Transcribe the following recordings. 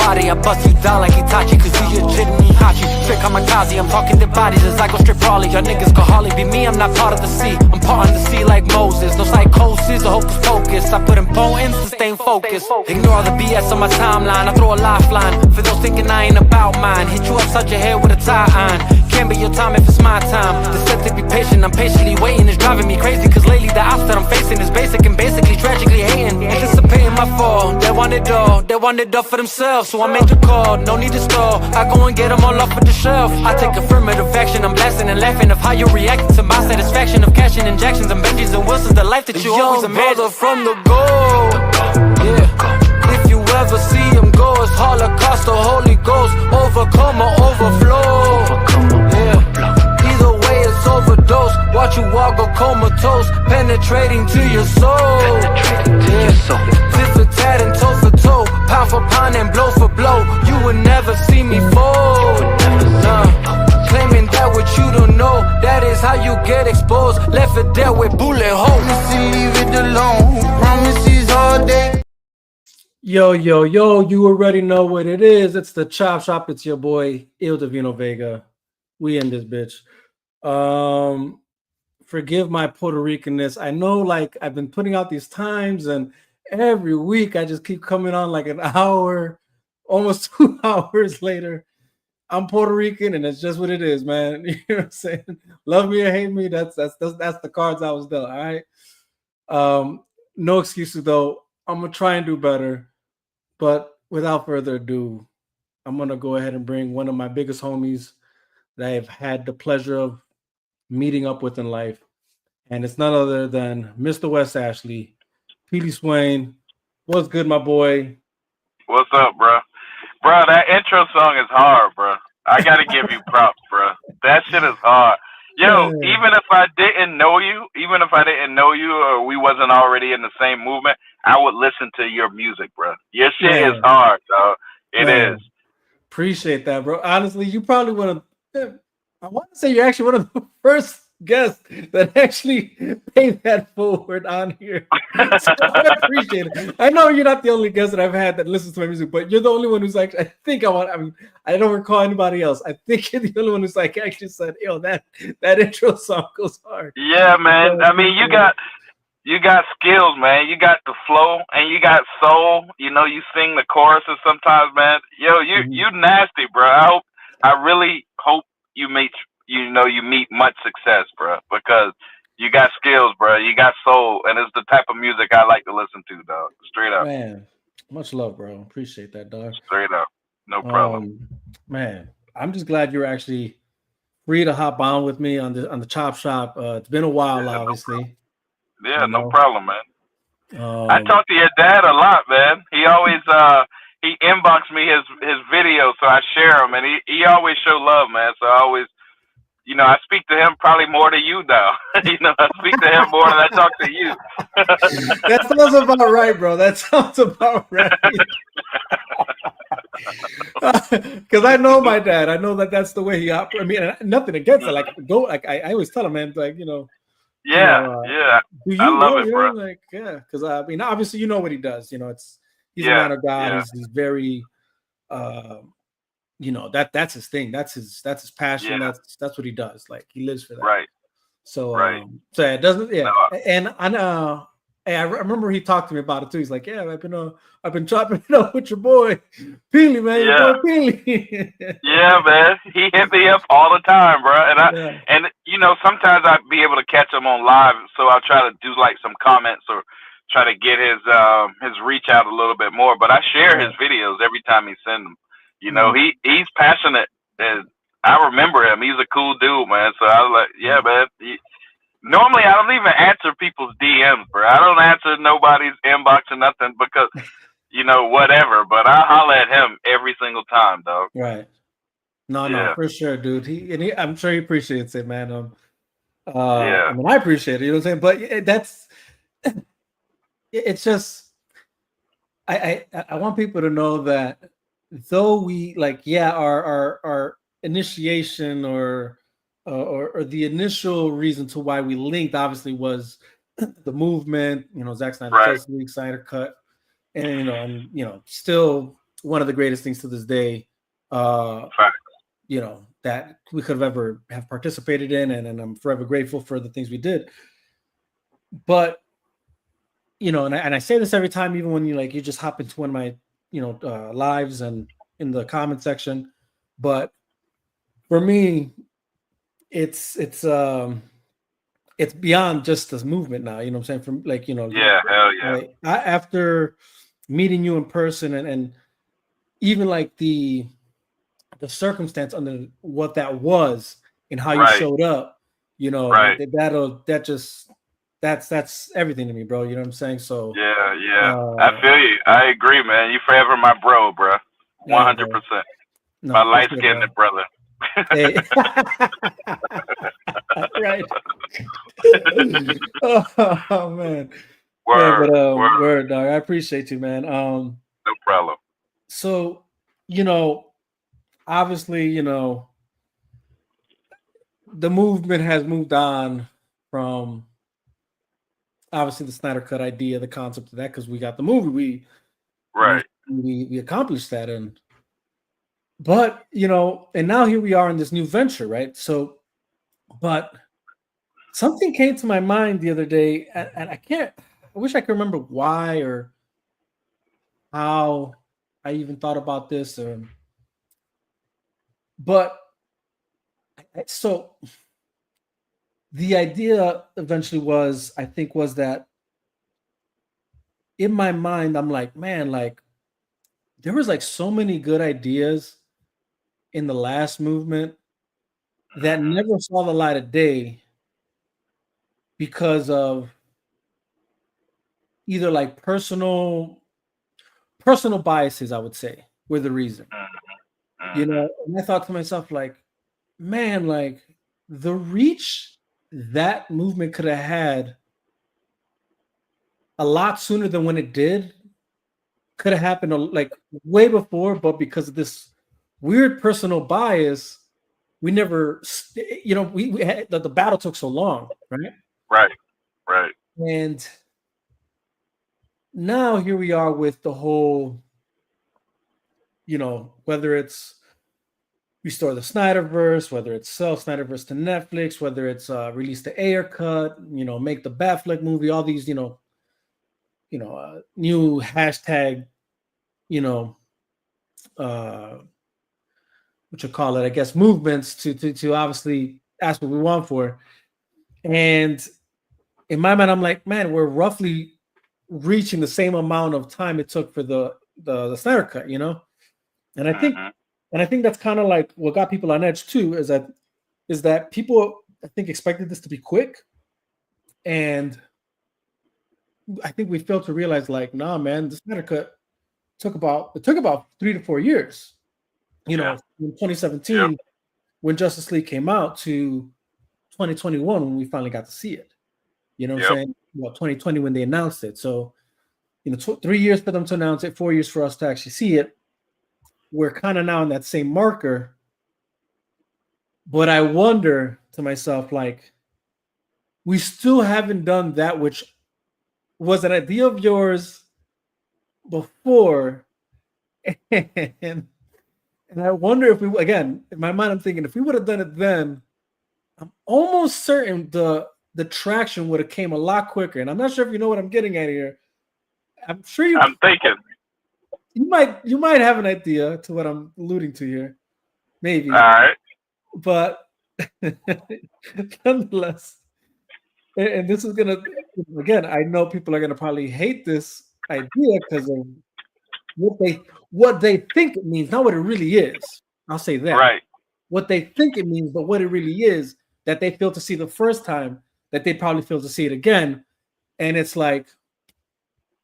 body, I bust you down like Itachi, cause you just jitting me Hachi. Straight kamikaze, I'm talking the bodies as I go straight brawling. Y'all niggas could hardly be me, I'm not part of the sea. I'm part of the sea like Moses. No psychosis or hocus pocus. I put importance to staying focused. Ignore all the BS on my timeline. I throw a lifeline for those thinking I ain't about mine. Hit you upside your head with a tie iron. Can't be your time if it's my time. The set to be patient, I'm patiently waiting. It's driving me crazy, cause lately the ops that I'm facing is basic and basically tragically hating. Anticipating my fall, they want it all. They want it all for themselves, so I made the call. No need to stall, I go and get them all off of the shelf. I take affirmative action, I'm blasting and laughing of how you reacting to my satisfaction of cashing injections and Benjis and Wilsons, the life that you always imagined. Brother from the goal, yeah. If you ever see him go, it's Holocaust or Holy Ghost. Overcome or overflow, yeah. Either way it's overdose. Watch you walk or comatose, penetrating to your soul, yeah. Tit for tat and toe for toe, pound for pound and blow for blow. You would never see me fold, nah. Claiming that what you don't know, that is how you get exposed. Left for dead with bullet holes. Leave it alone, promises all day. Yo, you already know what it is. It's the Chop Shop. It's your boy, Il Divino Vega. We in this bitch. Forgive my Puerto Ricanness. I know, like, I've been putting out these times, and every week I just keep coming on like an hour, almost 2 hours later. I'm Puerto Rican, and it's just what it is, man. You know what I'm saying? Love me or hate me, that's the cards I was dealt. All right. No excuses though. I'm gonna try and do better. But without further ado, I'm going to go ahead and bring one of my biggest homies that I've had the pleasure of meeting up with in life. And it's none other than Mr. Wes Ashley, Petey Swain. What's good, my boy? What's up, bro? Bro, that intro song is hard, bro. I got to give you props, bro. That shit is hard. Yo, even if I didn't know you, or we wasn't already in the same movement, I would listen to your music, bro. Your shit is hard, dog. It is. Appreciate that, bro. Honestly, you probably I want to say you're actually one of the first guests that actually paid that forward on here. So I appreciate it. I know you're not the only guest that I've had that listens to my music, but you're the only one who's like, I don't recall anybody else. I think you're the only one who's like actually said, yo, that intro song goes hard. Yeah, man. I mean, you got skills, man. You got the flow and you got soul. You know, you sing the choruses sometimes, man. Yo, you nasty, bro. I really hope you meet much success, bro, because you got skills, bro. You got soul, and it's the type of music I like to listen to, dog. Straight up. Man, much love, bro. Appreciate that, dog. Straight up. No problem. Man, I'm just glad you're actually free to hop on with me on the Chop Shop. It's been a while, obviously. No problem, man. I talk to your dad a lot, man. He always he inbox me his videos, so I share them, and he always show love, man. So I always, I speak to him probably more than you now. I speak to him more than I talk to you. That sounds about right, bro. That sounds about right. Because I know my dad. I know that's the way he operates. I mean, nothing against it. Like, I always tell him, man, like, Yeah. Do you I love it, bro. Like, yeah, because I mean, obviously, you know what he does. He's a man of God. Yeah. He's very, that's his thing. That's his passion. Yeah. That's what he does. Like, he lives for that. Right. So, right. So it doesn't. Yeah. No. And I remember he talked to me about it too. He's like, yeah, I've been chopping it up with your boy Peely, man. Yeah. Your boy Peely. Yeah, man. He hit me up all the time, bro. And sometimes I'd be able to catch him on live, so I'll try to do like some comments or try to get his reach out a little bit more. But I share his videos every time he sends them. He's passionate. And I remember him. He's a cool dude, man. So I was like, yeah, man. Normally, I don't even answer people's DMs, bro. I don't answer nobody's inbox or nothing because, whatever. But I holler at him every single time, dog. Right. No, for sure, dude. I'm sure he appreciates it, man. I mean, I appreciate it. You know what I'm saying? But it's just, I want people to know that though we our initiation or the initial reason to why we linked obviously was the movement, Zack Snyder Justice League, Snyder Cut, and still one of the greatest things to this day. You know, that we could have ever have participated in, and I'm forever grateful for the things we did. But you know, and I say this every time, even when you just hop into one of my lives and in the comment section. But for me, it's beyond just this movement now. You know what I'm saying? From yeah, hell yeah. After meeting you in person and even like the circumstance under what that was and how you showed up, that's everything to me, bro. You know what I'm saying? So yeah. I feel you. I agree, man. You forever my bro, bro. 100%. My light skinned brother. Hey. Right. Oh man. Word, dog. I appreciate you, man. No problem. So, obviously, the movement has moved on from obviously the Snyder Cut idea, the concept of that, because we got the movie. We accomplished that, but and now here we are in this new venture, right? So, but something came to my mind the other day, and I wish I could remember why or how I even thought about this, but so the idea eventually was that in my mind, I'm like, man, like there was like so many good ideas in the last movement that never saw the light of day because of either like personal biases, I would say, were the reason. And I thought to myself, like, man, like the reach that movement could have had a lot sooner than when it did could have happened like way before, but because of this weird personal bias, we never, we had the battle took so long, right? Right. And now here we are with the whole, whether it's restore the Snyderverse, whether it's sell Snyderverse to Netflix, whether it's release the Ayer cut, make the Batfleck movie, all these, new hashtag, what you call it, I guess, movements to obviously ask what we want for. And in my mind, I'm like, man, we're roughly reaching the same amount of time it took for the Snyder cut, and I think that's kind of like what got people on edge too, is that people, I think, expected this to be quick, and I think we failed to realize, like, nah, man, the Snyder cut took about 3 to 4 years, in 2017 when Justice League came out to 2021 when we finally got to see it. You know what I'm saying? Well, 2020 when they announced it. So, 3 years for them to announce it, 4 years for us to actually see it. We're kind of now in that same marker. But I wonder to myself, like, we still haven't done that which was an idea of yours before. And I wonder if we, again, in my mind, I'm thinking if we would have done it then, I'm almost certain the traction would have came a lot quicker. And I'm not sure if you know what I'm getting at here. I'm sure I'm thinking. You might have an idea to what I'm alluding to here. Maybe. All right. But nonetheless, and this is gonna, again, I know people are gonna probably hate this idea because of what they think it means, not what it really is. I'll say that. Right. What they think it means, but what it really is, that they failed to see the first time, that they probably failed to see it again. And it's like,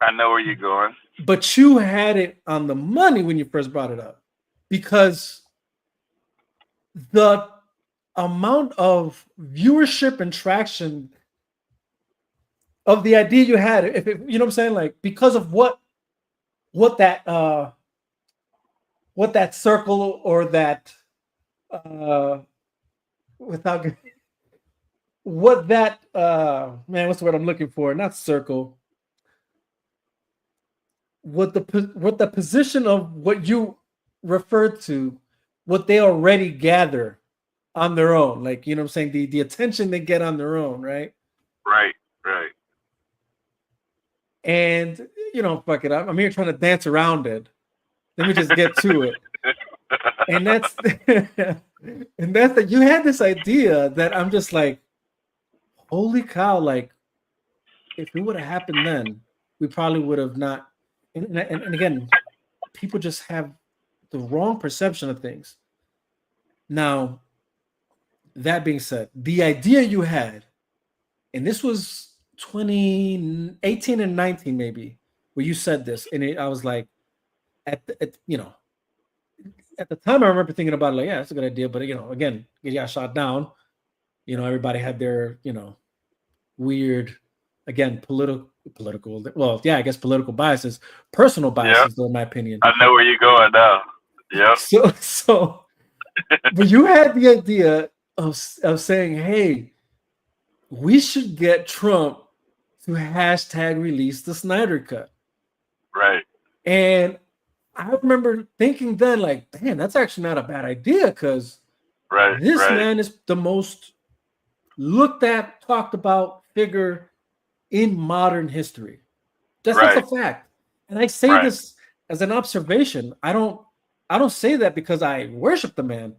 I know where you're going. But you had it on the money when you first brought it up, because the amount of viewership and traction of the idea you had, if it, you know what I'm saying, like, because of what that circle or that without what that man, what's the word I'm looking for? Not circle. what the position of what you referred to, what they already gather on their own, like, you know what I'm saying, the attention they get on their own, right? Right. And fuck it, I'm here trying to dance around it. Let me just get to it. And that's and that's that you had this idea that I'm just like, holy cow, like if it would have happened then, we probably would have not. And again, people just have the wrong perception of things. Now, that being said, the idea you had, and this was 2018 and 19 maybe, where you said this, and I was like, at the time I remember thinking about it like, yeah, that's a good idea, but again, it got shot down. Everybody had their weird, again, political, well, yeah, I guess political biases, personal biases, though, in my opinion. I know where you're going now. Yeah. So but you had the idea of saying, hey, we should get Trump to hashtag release the Snyder Cut. Right. And I remember thinking then, like, damn, that's actually not a bad idea, because this man is the most looked at, talked about figure in modern history. That's a fact. And I say this as an observation. I don't say that because I worship the man.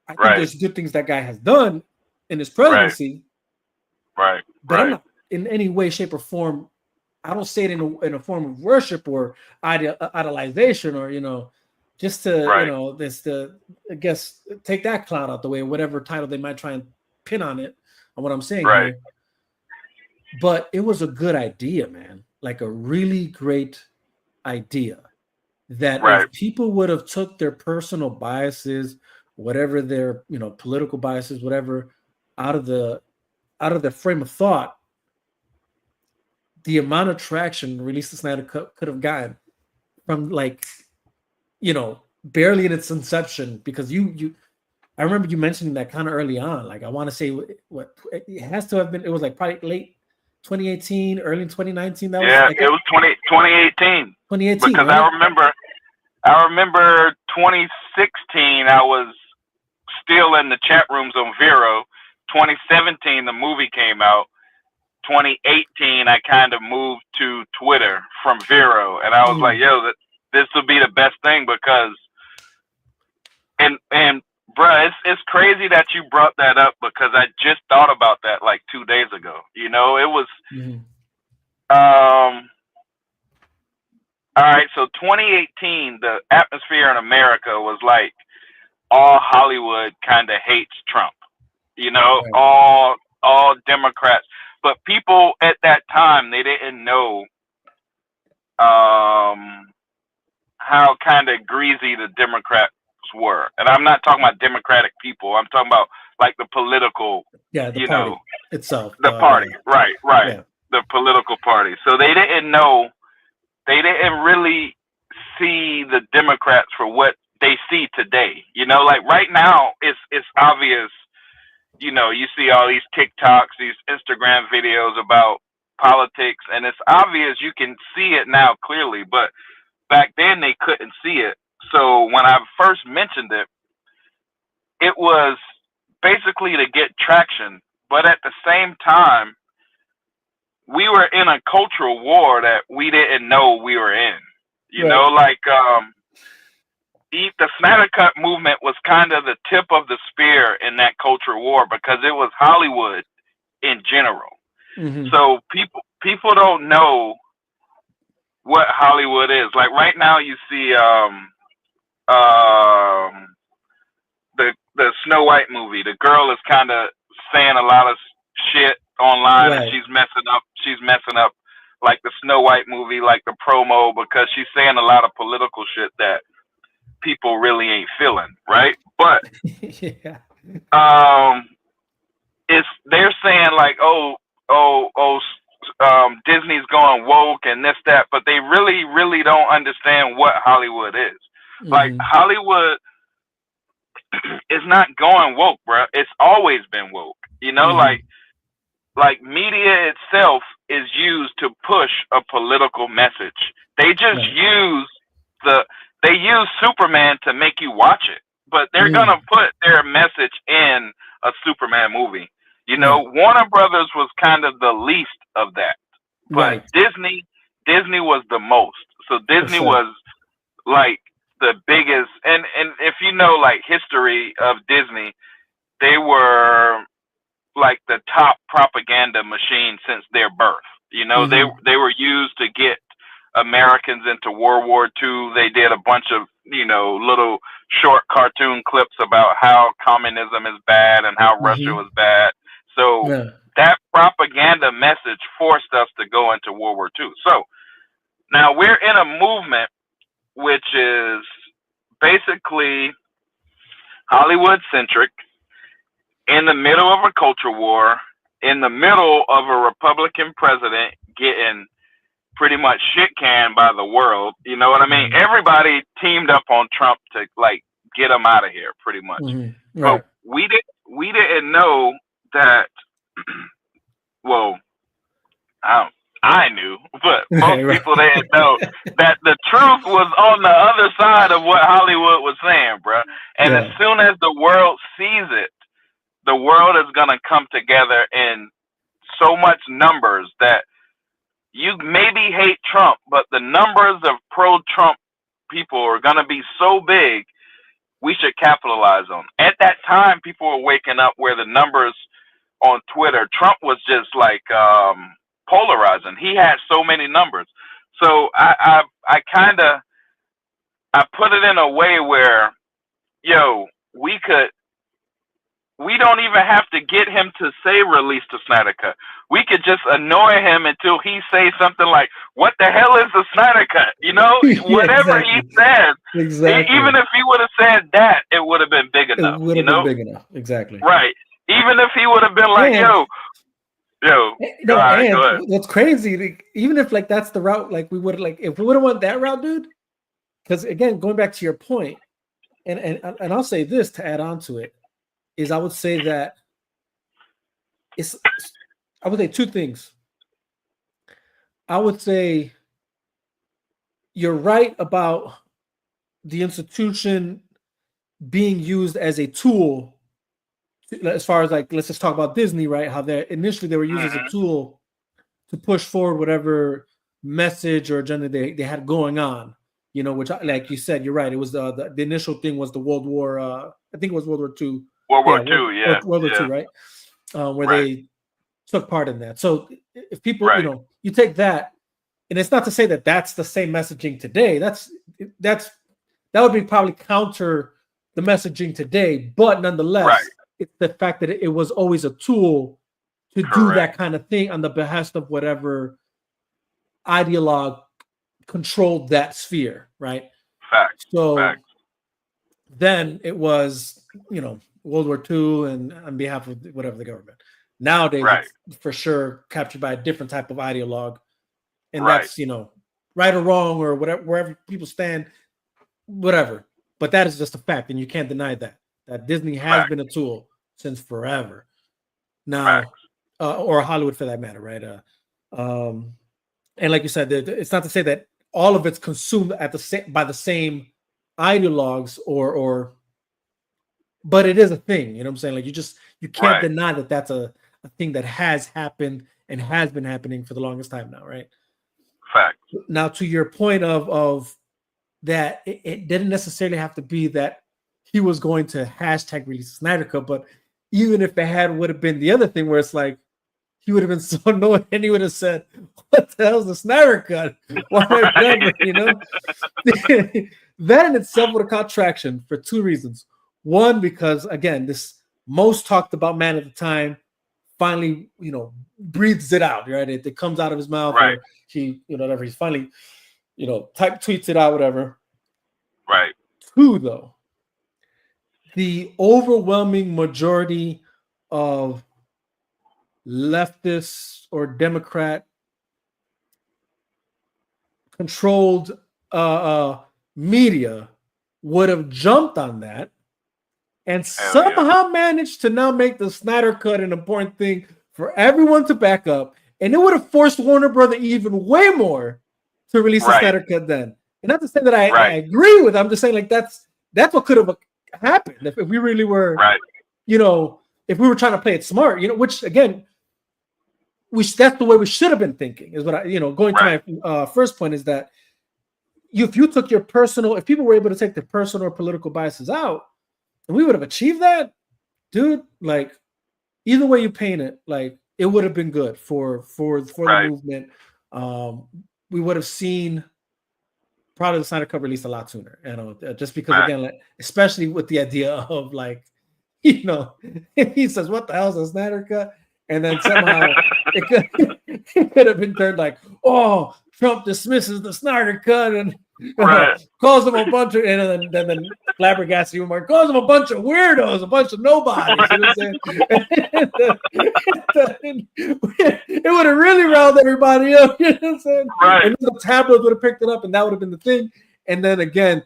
I think there's good things that guy has done in his presidency. But I'm not in any way, shape, or form. I don't say it in a form of worship or idolization, or just to this to, I guess, take that cloud out the way, whatever title they might try and pin on it on what I'm saying here. But it was a good idea, man. Like a really great idea. That if people would have took their personal biases, whatever their political biases, whatever, out of the frame of thought, the amount of traction Release the Snyder Cut could have gotten from barely in its inception, because I remember you mentioning that kind of early on. Like, I want to say what it has to have been. It was like probably late 2018, early 2019. That was it was 2018. 2018. Because right? I remember 2016. I was still in the chat rooms on Vero. 2017, the movie came out. 2018, I kind of moved to Twitter from Vero, and I was like, "Yo, this would be the best thing," because, and bruh, it's crazy that you brought that up, because I just thought about that like 2 days ago. It was, all right. So 2018, the atmosphere in America was like all Hollywood kind of hates Trump. All Democrats. But people at that time, they didn't know how kind of greasy the Democrats were. And I'm not talking about Democratic people. I'm talking about like the political, the party itself. The party, right. Yeah. The political party. So they didn't know, they didn't really see the Democrats for what they see today. Like right now, it's obvious. You see all these TikToks, these Instagram videos about politics, and it's obvious. You can see it now clearly, but back then they couldn't see it. So when I first mentioned it, it was basically to get traction, but at the same time, we were in a cultural war that we didn't know we were in. The Snyder Cut movement was kind of the tip of the spear in that culture war, because it was Hollywood in general. So people don't know what Hollywood is. Like right now, you see the Snow White movie. The girl is kind of saying a lot of shit online, and she's messing up like the Snow White movie, like the promo, because she's saying a lot of political shit that people really ain't feeling, right? But they're saying like, Disney's going woke and this, that, but they really, really don't understand what Hollywood is. Like Hollywood is not going woke, bro. It's always been woke. Like media itself is used to push a political message. They just use Superman to make you watch it, but they're gonna put their message in a Superman movie. You know, Warner Brothers was kind of the least of that, but Disney was the most. So Disney was like the biggest, and if you know like history of Disney, they were like the top propaganda machine since their birth. You know, they were used to get Americans into World War II. They did a bunch of, you know, little short cartoon clips about how communism is bad and how Russia was bad. So that propaganda message forced us to go into World War II. So now we're in a movement which is basically Hollywood centric, in the middle of a culture war, in the middle of a Republican president getting pretty much shit canned by the world. You know what I mean? Everybody teamed up on Trump to like get him out of here, pretty much. But we didn't know that. Well, I knew, but most people didn't know that the truth was on the other side of what Hollywood was saying, bro. And as soon as the world sees it, the world is gonna come together in so much numbers that you maybe hate Trump, but the numbers of pro-Trump people are gonna be so big, we should capitalize on. At that time, people were waking up where the numbers on Twitter, Trump was just like polarizing. He had so many numbers. So I put it in a way where, we don't even have to get him to say release the Snyder Cut. We could just annoy him until he says something like, what the hell is the Snyder Cut? You know, whatever he says. Exactly. Even if he would have said that, it would have been big enough. It would have been big enough. Exactly. Right. Even if he would have been like, go ahead. What's crazy, like, even if like that's the route, like we would have, like if we would have went that route, dude, because again, going back to your point, and I'll say this to add on to it, is I would say that I would say two things. I would say you're right about the institution being used as a tool, as far as like, let's just talk about Disney, right? How they were used as a tool to push forward whatever message or agenda they had going on, you know, which, like you said, you're right. It was the initial thing was the World War, I think it was World War II. World War II, right? Where they took part in that. So if people, you know, you take that, and it's not to say that that's the same messaging today. That would be probably counter the messaging today, but nonetheless, it's the fact that it was always a tool to do that kind of thing on the behest of whatever ideologue controlled that sphere, right? Then it was, you know, World War II and on behalf of whatever the government. Nowadays, it's for sure captured by a different type of ideologue, and that's, you know, right or wrong or whatever, wherever people stand, whatever. But that is just a fact, and you can't deny that Disney has been a tool since forever. Now, or Hollywood for that matter, right? And like you said, it's not to say that all of it's consumed at by the same ideologues or but it is a thing, you know what I'm saying? Like you can't deny that that's a thing that has happened and has been happening for the longest time now, right? Fact. Now, to your point of that, it didn't necessarily have to be that he was going to hashtag release Snyder Cut, but even if it would have been the other thing where it's like he would have been so annoyed and he would have said, "What the hell's the Snyder Cut?" Whatever, you know. That in itself would have caught traction for two reasons. One, because again, this most talked about man at the time finally, you know, breathes it out, right? It comes out of his mouth, or he, you know, whatever. He's finally, you know, tweets it out, whatever. Right. Two, though, the overwhelming majority of leftist or Democrat controlled media would have jumped on that and somehow managed to now make the Snyder Cut an important thing for everyone to back up and it would have forced Warner Brother even way more to release a Snyder Cut then. And not to say that I agree with it, I'm just saying like that's what could have happened if we really were, you know, if we were trying to play it smart, you know, which again, that's the way we should have been thinking, is what I, you know, going to my first point is that if you took your personal, if people were able to take their personal or political biases out, and we would have achieved that, dude, like either way you paint it, like it would have been good for the movement. We would have seen probably the Snyder Cut released a lot sooner, you know, just because again, like, especially with the idea of like, you know, he says, "What the hell is a Snyder Cut?" And then somehow it could have been turned like, "Oh, Trump dismisses the Snyder Cut and calls them a bunch of," and then flabbergasted even more, calls them a bunch of weirdos, a bunch of nobodies. You know what I'm saying? It would have really riled everybody up. You know what I'm saying? And then the tabloids would have picked it up, and that would have been the thing. And then again,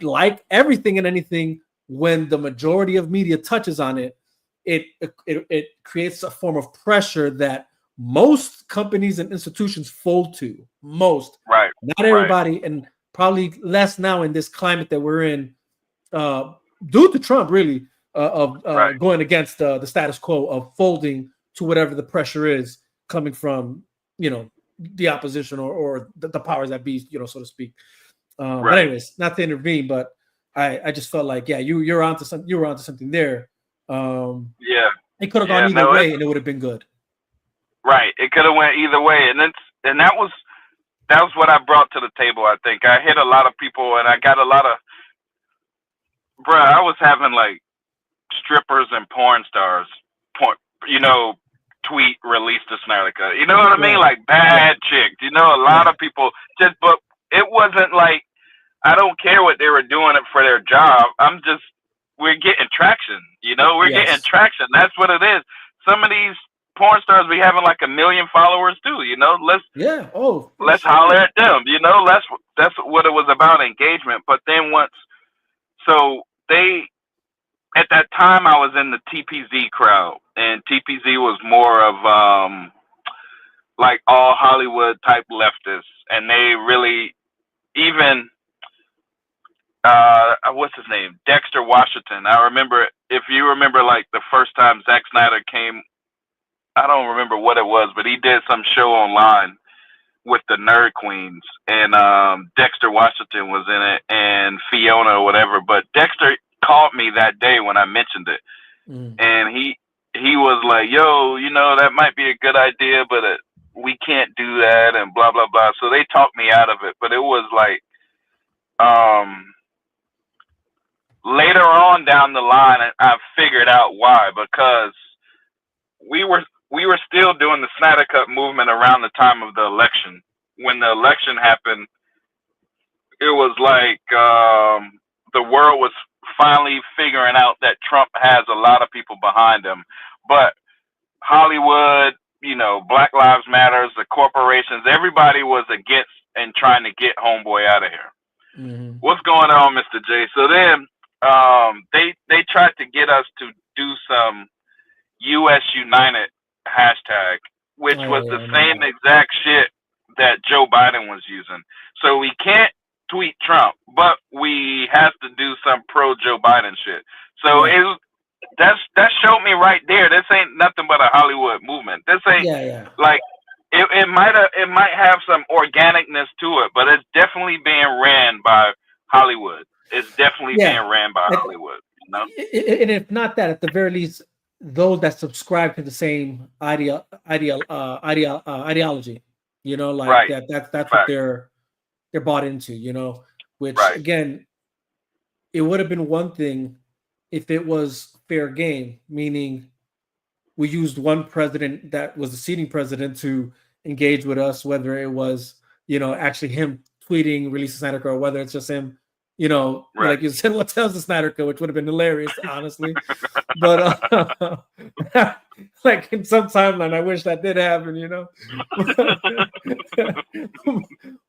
like everything and anything, when the majority of media touches on it, it creates a form of pressure that most companies and institutions fold to. Most, not everybody, and probably less now in this climate that we're in, due to Trump, really, of going against the status quo, of folding to whatever the pressure is coming from, you know, the opposition or the powers that be, you know, so to speak. But anyways, not to intervene, but I just felt like, yeah, you were onto something there. It could have gone either way, and it would have been good. Right, it could have went either way, and that was what I brought to the table. I think I hit a lot of people, and I got a lot of, I was having like strippers and porn stars, you know, tweet release the Snyder Cut. You know what I mean? Like bad chicks. You know, a lot of people but it wasn't like, I don't care what they were doing it for their job. We're getting traction. You know, we're getting traction. That's what it is. Some of these porn stars be having like 1 million followers too. You know, let's holler at them. You know, that's what it was about, engagement. But then at that time I was in the TPZ crowd, and TPZ was more of like all Hollywood type leftists, and they really even. What's his name? Dexter Washington. I remember, if you remember, like the first time Zack Snyder came, I don't remember what it was, but he did some show online with the Nerd Queens, and Dexter Washington was in it, and Fiona or whatever. But Dexter called me that day when I mentioned it, and he was like, "Yo, you know, that might be a good idea, but we can't do that," and blah blah blah. So they talked me out of it, but it was like, later on down the line, I figured out why, because we were still doing the Snyder Cut movement around the time of the election. When the election happened, it was like the world was finally figuring out that Trump has a lot of people behind him, but Hollywood, you know, Black Lives Matters, the corporations, everybody was against and trying to get homeboy out of here. What's going on, Mr. J? So then they tried to get us to do some US United hashtag, which was the same exact shit that Joe Biden was using. So we can't tweet Trump, but we have to do some pro Joe Biden shit. So that showed me right there. This ain't nothing but a Hollywood movement. This ain't like it might have some organicness to it, but it's definitely being ran by Hollywood. It's definitely being ran by Hollywood. You know? And if not that, at the very least, those that subscribe to the same ideology, you know, like that's what they're bought into, you know. Which again, it would have been one thing if it was fair game, meaning we used one president that was the seating president to engage with us, whether it was, you know, actually him tweeting, release a Snyder Cut, or whether it's just him, you know, like you said, what tells the Snyder Cut, which would have been hilarious, honestly. But like in some timeline, I wish that did happen, you know.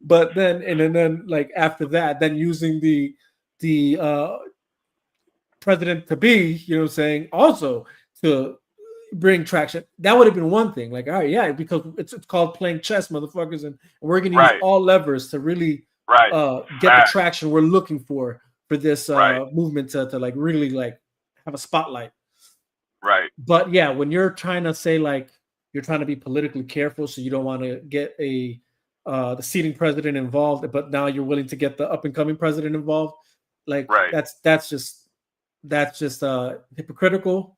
But then like after that, then using the president to be, you know, saying also to bring traction. That would have been one thing. Like, all right, yeah, because it's called playing chess, motherfuckers, and we're going to use all levers to really get the traction we're looking for this movement to like really like have a spotlight. Right. But yeah, when you're trying to say like you're trying to be politically careful, so you don't want to get the sitting president involved, but now you're willing to get the up and coming president involved. Like that's just hypocritical.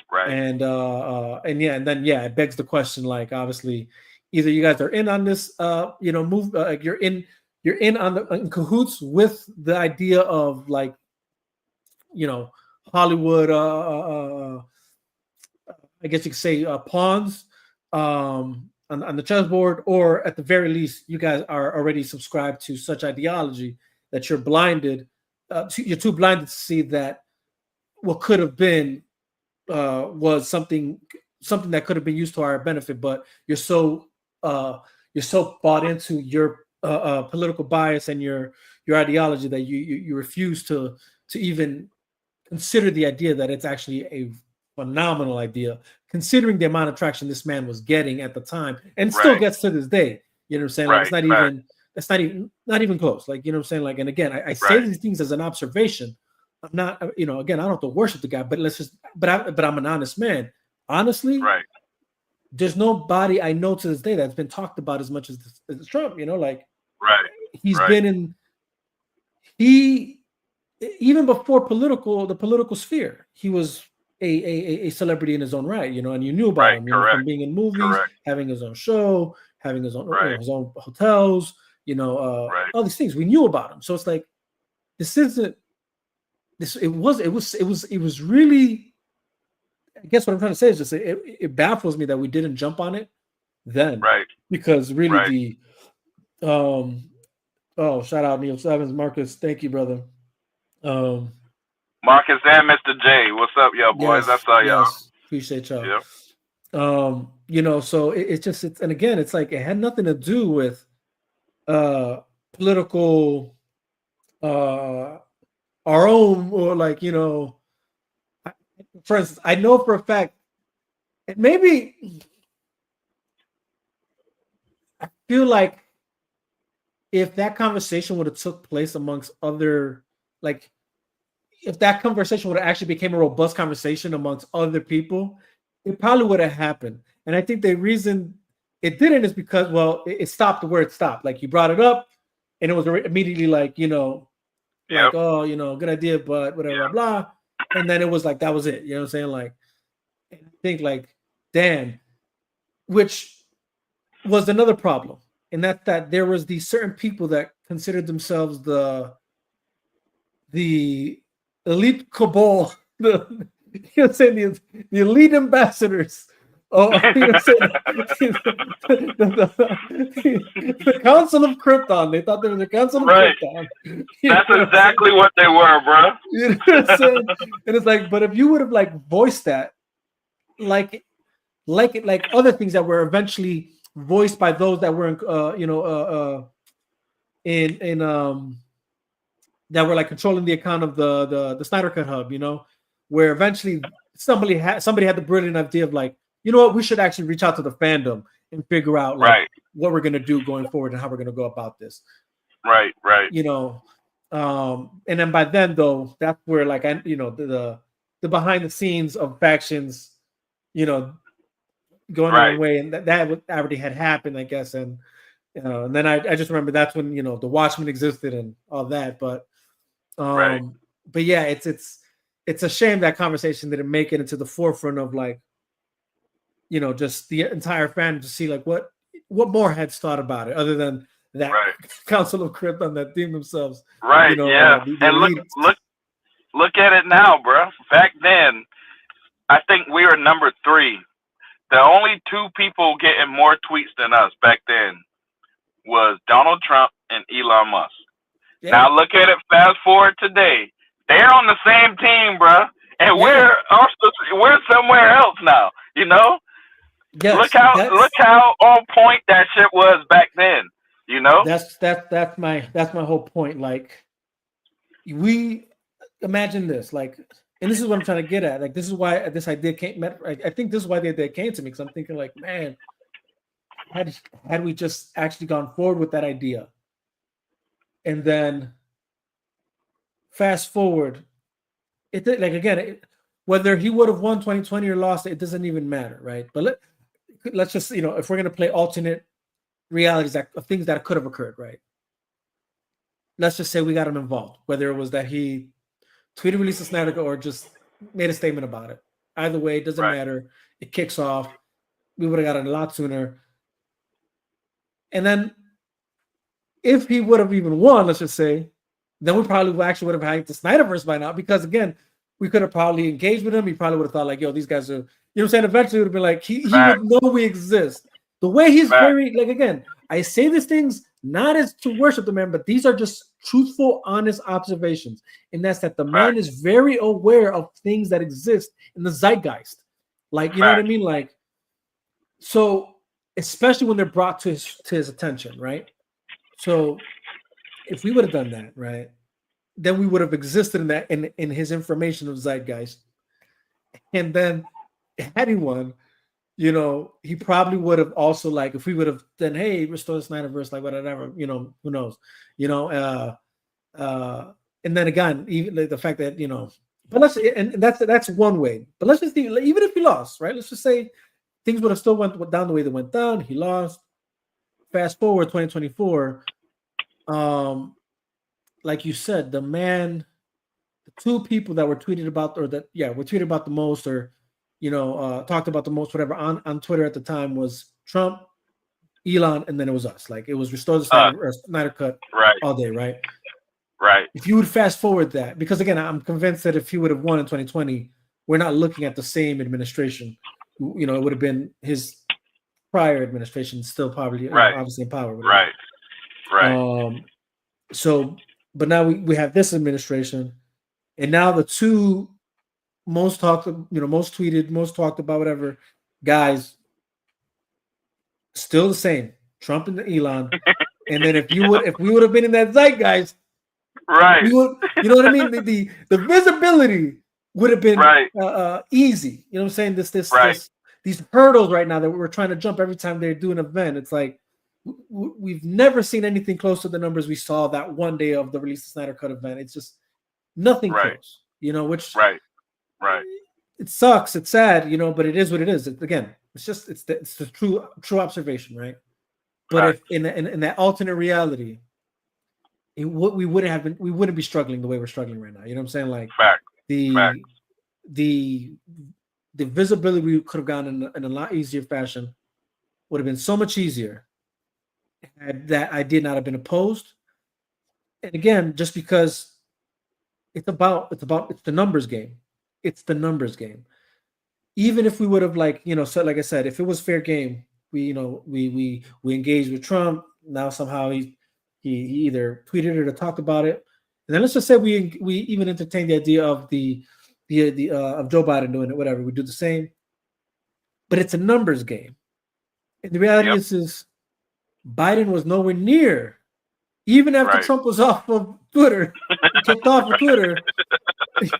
Right. And then it begs the question, like, obviously either you guys are in on this move, like you're in in cahoots with the idea of like, Hollywood I guess you could say pawns on the chessboard, or at the very least you guys are already subscribed to such ideology that you're blinded, you're too blinded to see that what could have been was something that could have been used to our benefit, but you're so bought into your political bias and your ideology that you refuse to even consider the idea that it's actually a phenomenal idea, considering the amount of traction this man was getting at the time and still gets to this day. You know what I'm saying? Like it's not even close. Like, you know what I'm saying? Like, and again, I say these things as an observation. I'm not, again, I don't have to worship the guy, but but I'm an honest man. Honestly, there's nobody I know to this day that's been talked about as much as Trump. He's been even before the political sphere, he was a celebrity in his own right, and you knew about him, from being in movies, having his own show, having his own his own hotels, all these things we knew about him. So it's like it was really, I guess what I'm trying to say is just it baffles me that we didn't jump on it then, because really shout out Neil Sevens, Marcus, thank you, brother. Marcus and Mr. J, what's up, y'all boys? Yes, I saw y'all. Yes, appreciate y'all. Yep. So it's and again, it's like it had nothing to do with political our own, or like, for instance, I know for a fact, and maybe I feel like if that conversation would have took place amongst other, like, if that conversation would have actually became a robust conversation amongst other people, it probably would have happened. And I think the reason it didn't is because, well, it stopped where it stopped. Like, you brought it up, and it was immediately like, like, oh, good idea, but whatever, blah. And then it was like, that was it. You know what I'm saying? Like, I think like, damn, which was another problem. And that there was these certain people that considered themselves the elite cabal, the elite ambassadors. Oh, the Council of Krypton. They thought there was a Council of Krypton. That's exactly what they were, bro. You know what I'm saying? And it's like, but if you would have like voiced that, like other things that were eventually voiced by those that were in that were like controlling the account of the Snyder Cut Hub, where eventually somebody had the brilliant idea of like, you know what, we should actually reach out to the fandom and figure out like what we're gonna do going forward and how we're gonna go about this. Right. And then by then though, that's where like the behind the scenes of factions, going their way, and that already had happened, I guess. And and then I just remember that's when the Watchmen existed and all that. But but yeah, it's a shame that conversation didn't make it into the forefront of like, just the entire fandom to see like what more heads thought about it other than that Council of Krypton that deemed themselves and look at it now, bro. Back then, I think we were number 3. The only 2 people getting more tweets than us back then was Donald Trump and Elon Musk. Yeah. Now look at it. Fast forward today, they're on the same team, bro, and we're somewhere else now. Yes, look how on point that shit was back then. That's my whole point. Like, we imagine this, like, and this is what I'm trying to get at. Like, this is why this idea came. I think this is why the idea came to me, because I'm thinking, like, man, had we just actually gone forward with that idea, and then fast forward, like again, whether he would have won 2020 or lost, it doesn't even matter, right? But let's just, if we're gonna play alternate realities of things that could have occurred, right? Let's just say we got him involved, whether it was that he tweeted release a Snyder Cut or just made a statement about it. Either way, it doesn't matter. It kicks off. We would have got it a lot sooner. And then if he would have even won, let's just say, then we probably actually would have had the Snyderverse by now, because again, we could have probably engaged with him. He probably would have thought like, yo, these guys are, you know what I'm saying? Eventually it would have been like, he would know we exist. The way he's very, like, again, I say these things not as to worship the man, but these are just truthful, honest observations. And that's that the man is very aware of things that exist in the zeitgeist. Like, you know what I mean? Like, so especially when they're brought to his attention, right? So if we would have done that, right, then we would have existed in that in his information of zeitgeist. And then had he won, he probably would have also, like, if we would have done, hey, restore the Snyderverse, like whatever, who knows, and then again, even like the fact that, but that's one way. But let's just see, even if he lost, right? Let's just say things would have still went down the way they went down. He lost. Fast forward 2024, like you said, the two people that were tweeted about, were tweeted about the most, or talked about the most, whatever, on Twitter at the time was Trump, Elon, and then it was us. Like, it was restore the Snyder Cut all day, right? Right. If you would fast forward that, because again, I'm convinced that if he would have won in 2020, we're not looking at the same administration. It would have been his prior administration, still probably obviously in power. Right. So, but now we have this administration, and now the two most talked, most tweeted, most talked about, whatever guys, still the same, Trump and Elon. And then if we would have been in that zeitgeist, right, you know what I mean? The visibility would have been easy. You know what I'm saying? These hurdles right now that we're trying to jump every time they do an event. It's like we've never seen anything close to the numbers we saw that one day of the release of Snyder Cut event. It's just nothing close. Which it sucks. It's sad, but it is what it is. It's the true observation, right? But if in that alternate reality, we wouldn't be struggling the way we're struggling right now. You know what I'm saying? Like, the visibility we could have gotten in a lot easier fashion would have been so much easier had that idea not have been opposed. And again, just because it's the numbers game. It's the numbers game. Even if we would have, so like I said, if it was fair game, we engaged with Trump. Now somehow he either tweeted it or talked about it, and then let's just say we even entertained the idea of of Joe Biden doing it. Whatever, we do the same, but it's a numbers game. And the reality is Biden was nowhere near, even after Trump was off of Twitter, kicked off of Twitter.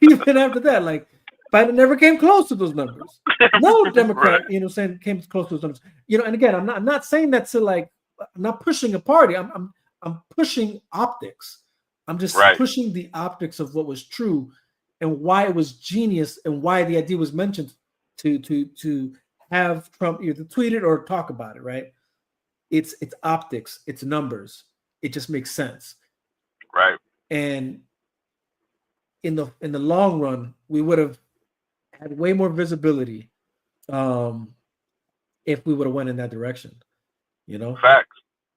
Even after that, like, Biden never came close to those numbers. No Democrat, came close to those numbers. And again, I'm not saying that to, like, I'm not pushing a party. I'm pushing optics. I'm just pushing the optics of what was true and why it was genius and why the idea was mentioned to have Trump either tweet it or talk about it, right? It's optics, it's numbers. It just makes sense. Right. And in the long run, we would have had way more visibility if we would have went in that direction. Facts.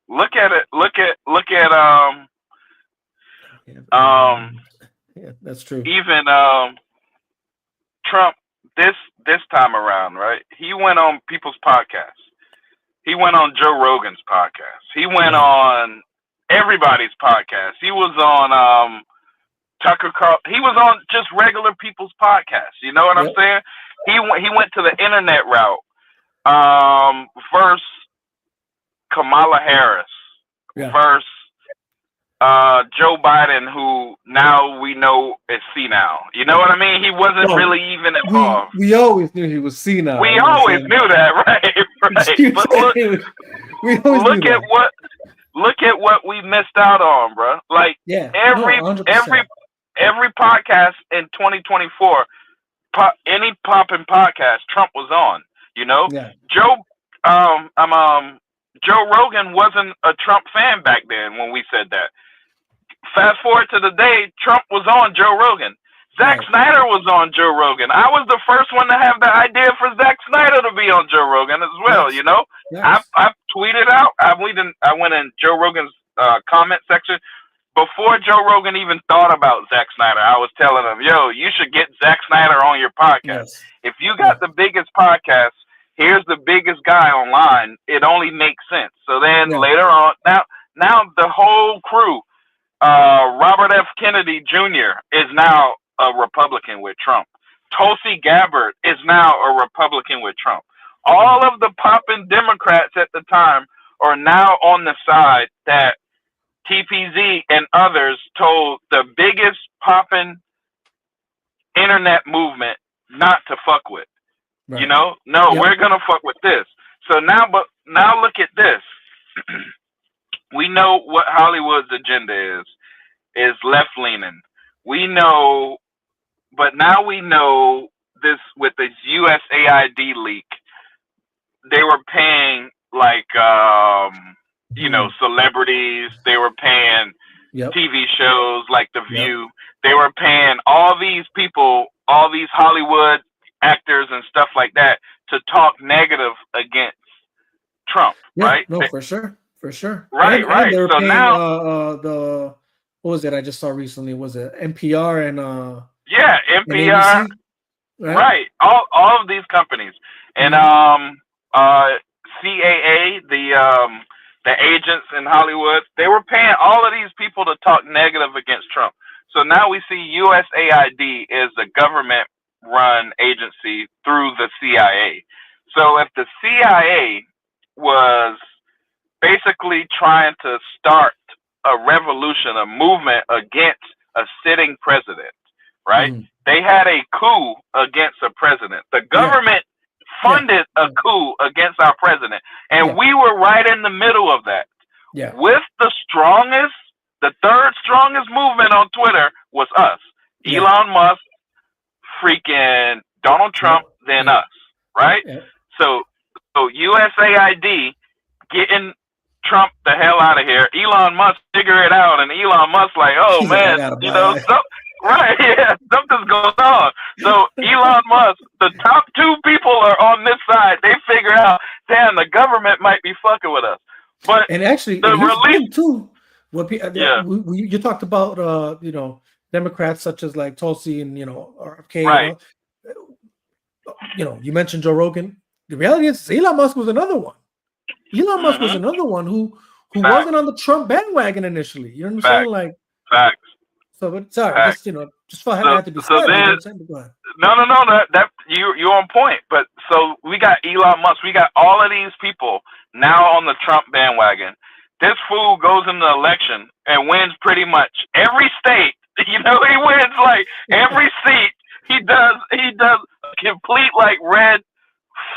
Look at it. Look at yeah, that's true. Even Trump this time around, right? He went on people's podcasts. He went on Joe Rogan's podcast. He went on everybody's podcast. He was on Tucker Carlson. He was on just regular people's podcasts. You know what I'm saying? He went to the internet route. Versus Kamala Harris. Versus Joe Biden, who now we know is senile. You know what I mean? He wasn't really even involved. We always knew he was senile. We always knew that, right? Right. But look at what we missed out on, bro. Like every podcast in 2024, any popping podcast, Trump was on. You know, Joe Rogan wasn't a Trump fan back then when we said that. Fast forward to the day Trump was on Joe Rogan. Zack Snyder was on Joe Rogan. I was the first one to have the idea for Zack Snyder to be on Joe Rogan as well. You know, I've tweeted out. I went in Joe Rogan's comment section before Joe Rogan even thought about Zack Snyder. I was telling him, "Yo, you should get Zack Snyder on your podcast. If you got the biggest podcast, here's the biggest guy online. It only makes sense." So then later on, now the whole crew. Robert F. Kennedy Jr. is now a Republican with Trump. Tulsi Gabbard is now a Republican with Trump. All of the poppin' Democrats at the time are now on the side that TPZ and others told the biggest poppin' internet movement not to fuck with. You know? No, we're going to fuck with this. So now look at this. We know what Hollywood's agenda is left-leaning. We know, but now we know this with the USAID leak, they were paying like, celebrities. They were paying TV shows like The View. They were paying all these people, all these Hollywood actors and stuff like that to talk negative against Trump, right? No, for sure. For sure. Right, right. And they were so paying, now, what was it I just saw recently? Was it NPR and NPR, and ABC, right? All of these companies and CAA, the agents in Hollywood, they were paying all of these people to talk negative against Trump. So now we see USAID is a government-run agency through the CIA. So if the CIA was basically trying to start a revolution, a movement against a sitting president, right? They had a coup against a president. The government funded a coup against our president. And we were right in the middle of that. With the third strongest movement on Twitter was us. Elon Musk, freaking Donald Trump, then us, right? So USAID getting Trump the hell out of here. Elon Musk figure it out, and Elon Musk like, oh man, something's going on. So Elon Musk, the top two people are on this side. They figure out, damn, the government might be fucking with us. But and actually, the relief too. You talked about Democrats such as like Tulsi and RFK. Right. You mentioned Joe Rogan. The reality is Elon Musk was another one. Elon Musk was another one who wasn't on the Trump bandwagon initially. You know what I'm saying? Like, facts. So, but sorry, just had to be said. No. That you're on point. But so we got Elon Musk. We got all of these people now on the Trump bandwagon. This fool goes in the election and wins pretty much every state. He wins like every seat. He does a complete like red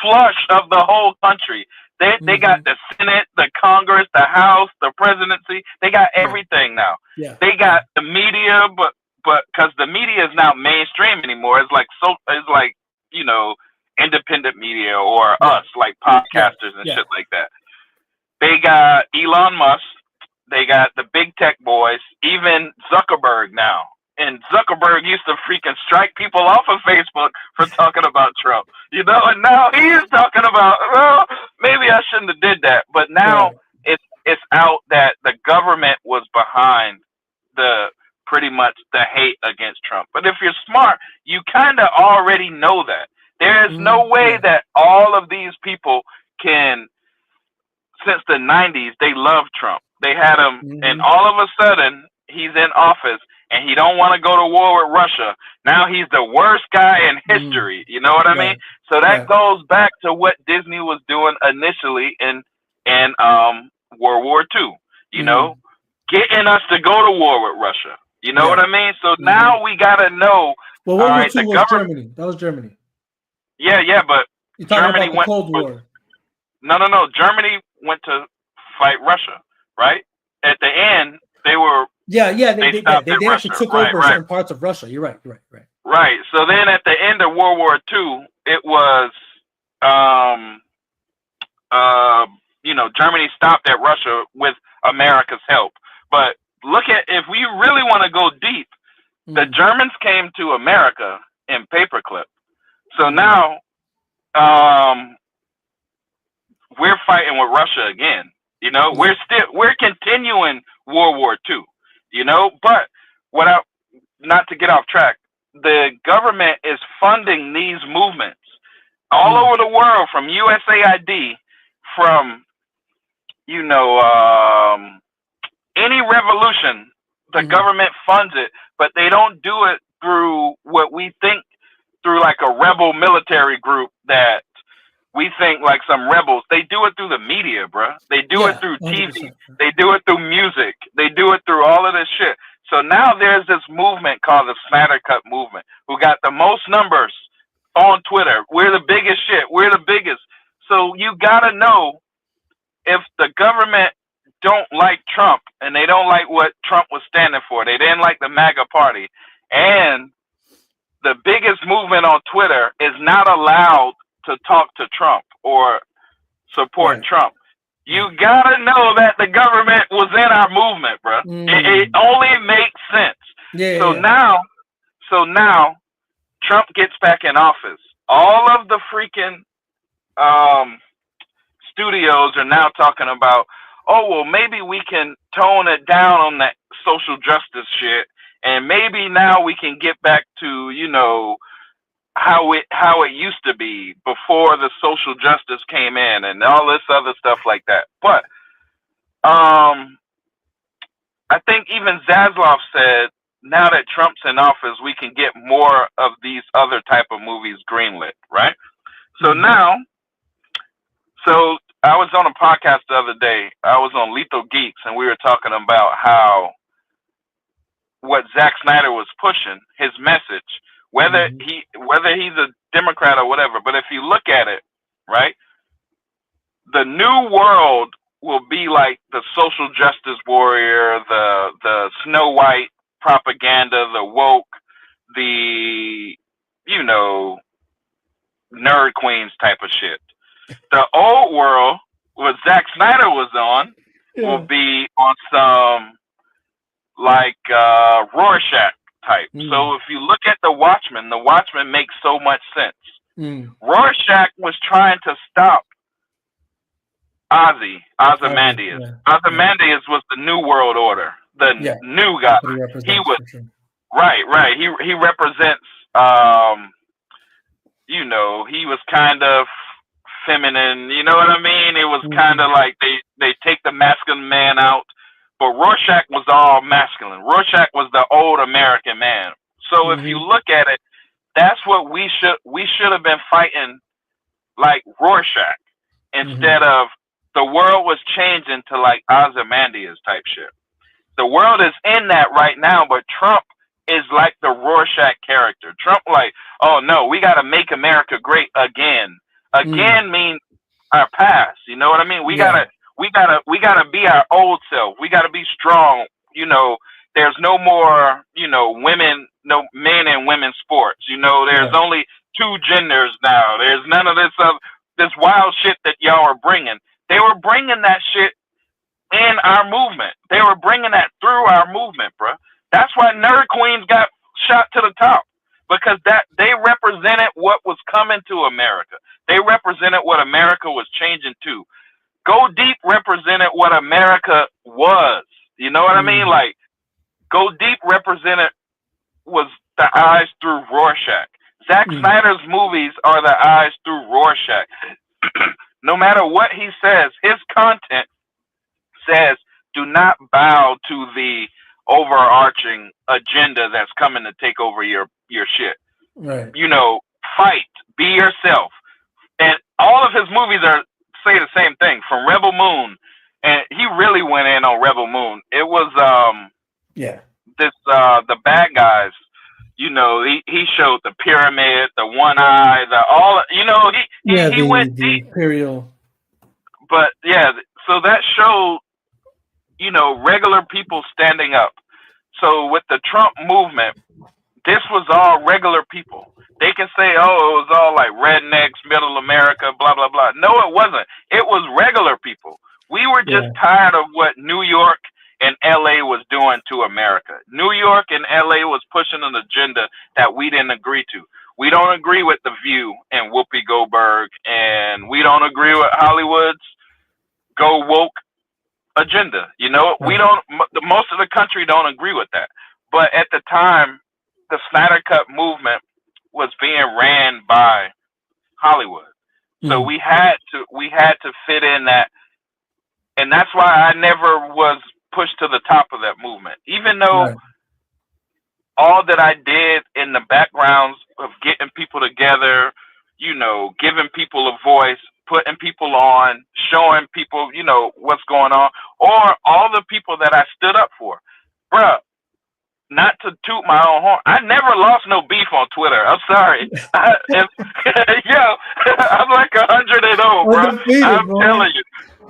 flush of the whole country. They got the Senate, the Congress, the House, the presidency. They got everything now. They got the media, but because the media is not mainstream anymore. It's like independent media or us, like podcasters and shit like that. They got Elon Musk. They got the big tech boys. Even Zuckerberg now. And Zuckerberg used to freaking strike people off of Facebook for talking about Trump, and now he is talking about, well, maybe I shouldn't have did that. But now it's out that the government was behind pretty much the hate against Trump. But if you're smart, you kind of already know that. There is no way that all of these people can, since the 90s, they love Trump. They had him, and all of a sudden, he's in office, and he don't want to go to war with Russia. Now he's the worst guy in history. You know what I mean? So that goes back to what Disney was doing initially in World War II. getting us to go to war with Russia. You know what I mean? So now we gotta know. Well, World War II was Germany. That was Germany. Yeah, but you're talking Germany about the Cold War. No. Germany went to fight Russia, right? At the end, they were. They actually took over certain parts of Russia. You're right. Right. So then, at the end of World War II, it was, Germany stopped at Russia with America's help. But look at, if we really want to go deep, the Germans came to America in paperclip. So now, we're fighting with Russia again. You know, we're continuing World War II. You know, but not to get off track, the government is funding these movements all over the world, from USAID, from any revolution. The government funds it, but they don't do it through what we think, through like a rebel military group that we think like some rebels. They do it through the media, bruh. They do it through TV. 100%. They do it through music. They do it through all of this shit. So now there's this movement called the Snyder Cut movement, who got the most numbers on Twitter. We're the biggest shit. We're the biggest. So you gotta know, if the government don't like Trump and they don't like what Trump was standing for, they didn't like the MAGA party, and the biggest movement on Twitter is not allowed to talk to Trump or support Trump. You gotta know that the government was in our movement, bro. It only makes sense. So now Trump gets back in office. All of the freaking studios are now talking about, oh, well, maybe we can tone it down on that social justice shit, and maybe now we can get back to, how it used to be before the social justice came in and all this other stuff like that. But I think even Zaslav said, now that Trump's in office, we can get more of these other type of movies greenlit, right? So so I was on a podcast the other day. I was on Lethal Geeks, and we were talking about how what Zack Snyder was pushing, his message, whether he's a Democrat or whatever. But if you look at it, right, the new world will be like the social justice warrior, the Snow White propaganda, the woke, the nerd queens type of shit. The old world, what Zack Snyder was on, will be on some like Rorschach type. So if you look at the Watchmen makes so much sense. Rorschach was trying to stop Ozymandias. Ozymandias was the New World Order, the new guy. He was right. He represents. He was kind of feminine. You know what I mean? It was kind of like they take the masculine man out. But Rorschach was all masculine. Rorschach was the old American man. So if you look at it, that's what we should have been fighting, like Rorschach, instead of the world was changing to like Ozymandias type shit. The world is in that right now, but Trump is like the Rorschach character. Trump like, oh no, we got to make America great again. Again means our past. You know what I mean? We gotta be our old self. We gotta be strong. There's no more, women, no men and women sports. There's only two genders now. There's none of this wild shit that y'all are bringing. They were bringing that shit in our movement. They were bringing that through our movement, bro. That's why nerd queens got shot to the top, because they represented what was coming to America. They represented what America was changing to. Go Deep represented what America was. You know what I mean? Like, Go Deep represented was the eyes through Rorschach. Zack Snyder's movies are the eyes through Rorschach. No matter what he says, his content says, do not bow to the overarching agenda that's coming to take over your shit. Right. Fight, be yourself. And all of his movies say the same thing, from Rebel Moon, and he really went in on Rebel Moon. It was Yeah. the bad guys. You know, he showed the pyramid, the one eye, the all. You know, he went the deep. Imperial. But yeah, so that showed, you know, regular people standing up. So with the Trump movement, this was all regular people. They can say, oh, it was all like rednecks, middle America, blah, blah, blah. No, it wasn't. It was regular people. We were just tired of what New York and LA was doing to America. New York and LA was pushing an agenda that we didn't agree to. We don't agree with The View and Whoopi Goldberg, and we don't agree with Hollywood's go woke agenda. You know, we don't. Most of the country don't agree with that. But at the time, the Snyder Cut movement was being ran by Hollywood, so we had to fit in that, and that's why I never was pushed to the top of that movement, even though all that I did in the backgrounds of getting people together, you know, giving people a voice, putting people on, showing people, you know, what's going on, or all the people that I stood up for. Bruh, not to toot my own horn, I never lost no beef on Twitter. I'm sorry. Yo, I'm like 100 bro. I'm telling you.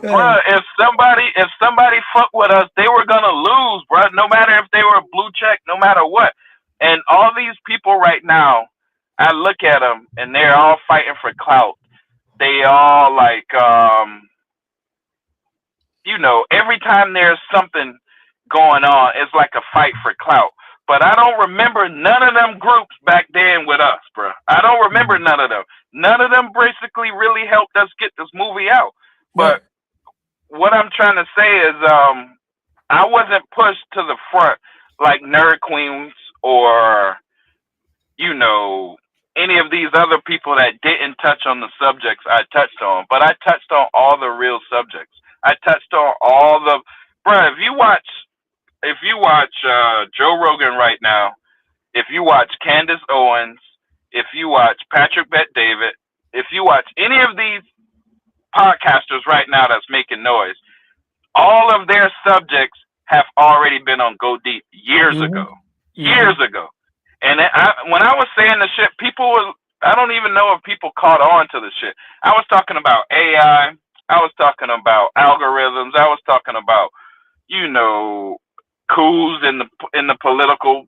Bruh, if somebody fuck with us, they were gonna lose, bruh. No matter if they were a blue check, no matter what. And all these people right now, I look at them and they're all fighting for clout. They all like, you know, every time there's something going on, it's like a fight for clout. But I don't remember none of them groups back then with us, bruh. I don't remember none of them. None of them basically really helped us get this movie out. But what I'm trying to say is, I wasn't pushed to the front like Nerd Queens or, you know, any of these other people that didn't touch on the subjects I touched on. But I touched on all the real subjects. I touched on all the, bruh, if you watch Joe Rogan right now, if you watch Candace Owens, if you watch Patrick Bet-David, if you watch any of these podcasters right now that's making noise, all of their subjects have already been on Go Deep years ago. And when I was saying the shit, I don't even know if people caught on to the shit. I was talking about AI. I was talking about algorithms. I was talking about, you know, coups in the political,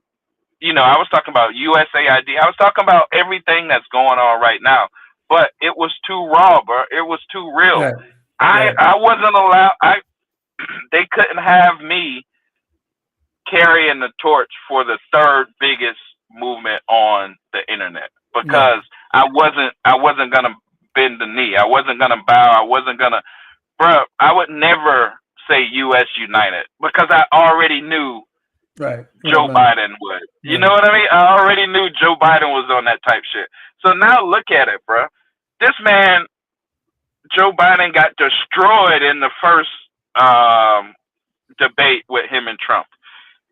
you know, I was talking about USAID. I was talking about everything that's going on right now. But it was too raw, bro. It was too real. I wasn't allowed. They couldn't have me carrying the torch for the third biggest movement on the internet because I wasn't gonna bend the knee. I wasn't gonna bow. I wasn't gonna, bro. I would never say U.S. United because I already knew Joe Biden would. You know what I mean? I already knew Joe Biden was on that type shit. So now look at it, bro. This man, Joe Biden, got destroyed in the first debate with him and Trump.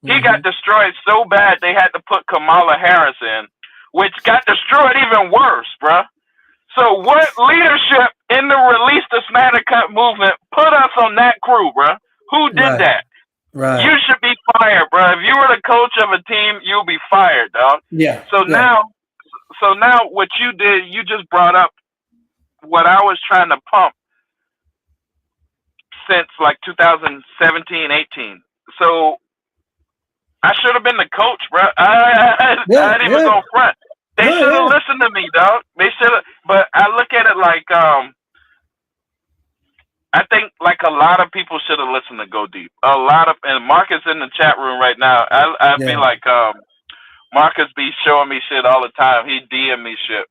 He got destroyed so bad they had to put Kamala Harris in, which got destroyed even worse, bruh. So what leadership in the Release the Snyder Cut movement put us on that crew, bruh? Who did that? You should be fired, bruh. If you were the coach of a team, you'll be fired, dog. Now what you did, you just brought up what I was trying to pump since like 2017, 18. So I should have been the coach, bro. I didn't even go front. They should have listened to me, dog. They should have. But I look at it like, I think like a lot of people should have listened to Go Deep. And Marcus in the chat room right now. I'd be like, Marcus be showing me shit all the time. He DM me shit,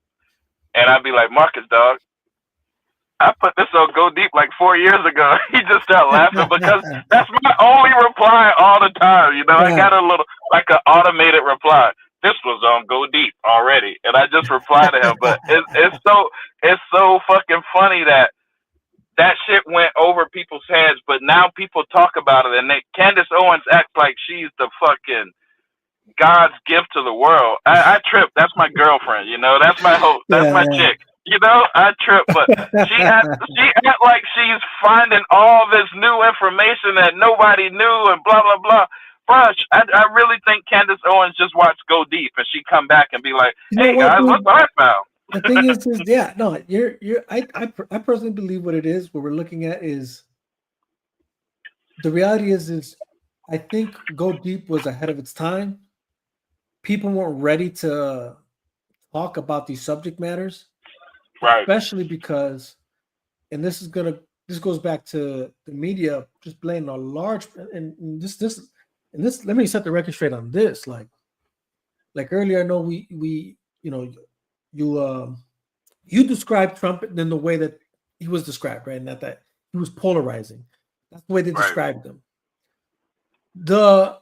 and I'd be like, Marcus, dog, I put this on Go Deep like 4 years ago. He just started laughing because that's my only reply all the time. You know, I got a little, like an automated reply. This was on Go Deep already. And I just replied to him. But it's so fucking funny that shit went over people's heads. But now people talk about it. And Candace Owens acts like she's the fucking God's gift to the world. I trip. That's my girlfriend, you know. That's my chick. You know, I trip, but she act like she's finding all this new information that nobody knew and blah blah blah. Bruh, I really think Candace Owens just watched Go Deep and she come back and be like, You know "Hey what, guys, dude? look what I found." The thing is yeah, no, I personally believe what it is. What we're looking at is the reality is I think Go Deep was ahead of its time. People weren't ready to talk about these subject matters, Right. especially because, and this goes back to the media just playing a large and this. Let me set the record straight on this. Like earlier, I know we you described Trump in the way that he was described, right? And that he was polarizing. That's the way they Right. described him. The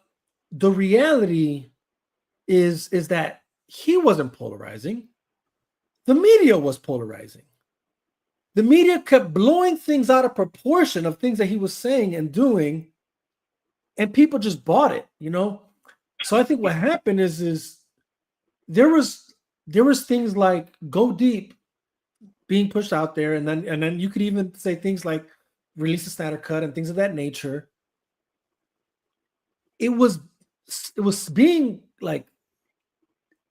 reality is that he wasn't polarizing. The media was polarizing. The media kept blowing things out of proportion of things that he was saying and doing, and people just bought it, So I think what happened is there was things like Go Deep being pushed out there, and then you could even say things like release the Snyder Cut and things of that nature. It was being, like,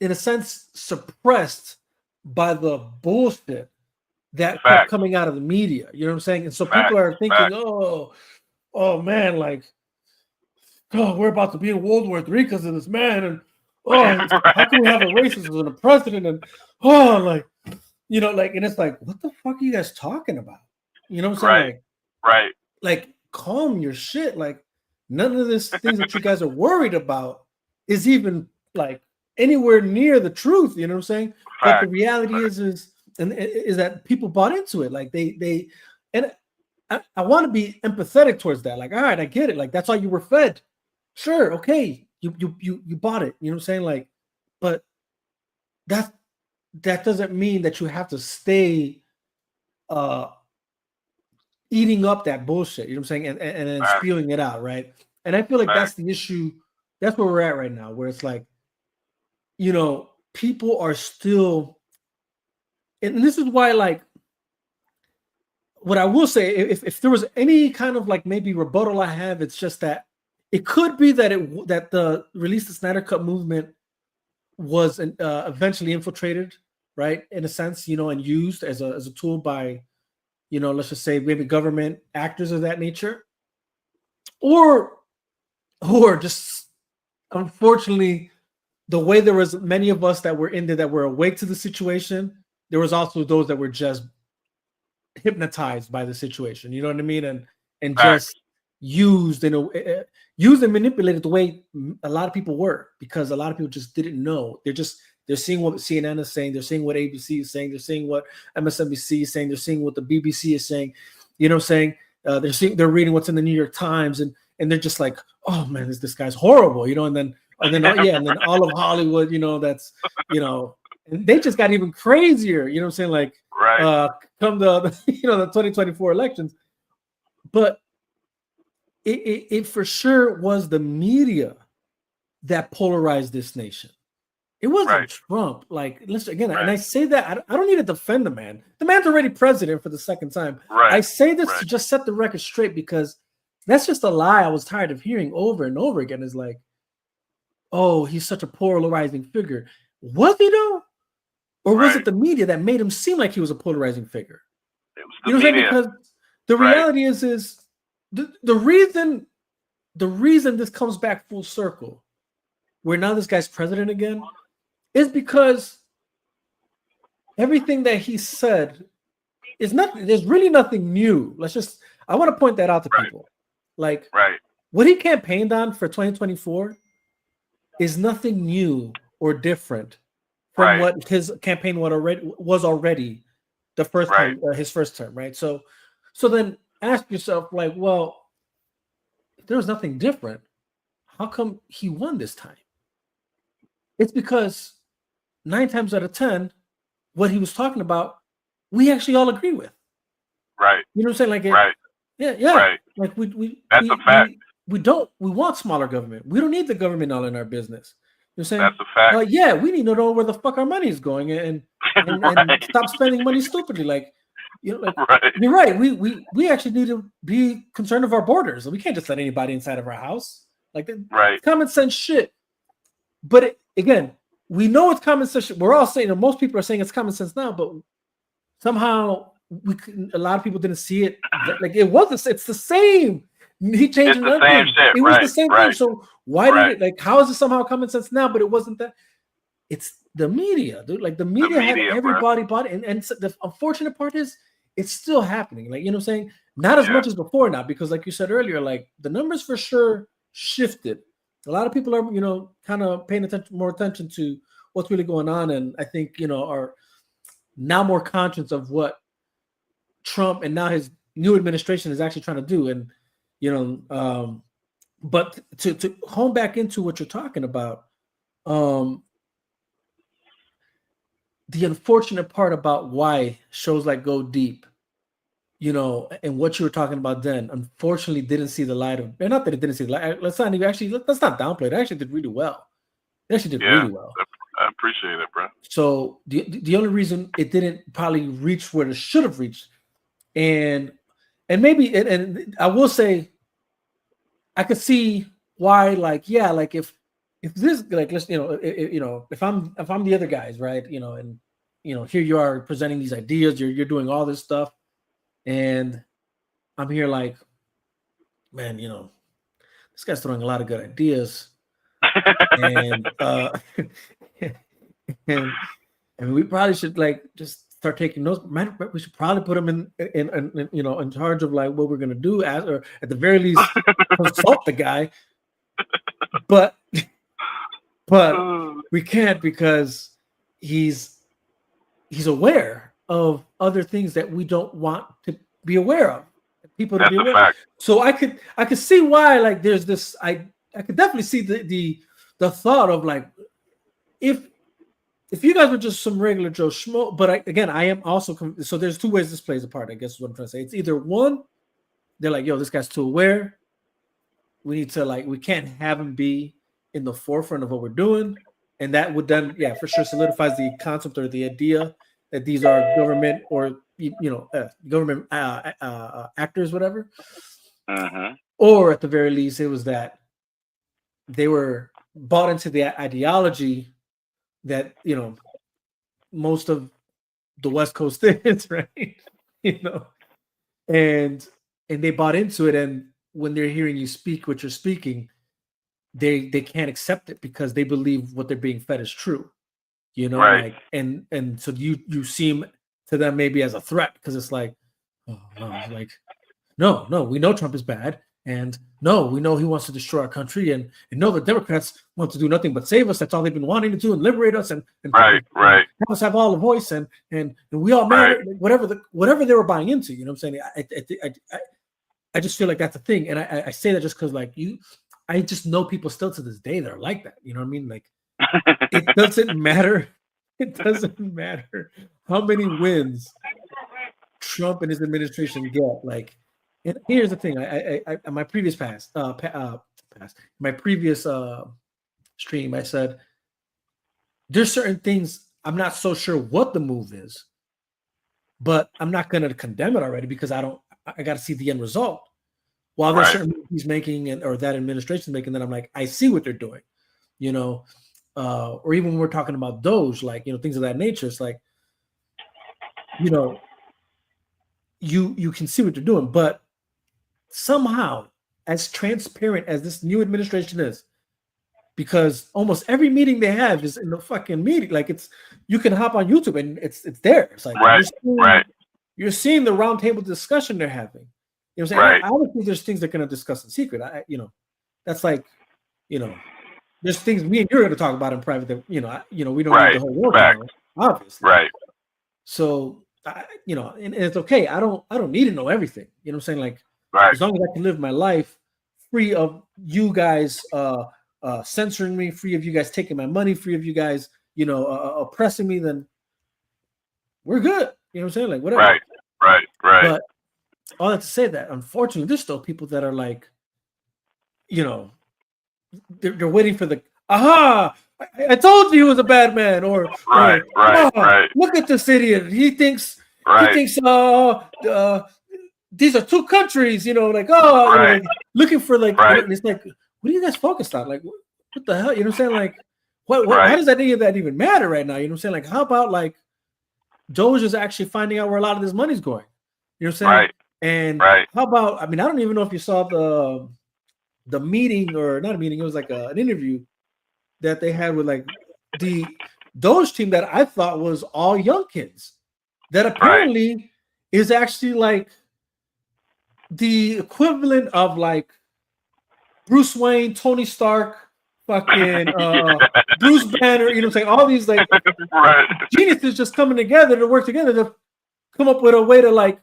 in a sense, suppressed by the bullshit that kept coming out of the media. You know what I'm saying? And so people are thinking, oh man, like, oh, we're about to be in World War III because of this man, and how can we have a racist and a president, and like, and it's like, what the fuck are you guys talking about? You know what I'm saying? Right. Like, calm your shit. Like, none of this things that you guys are worried about is even like anywhere near the truth. You know what I'm saying? But the reality is that people bought into it. Like and I want to be empathetic towards that. Like, all right, I get it. Like, that's all you were fed. Sure, okay, you bought it. You know what I'm saying? Like, but that doesn't mean that you have to stay eating up that bullshit. You know what I'm saying? And then spewing it out, right? And I feel like that's the issue. That's where we're at right now, where it's like, people are still, and this is why, like, what I will say, if there was any kind of, like, maybe rebuttal I have, it's just that it could be that that the Release the Snyder Cut movement was eventually infiltrated, right, in a sense, and used as a tool by, let's just say maybe government actors of that nature, or just, unfortunately, the way there was many of us that were in there that were awake to the situation, there was also those that were just hypnotized by the situation. You know what I mean? And just used and manipulated the way a lot of people were, because a lot of people just didn't know. They're seeing what CNN is saying, they're seeing what ABC is saying, they're seeing what MSNBC is saying, they're seeing what the BBC is saying. You know what I'm saying? They're reading what's in the New York Times, and they're just like, oh man, this guy's horrible, and then all of Hollywood, that's, and they just got even crazier, you know what I'm saying? Like, come the the 2024 elections. But it for sure was the media that polarized this nation. It wasn't Trump. Like, listen again, and I say that I don't need to defend the man. The man's already president for the second time. I say this to just set the record straight, because that's just a lie I was tired of hearing over and over again. Is like, oh, he's such a polarizing figure. Was he though? Or was it the media that made him seem like he was a polarizing figure? It was the media. Because the reality is the reason this comes back full circle, where now this guy's president again, is because everything that he said is nothing. There's really nothing new. I want to point that out to people. Like, what he campaigned on for 2024 is nothing new or different from what his campaign was already the first time, his first term, right? So then ask yourself, like, well, if there was nothing different, how come he won this time? It's because 9 times out of 10, what he was talking about, we actually all agree with. Right. You know what I'm saying? Like, yeah. Right. Like That's a fact. We want smaller government. We don't need the government all in our business. You know what I'm saying? That's a fact. Yeah, we need to know where the fuck our money is going, and and Right. stop spending money stupidly. Like, like Right. you're right. We actually need to be concerned of our borders. We can't just let anybody inside of our house. Like Right. common sense shit. But again, we know it's common sense. We're all saying, most people are saying it's common sense now, but somehow a lot of people didn't see it. Like it's the same. He changed It's the same shit. It was the same thing. So why did it, like, how is it somehow common sense now, but it wasn't that? It's the media, dude. Like the media had everybody bought it. And the unfortunate part is it's still happening. Like, you know what I'm saying? Not as much as before now, because like you said earlier, like the numbers for sure shifted. A lot of people are, kind of paying more attention to what's really going on. And I think, are now more conscious of what Trump and now his new administration is actually trying to do. And, but to hone back into what you're talking about, the unfortunate part about why shows like Go Deep, and what you were talking about then, unfortunately didn't see the light of, not that it didn't see the light. Let's not downplay it. It actually did really well. It actually did really well. I appreciate it, bro. So the only reason it didn't probably reach where it should have reached, and maybe, and I will say, I could see why, like, yeah, like if this, like, let's, if I'm the other guys, right, and here you are presenting these ideas, you're doing all this stuff, and I'm here like, man, this guy's throwing a lot of good ideas, and and we probably should like just start taking notes. We should probably put him in charge of like what we're gonna do, or at the very least consult the guy. But we can't, because he's aware of other things that we don't want to be aware of. People to be aware of. So I could see why, like, there's this. I could definitely see the thought of like, if you guys were just some regular Joe Schmo, but I am also, so there's two ways this plays a part, I guess is what I'm trying to say. It's either one, they're like, yo, this guy's too aware. We need to, like, we can't have him be in the forefront of what we're doing. And that would then, yeah, for sure solidifies the concept or the idea that these are government or, government actors, whatever. Uh-huh. Or at the very least, it was that they were bought into the ideology that, most of the West Coast is, right? And they bought into it. And when they're hearing you speak what you're speaking, they can't accept it because they believe what they're being fed is true, right. Like, and so you seem to them maybe as a threat, because it's like, oh no, it's like, no, we know Trump is bad, and no, we know he wants to destroy our country, and no, the Democrats want to do nothing but save us. That's all they've been wanting to do, and liberate us, and right. Have us have all the voice, and we all matter. Whatever they were buying into, what I'm saying. I just feel like that's a thing, and I say that just because, like, I just know people still to this day that are like that. You know what I mean? Like, it doesn't matter. It doesn't matter how many wins Trump and his administration get. Like, and here's the thing: I my previous my previous stream, I said there's certain things I'm not so sure what the move is, but I'm not going to condemn it already because I got to see the end result. While there's certain moves he's making or that administration's making, that I'm like, I see what they're doing, or even when we're talking about Doge, like, things of that nature. It's like, you can see what they're doing, but somehow, as transparent as this new administration is, because almost every meeting they have is in the fucking meeting. Like, you can hop on YouTube and it's there. It's like, you're seeing the roundtable discussion they're having. You know what I'm saying? I don't think there's things they're going to discuss in secret. That's like, there's things me and you're going to talk about in private that, we don't need the whole world to know, obviously. Right. So, and it's okay. I don't need to know everything. You know what I'm saying? Like, as long as I can live my life free of you guys censoring me, free of you guys taking my money, free of you guys, oppressing me, then we're good. You know what I'm saying? Like, whatever. Right. But all that to say that, unfortunately, there's still people that are like, they're waiting for the aha. I told you he was a bad man, or Right. look at this idiot. He thinks Right. these are two countries, like like looking for like and it's like, what are you guys focused on? Like what the hell? You know what I'm saying? Like what why does any of that even matter right now? You know what I'm saying? Like how about like Doge is actually finding out where a lot of this money's going. You know what I'm saying? Right. And how about, I mean, I don't even know if you saw the meeting, or not a meeting, it was like an interview that they had with like the Doge team that I thought was all young kids that apparently is actually like the equivalent of like Bruce Wayne, Tony Stark, fucking Bruce Banner, you know what I'm saying? All these like geniuses just coming together to work together to come up with a way to like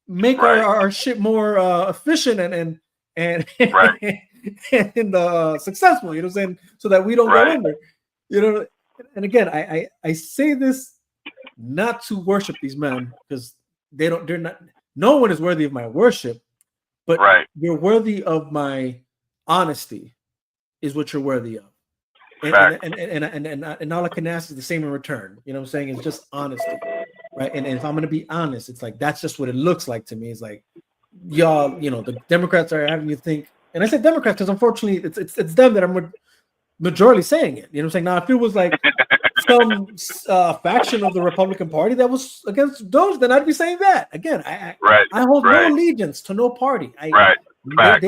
make our shit more efficient and successful, you know what I'm saying? So that we don't go under. You know, and again, I say this not to worship these men, because they're not, no one is worthy of my worship, but you're worthy of my honesty is what you're worthy of. And all I can ask is the same in return. You know what I'm saying? It's just honesty. Right. And if I'm gonna be honest, it's like that's just what it looks like to me. It's like y'all, the Democrats are having you think, and I said Democrats because unfortunately it's them that are majority saying it. You know what I'm saying? Now if it was like some faction of the Republican Party that was against Doge, then I'd be saying that. Again, I hold no allegiance to no party. They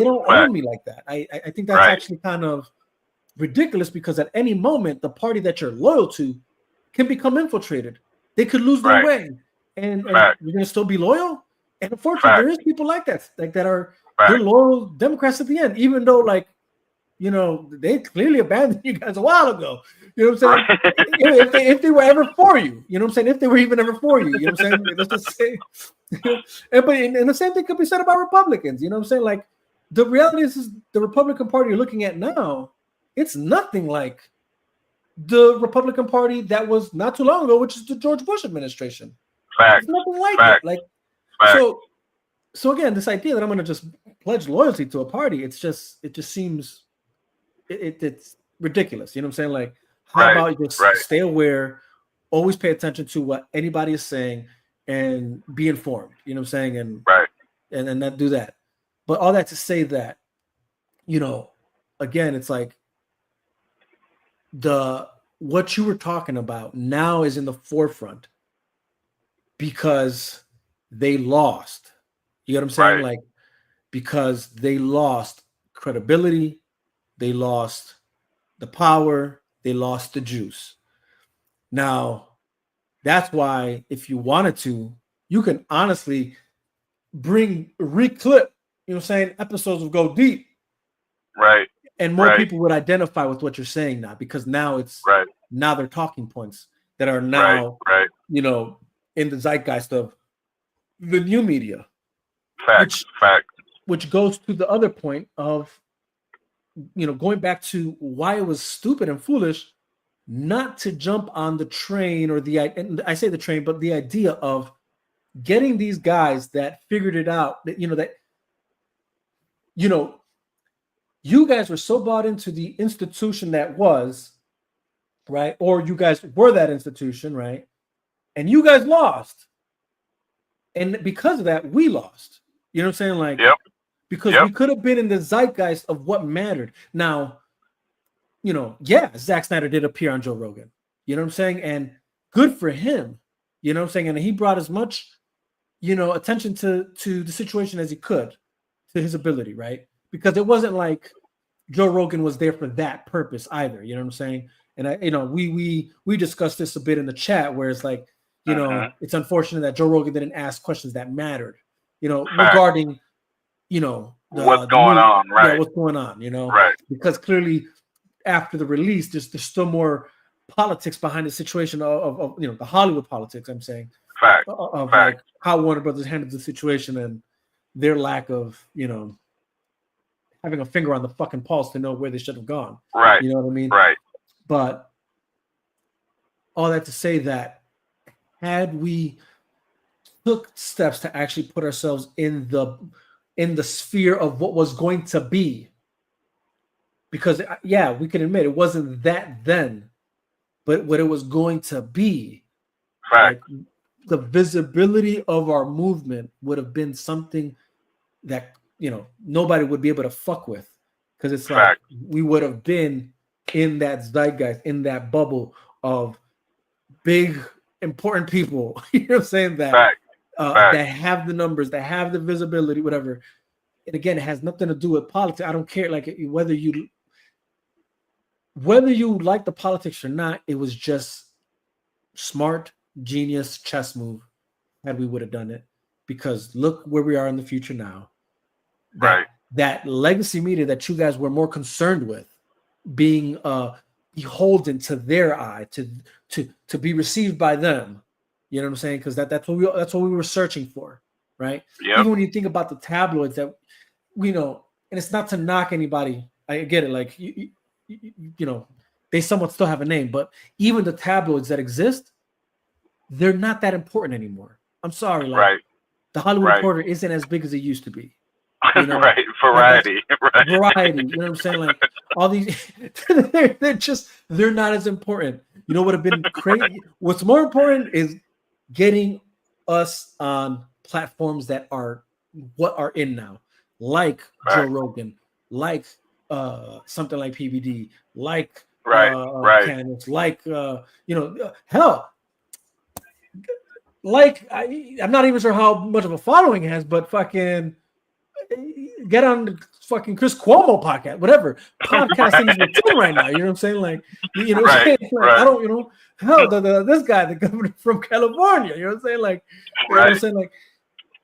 don't own me like that. I think that's actually kind of ridiculous, because at any moment the party that you're loyal to can become infiltrated. They could lose their way, and you're gonna still be loyal. And unfortunately, there is people like that, that are they're loyal Democrats at the end, even though they clearly abandoned you guys a while ago. You know what I'm saying? if they were ever for you, you know what I'm saying? If they were even ever for you, you know what I'm saying? Let's just say. And the same thing could be said about Republicans. You know what I'm saying? Like the reality is the Republican Party you're looking at now, it's nothing like the Republican Party that was not too long ago, which is the George Bush administration. It's nothing like it. Like so again, this idea that I'm going to just pledge loyalty to a party, it just seems it's ridiculous. You know what I'm saying? Like, how about you just stay aware, always pay attention to what anybody is saying, and be informed. You know what I'm saying? And not do that. But all that to say that, again, it's like what you were talking about now is in the forefront because they lost. You know what I'm saying? Like, because they lost credibility, they lost the power, they lost the juice. Now, that's why if you wanted to, you can honestly reclip, you know what I'm saying, episodes of Go Deep. Right. And more people would identify with what you're saying now, because now it's now they're talking points that are now in the zeitgeist of the new media. Which goes to the other point of going back to why it was stupid and foolish not to jump on the train, or and I say the train, but the idea of getting these guys that figured it out, that you guys were so bought into the institution that was, right? Or you guys were that institution, right? And you guys lost. And because of that, we lost. You know what I'm saying? Like, because we could have been in the zeitgeist of what mattered. Now, Zack Snyder did appear on Joe Rogan. You know what I'm saying? And good for him. You know what I'm saying? And he brought as much, attention to the situation as he could, to his ability, right? Because it wasn't like Joe Rogan was there for that purpose either. You know what I'm saying? And we discussed this a bit in the chat, where it's like, it's unfortunate that Joe Rogan didn't ask questions that mattered, regarding, what's going on, right? Yeah, what's going on, because clearly after the release, there's still more politics behind the situation of the Hollywood politics. I'm saying, like how Warner Brothers handled the situation and their lack of, having a finger on the fucking pulse to know where they should have gone. Right. You know what I mean? Right. But all that to say that had we took steps to actually put ourselves in the sphere of what was going to be, because we can admit it wasn't that then, but what it was going to be. Fact. Like the visibility of our movement would have been something that, you know, nobody would be able to fuck with, because it's like Fact. we would have been in that zeitgeist, in that bubble of big important people. You know what I'm saying? That Fact. that have the numbers, that have the visibility, whatever. And again, it has nothing to do with politics. I don't care, like, whether you like the politics or not. It was just smart, genius chess move had we would have done it, because look where we are in the future now. That legacy media that you guys were more concerned with being beholden to their eye, to be received by them. You know what I'm saying? Because that's what we were searching for, right? Yep. Even when you think about the tabloids that, you know, and it's not to knock anybody. I get it. Like you know, they somewhat still have a name, but even the tabloids that exist, they're not that important anymore. I'm sorry, like the Hollywood Reporter isn't as big as it used to be. You know, variety, variety. You know what I'm saying? Like all these, they're not as important. You know what would have been crazy? What's more important is getting us on platforms that are what are in now, like Joe Rogan, like something like PBD, like Candace, like you know, hell, like I'm not even sure how much of a following he has, but fucking get on the fucking Chris Cuomo podcast, whatever. Podcasting is the thing right now. You know what I'm saying? Like, you know, like, I don't, you know, hell, this guy, the governor from California. You know what I'm saying? Like, you know what I'm saying? Like,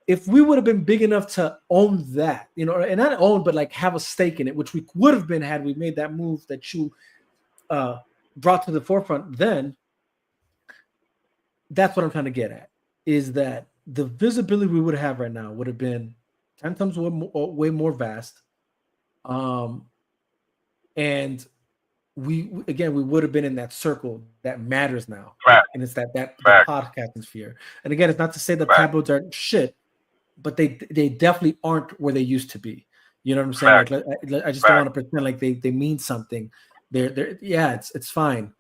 if we would have been big enough to own that, you know, and not own, but like have a stake in it, which we would have been had we made that move that you brought to the forefront, then that's what I'm trying to get at, is that the visibility we would have right now would have been 10 times way more vast. And we would have been in that circle that matters now. And it's that the podcasting sphere. And again, it's not to say that tabloids are shit, but they definitely aren't where they used to be. You know what I'm saying? Like, I just don't want to pretend like they mean something. They're it's fine.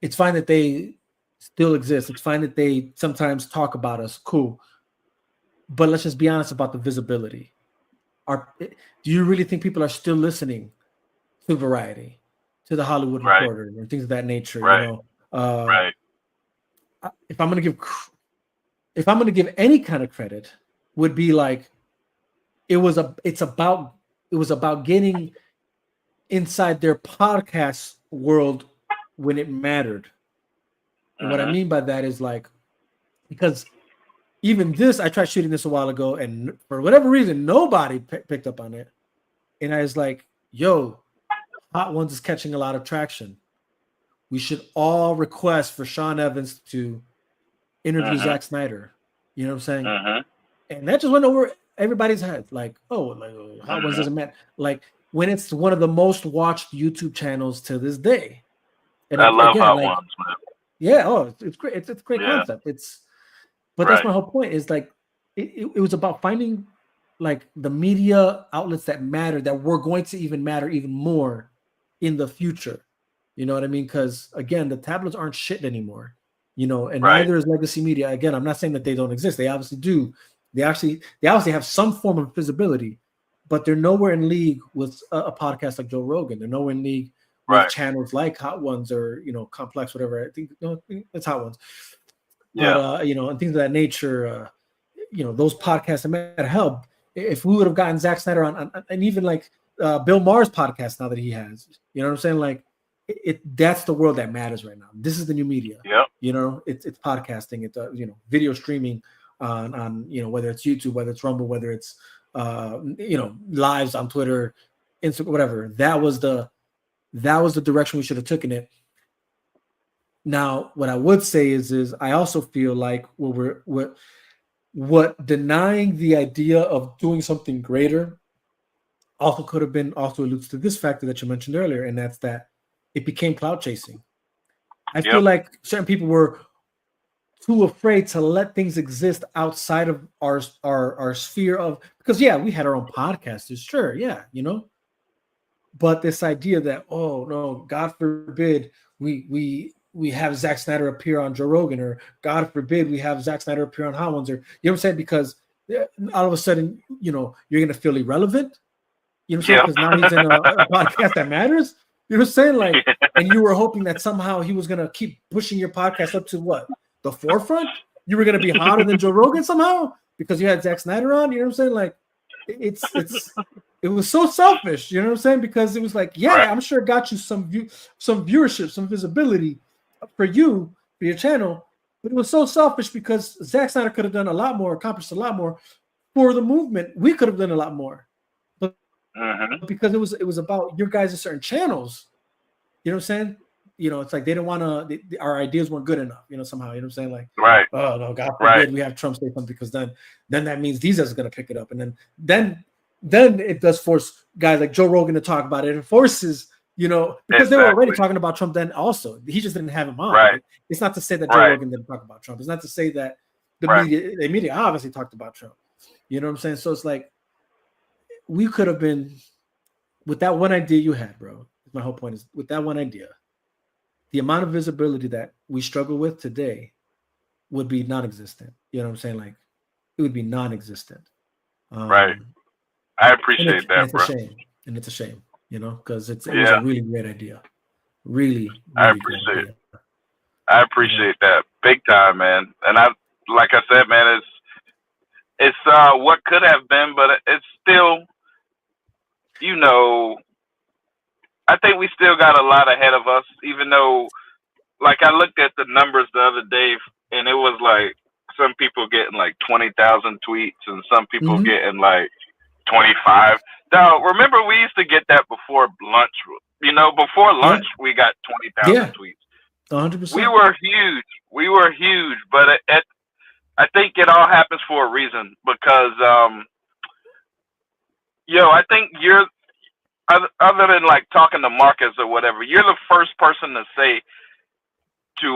It's fine that they still exist. It's fine that they sometimes talk about us. Cool. But let's just be honest about the visibility. Do you really think people are still listening to Variety, to the Hollywood Reporter, and things of that nature? You know, if I'm gonna give any kind of credit, would be like it was about getting inside their podcast world when it mattered. And what I mean by that is like, because even this, I tried shooting this a while ago, and for whatever reason, nobody picked up on it. And I was like, yo, Hot Ones is catching a lot of traction. We should all request for Sean Evans to interview Zack Snyder. You know what I'm saying? And that just went over everybody's head. Like, oh, like Hot Ones doesn't matter. Like, when it's one of the most watched YouTube channels to this day. And I love Hot Ones, man. Yeah, it's great. It's a great concept. But that's my whole point, is like it was about finding like the media outlets that matter, that were going to even matter even more in the future. You know what I mean? Because again, the tablets aren't shit anymore, you know, and neither is legacy media. Again, I'm not saying that they don't exist. They obviously do. They obviously have some form of visibility, but they're nowhere in league with a podcast like Joe Rogan. They're nowhere in league with channels like Hot Ones or, you know, Complex, whatever. I think it's Hot Ones. But, you know, and things of that nature, you know, those podcasts that matter. Hell, if we would have gotten Zack Snyder on and even like Bill Maher's podcast now that he has, you know what I'm saying? Like, that's the world that matters right now. This is the new media. You know, it's podcasting, it's you know, video streaming on you know, whether it's YouTube, whether it's Rumble, whether it's you know, lives on Twitter, Instagram, whatever. That was the direction we should have taken it. Now, what I would say is I also feel like what denying the idea of doing something greater also could have been, also alludes to this factor that you mentioned earlier, and that's that it became cloud chasing. I feel like certain people were too afraid to let things exist outside of our sphere of, because we had our own podcasters, sure, you know, but this idea that, oh no, God forbid we we have Zack Snyder appear on Joe Rogan, or God forbid we have Zack Snyder appear on Hot Ones, or you know what I'm saying? Because all of a sudden, you know, you're gonna feel irrelevant. You know what I'm saying? Because now he's in a podcast that matters. You know what I'm saying? Like, and you were hoping that somehow he was gonna keep pushing your podcast up to what, the forefront? You were gonna be hotter than Joe Rogan somehow because you had Zack Snyder on. You know what I'm saying? Like, it was so selfish. You know what I'm saying? Because it was like, yeah, I'm sure it got you some viewership, some visibility for you, for your channel. But it was so selfish because Zack Snyder could have done a lot more, accomplished a lot more for the movement. We could have done a lot more, but because it was about your guys' certain channels. You know what I'm saying? You know, it's like they didn't want to. Our ideas weren't good enough. You know, somehow. You know what I'm saying? Like, oh no, God forbid we have Trump say something, because then that means these guys are going to pick it up, and then it does force guys like Joe Rogan to talk about it. It forces, you know, because they were already talking about Trump then also. He just didn't have him on. Right? It's not to say that Joe Rogan didn't talk about Trump. It's not to say that the media obviously talked about Trump. You know what I'm saying? So it's like we could have been, with that one idea you had, bro. My whole point is, with that one idea, the amount of visibility that we struggle with today would be non-existent. You know what I'm saying? Like, it would be non-existent. Right. I appreciate that, bro. It's a shame, you know, because it was a really great idea. Really I appreciate it. I appreciate that big time, man. And like I said, man, it's what could have been, but it's still, you know, I think we still got a lot ahead of us, even though, like, I looked at the numbers the other day, and it was like some people getting like 20,000 tweets and some people getting like 25. Now, remember, we used to get that before lunch. You know, before lunch, we got 20,000 tweets. 100%. We were huge, but I think it all happens for a reason, because, I think you're, other than like talking to Marcus or whatever, you're the first person to say to,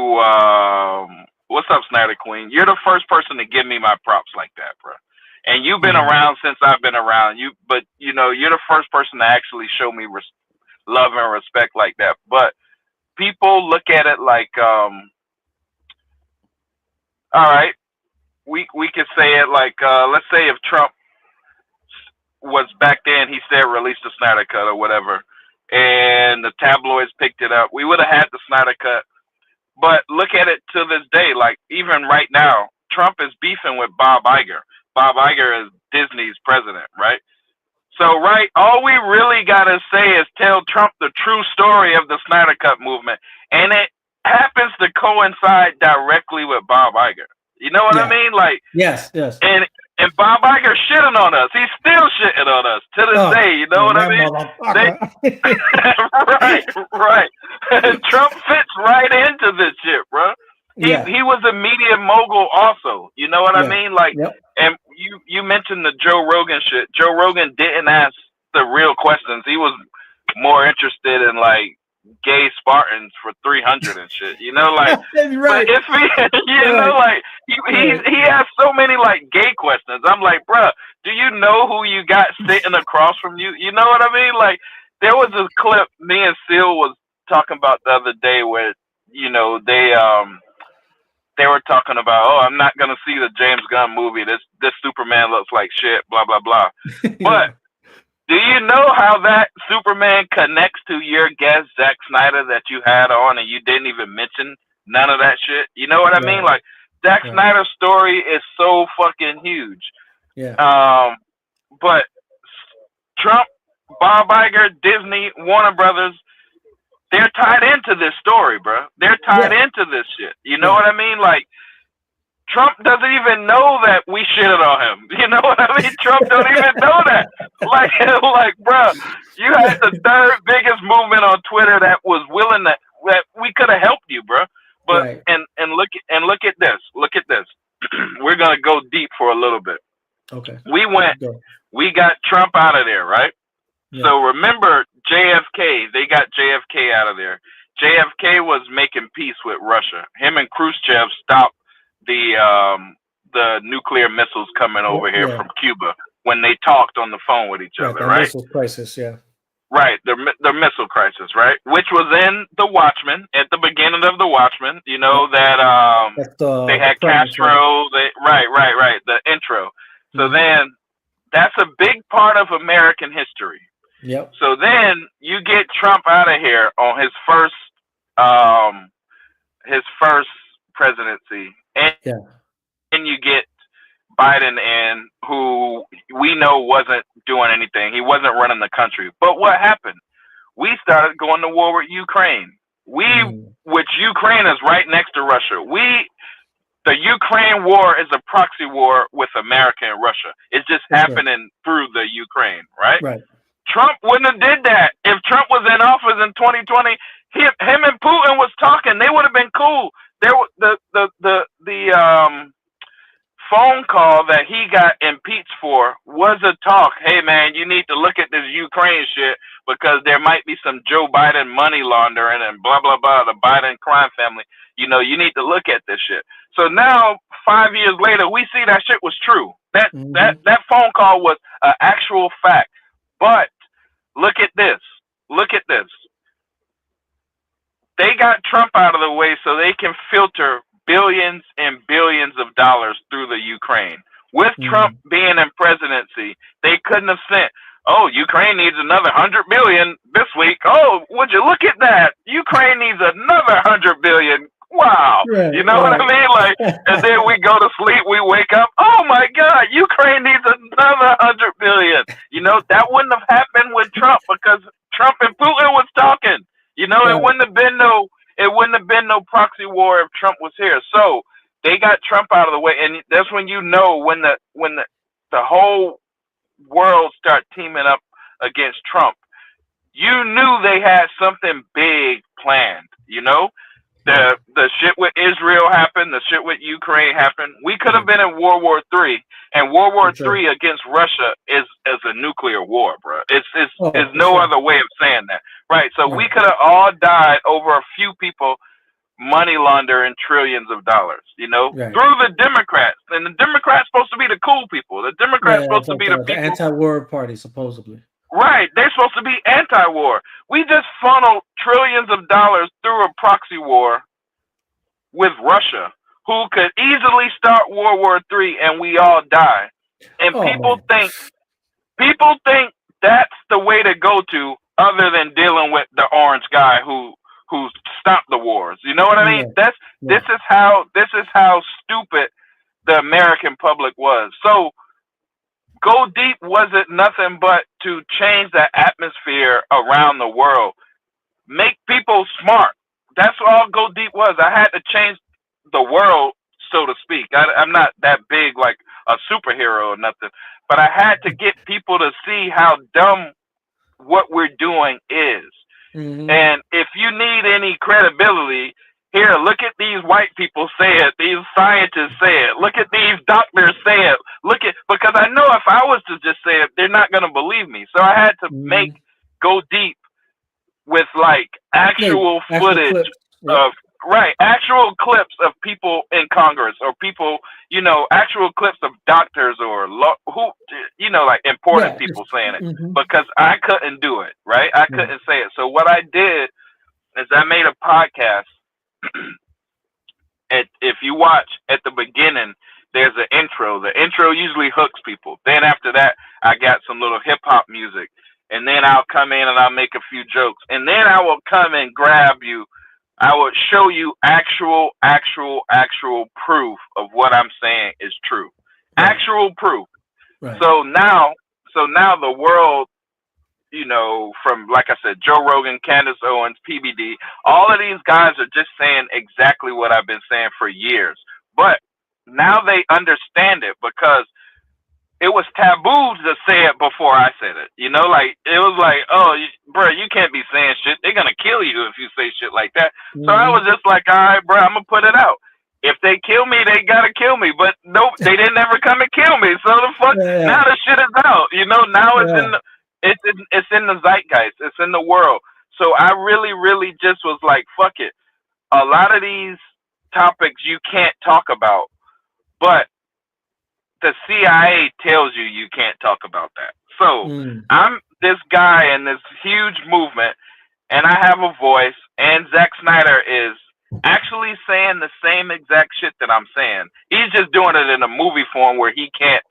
what's up, Snyder Queen? You're the first person to give me my props like that, bro. And you've been around since I've been around. But you're the first person to actually show me love and respect like that. But people look at it like, all right, we could say it like, let's say if Trump was back then, he said release the Snyder Cut or whatever, and the tabloids picked it up, we would have had the Snyder Cut. But look at it to this day, like even right now, Trump is beefing with Bob Iger. Bob Iger is Disney's president, right? So, all we really got to say is tell Trump the true story of the Snyder Cut movement. And it happens to coincide directly with Bob Iger. You know what I mean? Like, yes. And Bob Iger shitting on us. He's still shitting on us to this day. You know what I mean? Right. And Trump fits right into this shit, bro. He was a media mogul also. You know what I mean? Like, and you mentioned the Joe Rogan shit. Joe Rogan didn't ask the real questions. He was more interested in like gay Spartans for 300 and shit. You know, like, right. If he has so many like gay questions. I'm like, bruh, do you know who you got sitting across from you? You know what I mean? Like, there was this clip me and Seal was talking about the other day where, they were talking about, oh, I'm not gonna see the James Gunn movie. This Superman looks like shit, blah blah blah. But do you know how that Superman connects to your guest Zack Snyder that you had on, and you didn't even mention none of that shit? You know what I mean? Like, Zack Snyder's story is so fucking huge. But Trump, Bob Iger, Disney, Warner Brothers, they're tied into this story, bro. They're tied into this shit. You know what I mean? Like, Trump doesn't even know that we shitted on him. You know what I mean? Trump don't even know that. Like, bro, you had the third biggest movement on Twitter that was willing that we could have helped you, bro. But and look at this. Look at this. We're gonna go deep for a little bit. Okay. We got Trump out of there, right? So remember JFK, they got JFK out of there. JFK was making peace with Russia. Him and Khrushchev stopped the nuclear missiles coming over here from Cuba when they talked on the phone with each other, right? Missile crisis, Right, the missile crisis, right? Which was in The Watchmen, at the beginning of The Watchmen. You know that That's they the had premise, Castro. Right. The intro. So Mhm. then that's a big part of American history. Yep. So then you get Trump out of here on his first presidency, and Yeah. you get Biden in, who we know wasn't doing anything. He wasn't running the country. But what happened? We started going to war with Ukraine. Which Ukraine is right next to Russia. The Ukraine war is a proxy war with America and Russia. It's just happening through the Ukraine, right? Right. Trump wouldn't have did that. If Trump was in office in 2020, him and Putin was talking. They would have been cool. There, the phone call that he got impeached for was a talk. Hey man, you need to look at this Ukraine shit because there might be some Joe Biden money laundering and blah blah blah, the Biden crime family. You know, you need to look at this shit. So now 5 years later, we see that shit was true. That phone call was an actual fact. But look at this. Look at this. They got Trump out of the way so they can filter billions and billions of dollars through the Ukraine. With Trump being in presidency, they couldn't have sent, oh, Ukraine needs another 100 billion this week. Oh, would you look at that? Ukraine needs another 100 billion. Wow. You know what I mean? Like, and then we go to sleep, we wake up, oh my God, Ukraine needs another 100 billion. You know, that wouldn't have happened with Trump because Trump and Putin was talking. You know, it wouldn't have been no proxy war if Trump was here. So they got Trump out of the way, and that's when you know when the whole world start teaming up against Trump. You knew they had something big planned. You know, the shit with Israel happened, the shit with Ukraine happened. We could have been in World War III, and World War III against Russia is a nuclear war, bro. It's no other way of saying that. Right, so we could have all died over a few people money laundering trillions of dollars, you know, through the Democrats. And the Democrats supposed to be the cool people. The Democrats supposed to be the people. The anti-war party, supposedly. Right, they're supposed to be anti-war. We just funneled trillions of dollars through a proxy war with Russia, who could easily start World War III and we all die. And people think that's the way to go to, other than dealing with the orange guy who stopped the wars. You know what I mean? This is how stupid the American public was. So Go Deep wasn't nothing but to change the atmosphere around the world. Make people smart. That's all Go Deep was. I had to change the world, so to speak. I'm not that big like a superhero or nothing, but I had to get people to see how dumb what we're doing is. And if you need any credibility, here, look at these white people say it, these scientists say it, look at these doctors say it, because I know if I was to just say it, they're not going to believe me. So I had to make Go Deep with like actual footage of, actual clips of people in Congress or people, you know, actual clips of doctors or who, you know, like important people saying it, because I couldn't do it, right? I couldn't say it. So what I did is I made a podcast. If you watch at the beginning, there's an intro. The intro usually hooks people. Then after that, I got some little hip hop music, and then I'll come in and I'll make a few jokes, and then I will come and grab you. I will show you actual proof of what I'm saying is true. Actual proof. So now the world, you know, from, like I said, Joe Rogan, Candace Owens, PBD, all of these guys are just saying exactly what I've been saying for years. But now they understand it, because it was taboo to say it before I said it. You know, like, it was like, oh, bro, you can't be saying shit. They're going to kill you if you say shit like that. So I was just like, all right, bro, I'm going to put it out. If they kill me, they got to kill me. But nope, they didn't ever come and kill me. So the fuck, now the shit is out. You know, now it's in the zeitgeist. It's in the world. So I really just was like, fuck it. A lot of these topics you can't talk about, but the CIA tells you can't talk about that. So I'm this guy in this huge movement, and I have a voice, and Zack Snyder is actually saying the same exact shit that I'm saying. He's just doing it in a movie form where he can't,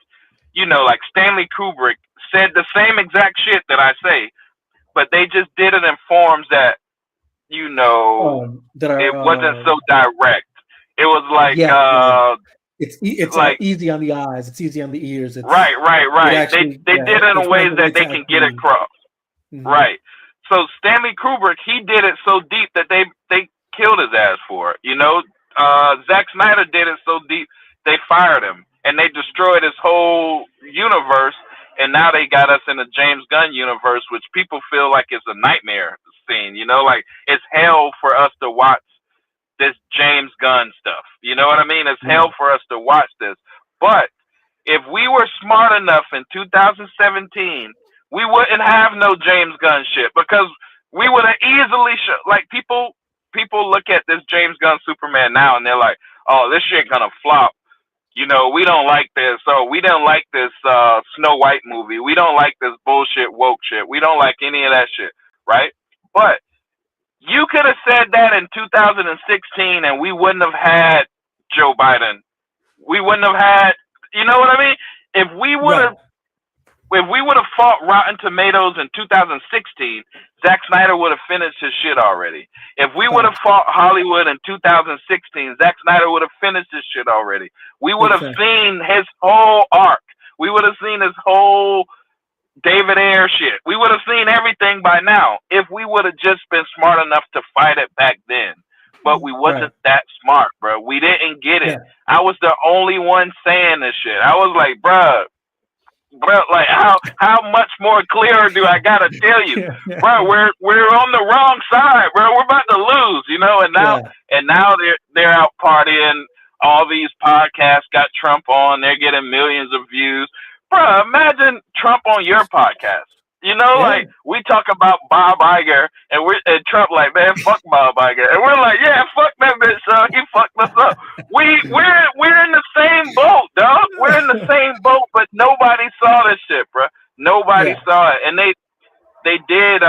like Stanley Kubrick said the same exact shit that I say, but they just did it in forms that, that are, it wasn't so direct. It was like, It's like easy on the eyes. It's easy on the ears. It's right. Actually, They did it in ways that they can get across. Right. So Stanley Kubrick, he did it so deep that they killed his ass for it. Zack Snyder did it so deep they fired him, and they destroyed his whole universe. And now they got us in the James Gunn universe, which people feel like it's a nightmare scene. Like it's hell for us to watch this James Gunn stuff. You know what I mean? It's hell for us to watch this. But if we were smart enough in 2017, we wouldn't have no James Gunn shit, because we would have easily like people look at this James Gunn Superman now and they're like, oh, this shit gonna flop. We don't like this. Oh, we didn't like this Snow White movie. We don't like this bullshit woke shit. We don't like any of that shit, right? But you could have said that in 2016 and we wouldn't have had Joe Biden. We wouldn't have had, you know what I mean? If we would have fought Rotten Tomatoes in 2016, Zack Snyder would have finished his shit already. If we would have fought Hollywood in 2016, Zack Snyder would have finished his shit already. We would have seen his whole arc. We would have seen his whole David Ayer shit. We would have seen everything by now if we would have just been smart enough to fight it back then. But we wasn't that smart, bro. We didn't get it. Yeah. I was the only one saying this shit. I was like, bro, like how much more clearer do I gotta tell you, bro? We're on the wrong side, bro. We're about to lose, And now they're out partying. All these podcasts got Trump on. They're getting millions of views, bro. Imagine Trump on your podcast. Like we talk about Bob Iger, and Trump like, man, fuck Bob Iger, and we're like, yeah, fuck that bitch, son. He fucked us up. We're in the same boat, dog. We're in the same boat, but nobody saw this shit, bro. Nobody saw it, and they did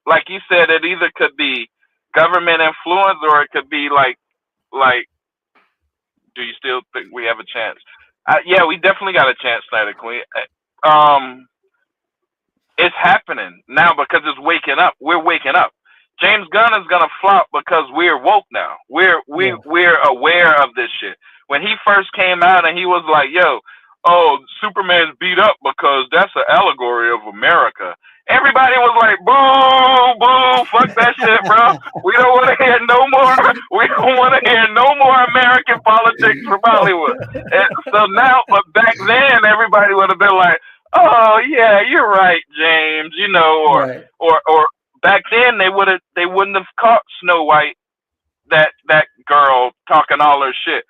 like you said, it either could be government influence or it could be like. Do you still think we have a chance? Yeah, we definitely got a chance, Snyder Queen. It's happening now because it's waking up. We're waking up. James Gunn is gonna flop because we're woke now. We're aware of this shit. When he first came out and he was like, "Yo, Superman's beat up because that's an allegory of America." Everybody was like, "Boo, boo, fuck that shit, bro. We don't want to hear no more. We don't want to hear no more American politics from Hollywood." And so now, but back then, everybody would have been like, "Oh yeah, you're right, James." Or back then they wouldn't have caught Snow White, that girl talking all her shit.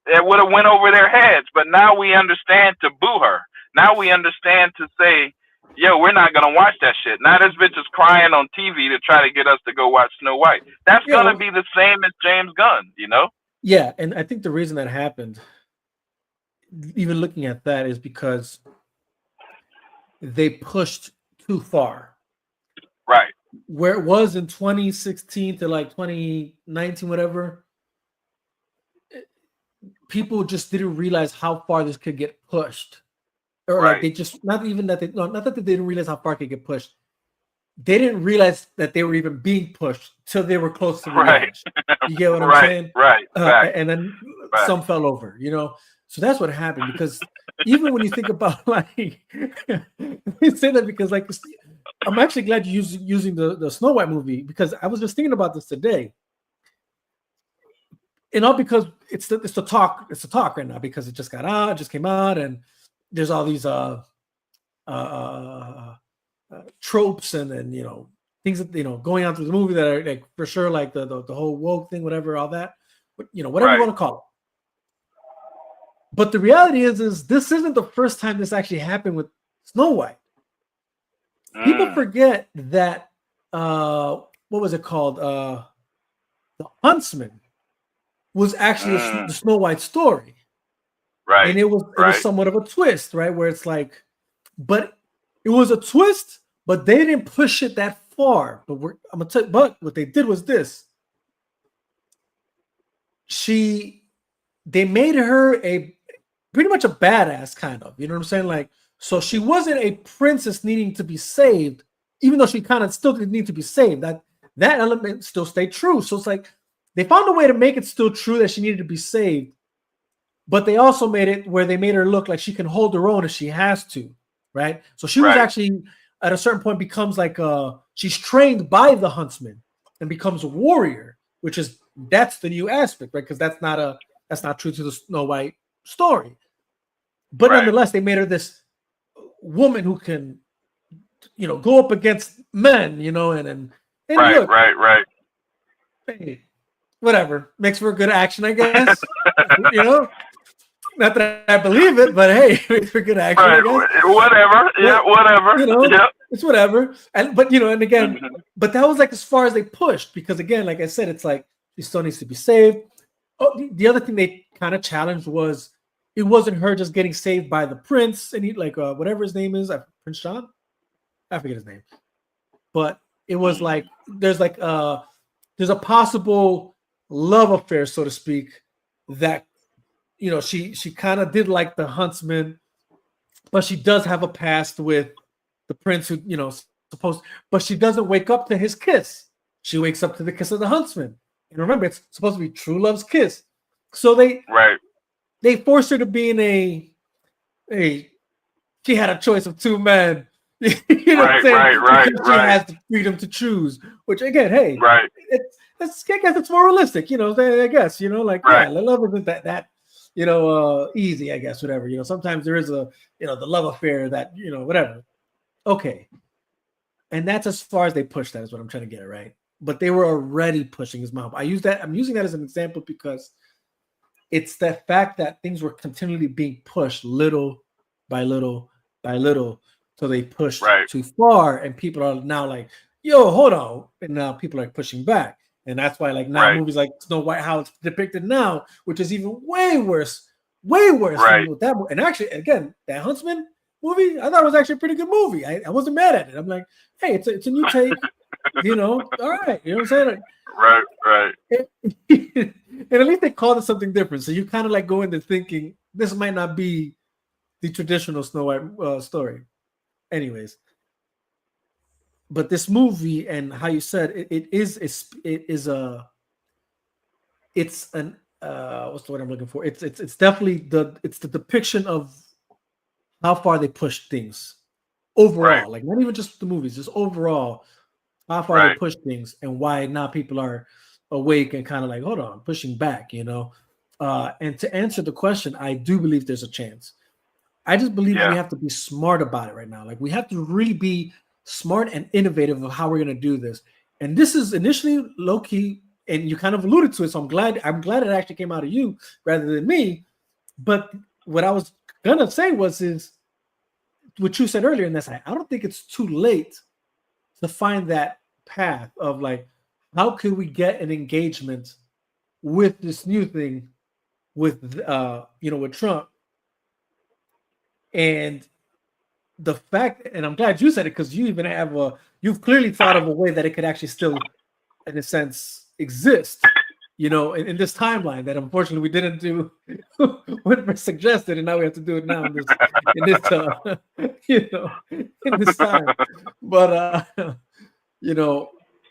It would have went over their heads. But now we understand to boo her. Now we understand to say, yo, we're not gonna watch that shit. Now this bitch is crying on TV to try to get us to go watch Snow White. That's gonna be the same as James Gunn, Yeah, and I think the reason that happened, even looking at that, is because they pushed too far. Right. Where it was in 2016 to like 2019, whatever, people just didn't realize how far this could get pushed. Or like they just not that they didn't realize how far it could get pushed. They didn't realize that they were even being pushed till they were close to the edge. You get what I'm saying? Right. And then some fell over, So that's what happened, because even when you think about like, we say that because like, I'm actually glad you're using the Snow White movie, because I was just thinking about this today. And all because it's the talk right now, because it just came out, and there's all these tropes and things that going on through the movie that are like for sure like the whole woke thing, whatever, all that, whatever you want to call it. But the reality is this isn't the first time this actually happened with Snow White. People forget that what was it called? The Huntsman was actually the Snow White story. Right. And it was somewhat of a twist, right? Where it's like, but it was a twist, but they didn't push it that far. But I'm gonna tell you, but what they did was this. They made her pretty much a badass, kind of. You know what I'm saying? Like, so she wasn't a princess needing to be saved, even though she kind of still didn't need to be saved. That element still stayed true. So it's like they found a way to make it still true that she needed to be saved, but they also made it where they made her look like she can hold her own if she has to, right? So she was actually at a certain point becomes like she's trained by the huntsman and becomes a warrior, that's the new aspect, right? Because that's not true to the Snow White story. But nonetheless, they made her this woman who can, go up against men, and look, hey, whatever, makes for a good action, I guess. Not that I believe it, but hey, makes for good action. Right. Whatever. Yeah, whatever. It's whatever. And again, but that was like as far as they pushed, because again, like I said, it's like she still needs to be saved. Oh, the other thing they kind of challenged was it wasn't her just getting saved by the prince and whatever his name is, Prince John, I forget his name, but it was like there's a possible love affair, so to speak, that she kind of did like the huntsman, but she does have a past with the prince who but she doesn't wake up to his kiss. She wakes up to the kiss of the huntsman. And remember, it's supposed to be true love's kiss. So they forced her to be in she had a choice of two men. What I'm saying? She has the freedom to choose, which again, hey, I guess it's more realistic, I guess, love isn't that easy, I guess, whatever, sometimes there is the love affair that, whatever. Okay. And that's as far as they push that is what I'm trying to get at, right? But they were already pushing his mom. I'm using that as an example because it's the fact that things were continually being pushed little by little by little. So they pushed too far, and people are now like, yo, hold on. And now people are pushing back. And that's why movies like Snow White, how it's depicted now, which is even way worse than that. And actually, again, that Huntsman movie, I thought it was actually a pretty good movie. I wasn't mad at it. I'm like, hey, it's a new take. All right. You know what I'm saying? Right. And at least they called it something different. So you kind of like go into thinking this might not be the traditional Snow White story. Anyways, but this movie and how you said it's an what's the word I'm looking for? It's definitely the depiction of how far they push things overall, like not even just the movies, just overall how far they push things and why now people are awake and kind of like, hold on, pushing back, and to answer the question, I do believe there's a chance. I just believe we have to be smart about it right now. Like we have to really be smart and innovative of how we're going to do this. And this is initially low key, and you kind of alluded to it. So I'm glad it actually came out of you rather than me. But what I was going to say is what you said earlier, and that's I don't think it's too late to find that path of like, how could we get an engagement with this new thing with, with Trump? And the fact, and I'm glad you said it because you even you've clearly thought of a way that it could actually still, in a sense, exist, in this timeline that unfortunately we didn't do what was suggested, and now we have to do it now in this time. But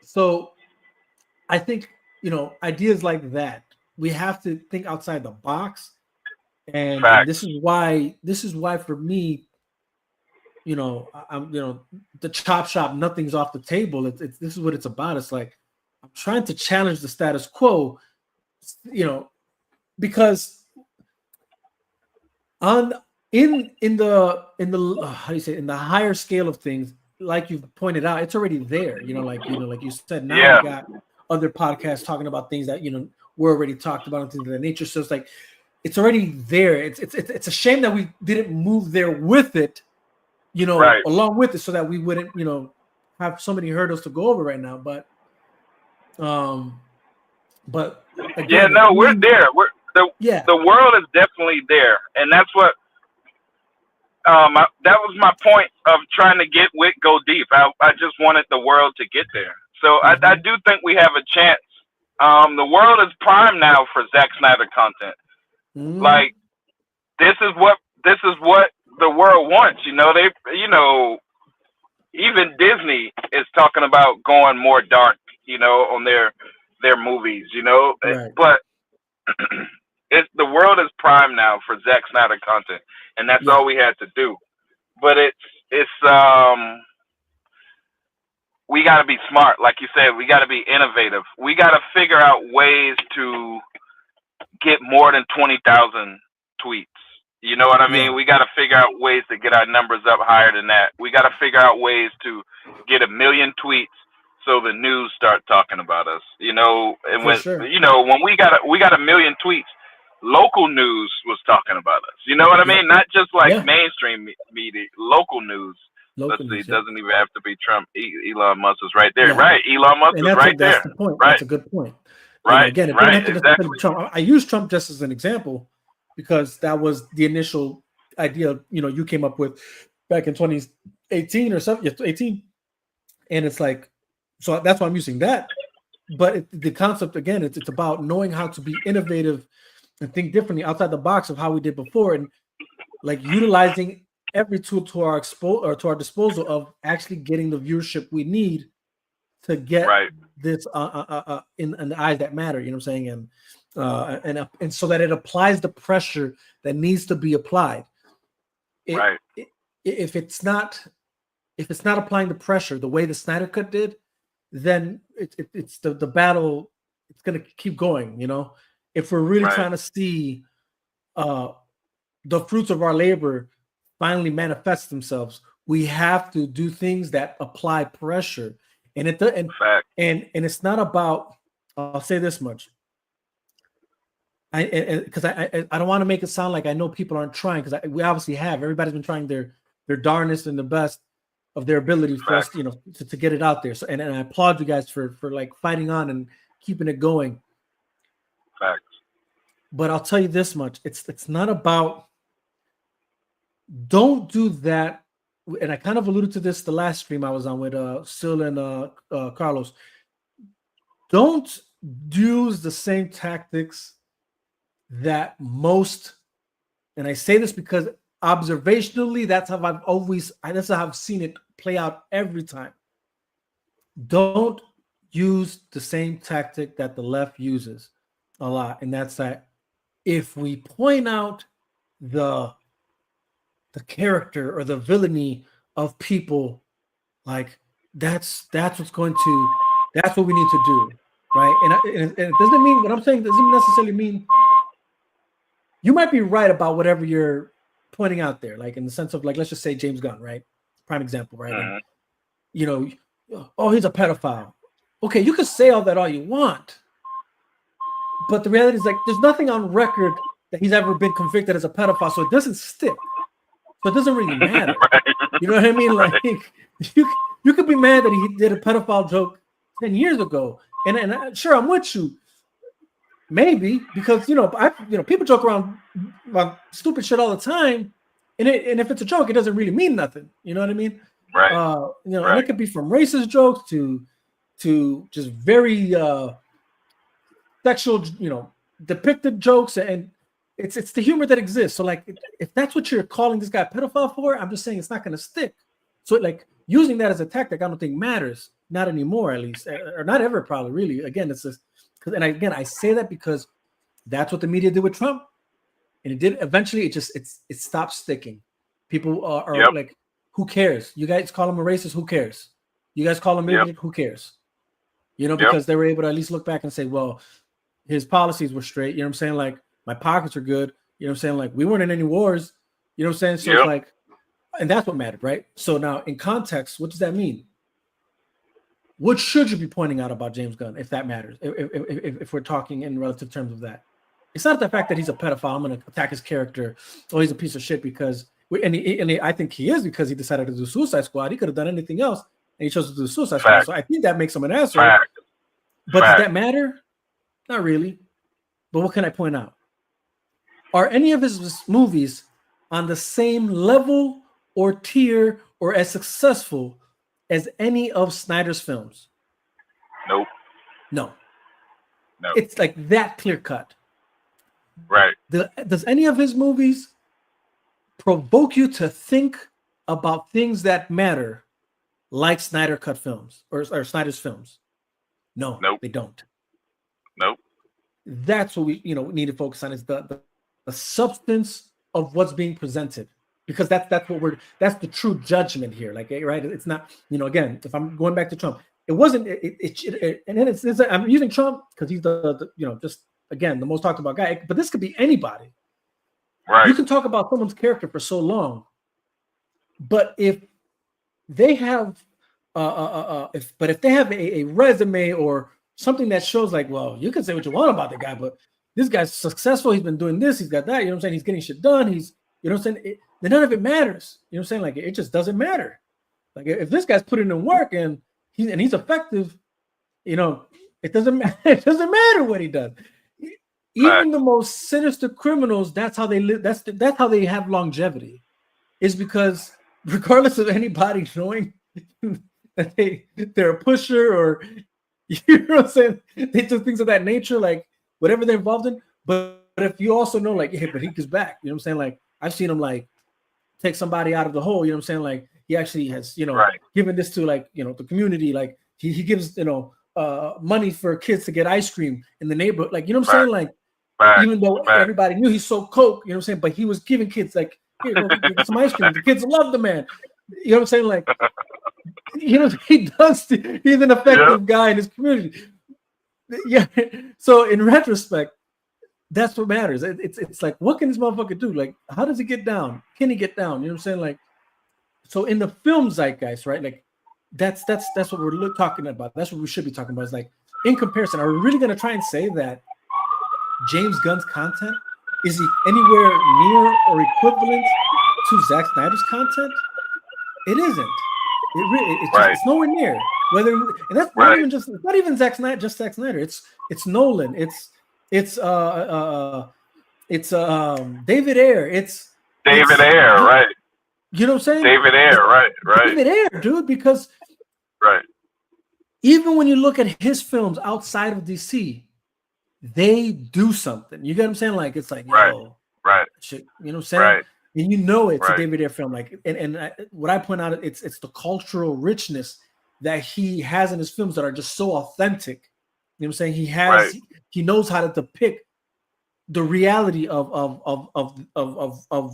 so I think ideas like that, we have to think outside the box, and this is why for me, I'm the chop shop, nothing's off the table. It's this is what it's about. It's like I'm trying to challenge the status quo, because in the how do you say, in the higher scale of things, like you've pointed out, it's already there. Like you said, now we got other podcasts talking about things that we're already talked about and things of that nature. So it's like it's already there. It's a shame that we didn't move there with it, along with it, so that we wouldn't, have so many hurdles to go over right now. But again, we're there. The world is definitely there, and that's what that was my point of trying to get with Go Deep. I just wanted the world to get there. So I do think we have a chance. The world is primed now for Zack Snyder content. Like this is what the world wants. Even Disney is talking about going more dark. On their movies. Right. But the world is primed now for Zack Snyder content, and that's all we had to do. But it's we got to be smart, like you said. We got to be innovative. We got to figure out ways to get more than 20,000 tweets. You know what I mean? We got to figure out ways to get our numbers up higher than that. We got to figure out ways to get 1 million tweets so the news start talking about us. And when we got 1 million tweets, local news was talking about us. You know what I mean? Not just like mainstream media, local news. Let's see, it doesn't even have to be Trump. Elon Musk is right there. Right. Elon Musk is right there. That's the point. Right. That's a good point. Right. Again, it right. Have to Trump. I use Trump just as an example because that was the initial idea, you came up with back in 2018 or something, 18. And it's like, so that's why I'm using that. But the concept, again, it's about knowing how to be innovative and think differently outside the box of how we did before, and like utilizing every tool to our disposal of actually getting the viewership we need to get this in the eyes that matter. You know what I'm saying? And so that it applies the pressure that needs to be applied. If it's not applying the pressure the way the Snyder Cut did, then it's the battle. It's going to keep going. If we're really trying to see the fruits of our labor finally manifest themselves, we have to do things that apply pressure. And it's not about. I'll say this much. Because I don't want to make it sound like I know people aren't trying, because we obviously have. Everybody's been trying their darnest and the best of their ability for us, to get it out there. So, and I applaud you guys for like fighting on and keeping it going. Facts. But I'll tell you this much: it's not about. Don't do that. And I kind of alluded to this the last stream I was on with Sil and Carlos. Don't use the same tactics that most, and I say this because observationally, that's how I've seen it play out every time. Don't use the same tactic that the left uses a lot, and that's that if we point out the character or the villainy of people, like that's what we need to do, right? And it doesn't mean what I'm saying doesn't necessarily mean you might be right about whatever you're pointing out there, like in the sense of, like, let's just say James Gunn, right? Prime example, right? And, oh, he's a pedophile. Okay, you can say all you want, but the reality is, like, there's nothing on record that he's ever been convicted as a pedophile, so it doesn't stick. So it doesn't really matter. You know what I mean? Like, you could be mad that he did a pedophile joke 10 years ago, and sure, I'm with you. Maybe because people joke around about stupid shit all the time, and if it's a joke, it doesn't really mean nothing. You know what I mean? Right. And it could be from racist jokes to just very sexual, depicted jokes, and it's the humor that exists. So, like, if that's what you're calling this guy a pedophile for, I'm just saying it's not going to stick. So, like, using that as a tactic, I don't think matters, not anymore, at least, or not ever, probably. Really, again, it's just. And I say that because that's what the media did with Trump, and it did eventually. It stopped sticking. People are like, who cares? You guys call him a racist? Who cares? You guys call him bigoted? Who cares? Because they were able to at least look back and say, well, his policies were straight. You know what I'm saying? Like, my pockets are good. You know what I'm saying? Like, we weren't in any wars. You know what I'm saying? So it's like, and that's what mattered, right? So now, in context, what does that mean? What should you be pointing out about James Gunn, if that matters? If we're talking in relative terms of that, it's not the fact that he's a pedophile. I'm going to attack his character. Oh, he's a piece of shit because, I think he is, because he decided to do Suicide Squad. He could have done anything else, and he chose to do Suicide Squad. So I think that makes him an asshole. But does that matter? Not really. But what can I point out? Are any of his movies on the same level or tier or as successful as any of Snyder's films? Nope. No. No. It's like that clear cut. Right. Does any of his movies provoke you to think about things that matter, like Snyder cut films or Snyder's films? No, nope. They don't. Nope. That's what we need to focus on, is the substance of what's being presented, because that's the true judgment here. Like, right? It's not, again, if I'm going back to Trump, it wasn't and then it's I'm using Trump because he's the just again the most talked about guy, but this could be anybody. Right. You can talk about someone's character for so long, but if they have if they have a resume or something that shows, like, well, you can say what you want about the guy, but this guy's successful, he's been doing this, he's got that, what I'm saying, he's getting shit done, he's, what I'm saying, then none of it matters. What I'm saying? Like, it just doesn't matter. Like, if this guy's putting in work and he's effective, it doesn't matter. It doesn't matter what he does. Even the most sinister criminals, that's how they live. That's how they have longevity, is because regardless of anybody knowing that they're a pusher, or what I'm saying, they do things of that nature, like whatever they're involved in. But if you also know, like, hey, but he goes back. You know what I'm saying? Like, I've seen him like take somebody out of the hole. You know what I'm saying? Like, he actually has, given this to, like, the community. Like, he gives, money for kids to get ice cream in the neighborhood. Like, you know what I'm saying? Like, even though everybody knew he's so coke, what I'm saying? But he was giving kids, like, here, go get some ice cream. The kids love the man. You know what I'm saying? Like, he does. He's an effective guy in his community. Yeah. So in retrospect, that's what matters. It's like, what can this motherfucker do? Like, how does he get down? Can he get down? You know what I'm saying? Like, so in the film zeitgeist, right? Like, that's what we're talking about. That's what we should be talking about. Is like, in comparison, are we really going to try and say that James Gunn's content is anywhere near or equivalent to Zack Snyder's content? It isn't. It's nowhere near. And that's not even just, it's not even Zack Snyder, just Zack Snyder. It's Nolan. It's David Ayer. It's David Ayer, right? You know what I'm saying? David Ayer, right. David Ayer, dude, because even when you look at his films outside of DC, they do something. You get what I'm saying? Like, it's like, yo, shit, you know what I'm saying? Right. And it's a David Ayer film. Like, and what I point out, it's the cultural richness that he has in his films that are just so authentic. You know what I'm saying? He knows how to depict the reality of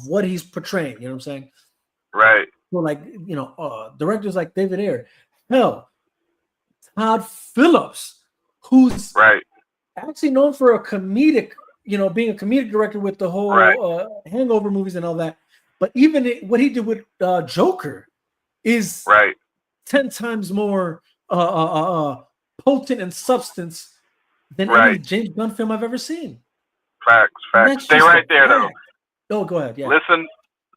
what he's portraying. You know what I'm saying? Right. So, like, directors like David Ayer, hell, Todd Phillips, who's actually known for a comedic, being a comedic director with the whole Hangover movies and all that. But even what he did with Joker is 10 times more potent and substance than any James Gunn film I've ever seen. Facts. Stay right there, though. Oh, go ahead. Yeah. Listen,